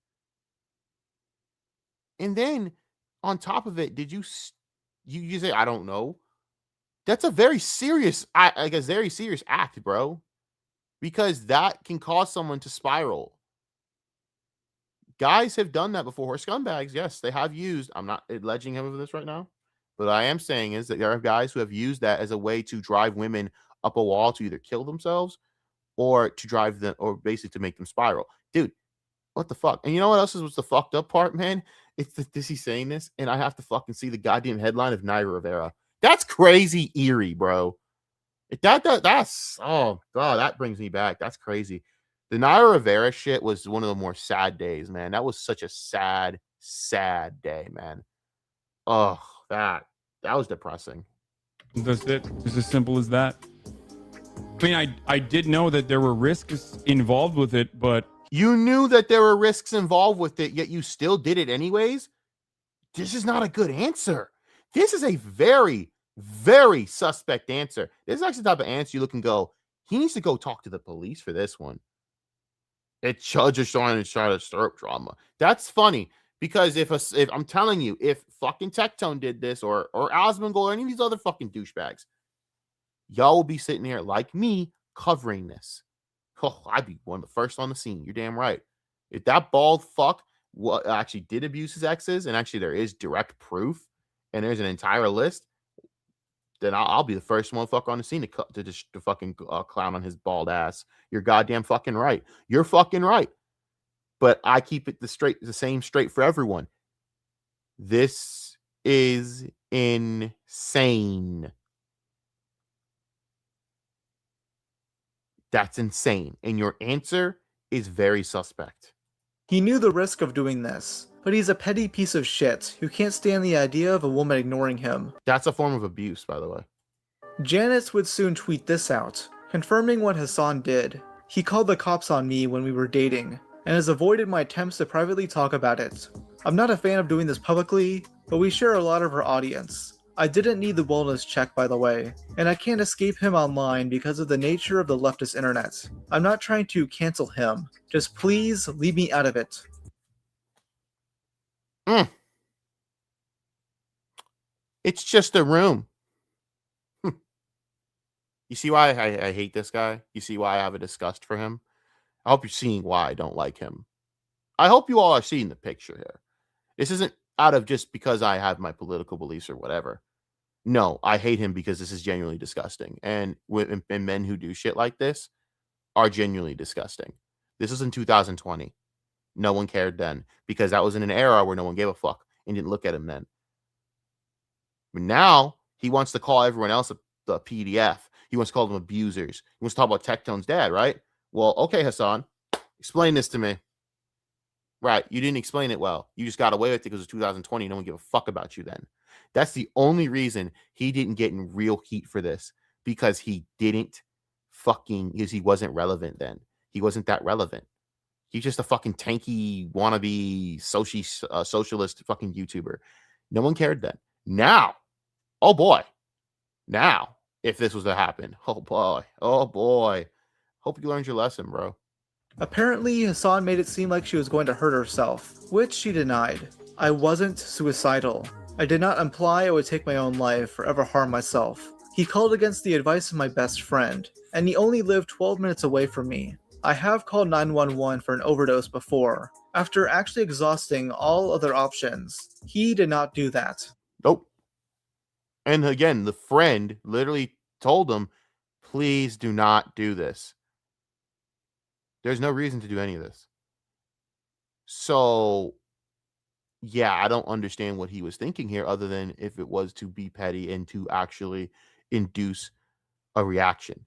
And then on top of it, did you say, I don't know? That's a very serious, very serious act, bro. Because that can cause someone to spiral. Guys have done that before. Scumbags, yes, they have used. I'm not alleging him of this right now. But I am saying is that there are guys who have used that as a way to drive women up a wall to either kill themselves or to drive them, or basically to make them spiral. Dude, what the fuck? And you know what else was the fucked up part, man? It's this he's saying this, and I have to fucking see the goddamn headline of Naira Rivera. That's crazy eerie, bro. That's oh god, that brings me back. That's crazy. The Naira Rivera shit was one of the more sad days, man. That was such a sad day, man. Oh, that was depressing. That's it. It's as simple as that. I mean, I did know that there were risks involved with it, but You knew that there were risks involved with it, yet you still did it anyways. This is not a good answer. This is a very, very suspect answer. This is actually the type of answer you look and go, he needs to go talk to the police for this one. It's just trying to stir up drama. That's funny because if I'm telling you, if fucking Tectone did this or Asmongold or any of these other fucking douchebags, y'all will be sitting here like me covering this. Oh, I'd be one of the first on the scene. You're damn right. If that bald fuck actually did abuse his exes, and actually there is direct proof, and there's an entire list, then I'll be the first motherfucker on the scene to fucking clown on his bald ass. You're goddamn fucking right. You're fucking right. But I keep it the same straight for everyone. This is insane. That's insane. And your answer is very suspect. He knew the risk of doing this, but he's a petty piece of shit who can't stand the idea of a woman ignoring him. That's a form of abuse, by the way. Janice would soon tweet this out, confirming what Hasan did. He called the cops on me when we were dating, and has avoided my attempts to privately talk about it. I'm not a fan of doing this publicly, but we share a lot of our audience. I didn't need the wellness check, by the way, and I can't escape him online because of the nature of the leftist internet. I'm not trying to cancel him. Just please leave me out of it. It's just a room. You see why I hate this guy? You see why I have a disgust for him? I hope you're seeing why I don't like him. I hope you all are seeing the picture here. This isn't out of just because I have my political beliefs or whatever. No, I hate him because this is genuinely disgusting. And men who do shit like this are genuinely disgusting. This was in 2020. No one cared then because that was in an era where no one gave a fuck and didn't look at him then. But now he wants to call everyone else a PDF. He wants to call them abusers. He wants to talk about Tectone's dad, right? Well, okay, Hasan, explain this to me. Right, you didn't explain it well. You just got away with it because it was 2020. No one gave a fuck about you then. That's the only reason he didn't get in real heat for this, because he wasn't relevant then. He wasn't that relevant. He's just a fucking tanky wannabe socialist fucking YouTuber. No one cared then. Now, oh boy. Now, if this was to happen, oh boy. Hope you learned your lesson, bro. Apparently, Hasan made it seem like she was going to hurt herself, which she denied. I wasn't suicidal. I did not imply I would take my own life or ever harm myself. He called against the advice of my best friend, and he only lived 12 minutes away from me. I have called 911 for an overdose before. After actually exhausting all other options, he did not do that. Nope. And again, the friend literally told him, please do not do this. There's no reason to do any of this. So, yeah, I don't understand what he was thinking here, other than if it was to be petty and to actually induce a reaction.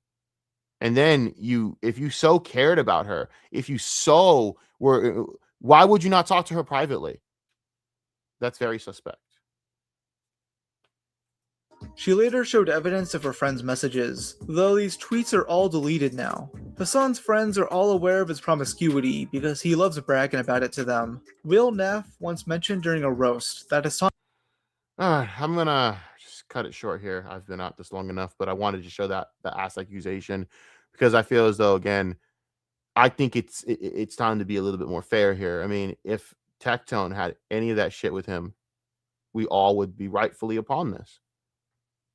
And then if you so cared about her, if you so were, why would you not talk to her privately? That's very suspect. She later showed evidence of her friend's messages, though these tweets are all deleted now. Hasan's friends are all aware of his promiscuity because he loves bragging about it to them. Will Neff once mentioned during a roast that Hasan... Alright, I'm gonna just cut it short here. I've been out this long enough, but I wanted to show that the ass accusation because I feel as though, again, I think it's time to be a little bit more fair here. I mean, if Tectone had any of that shit with him, we all would be rightfully upon this.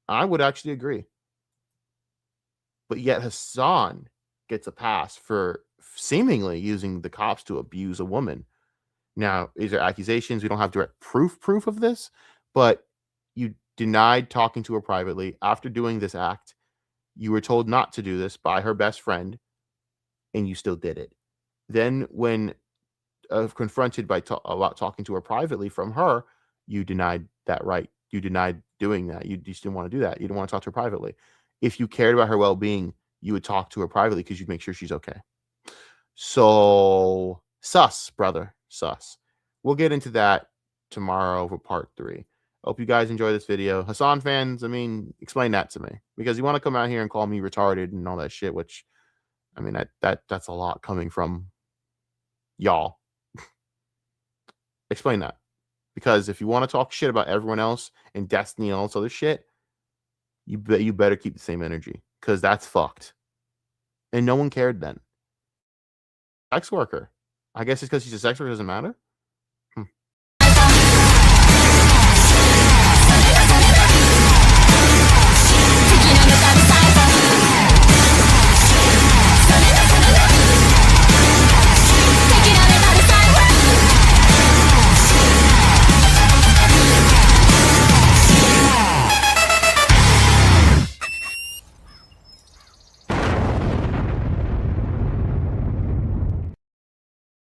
I would actually agree. But yet Hasan gets a pass for seemingly using the cops to abuse a woman. Now, these are accusations. We don't have direct proof of this, but you denied talking to her privately. After doing this act, you were told not to do this by her best friend, and you still did it. Then when confronted by about talking to her privately from her, you denied that right. You denied doing that. You just didn't want to do that. You didn't want to talk to her privately. If you cared about her well-being, you would talk to her privately because you'd make sure she's okay. So, sus, brother, sus. We'll get into that tomorrow for part 3. Hope you guys enjoy this video. Hasan fans, I mean, explain that to me. Because you want to come out here and call me retarded and all that shit, which, I mean, that's a lot coming from Y'all. Explain that. Because if you want to talk shit about everyone else and Destiny and all this other shit, you better keep the same energy. Because that's fucked. And no one cared then. Sex worker. I guess it's because she's a sex worker, doesn't matter.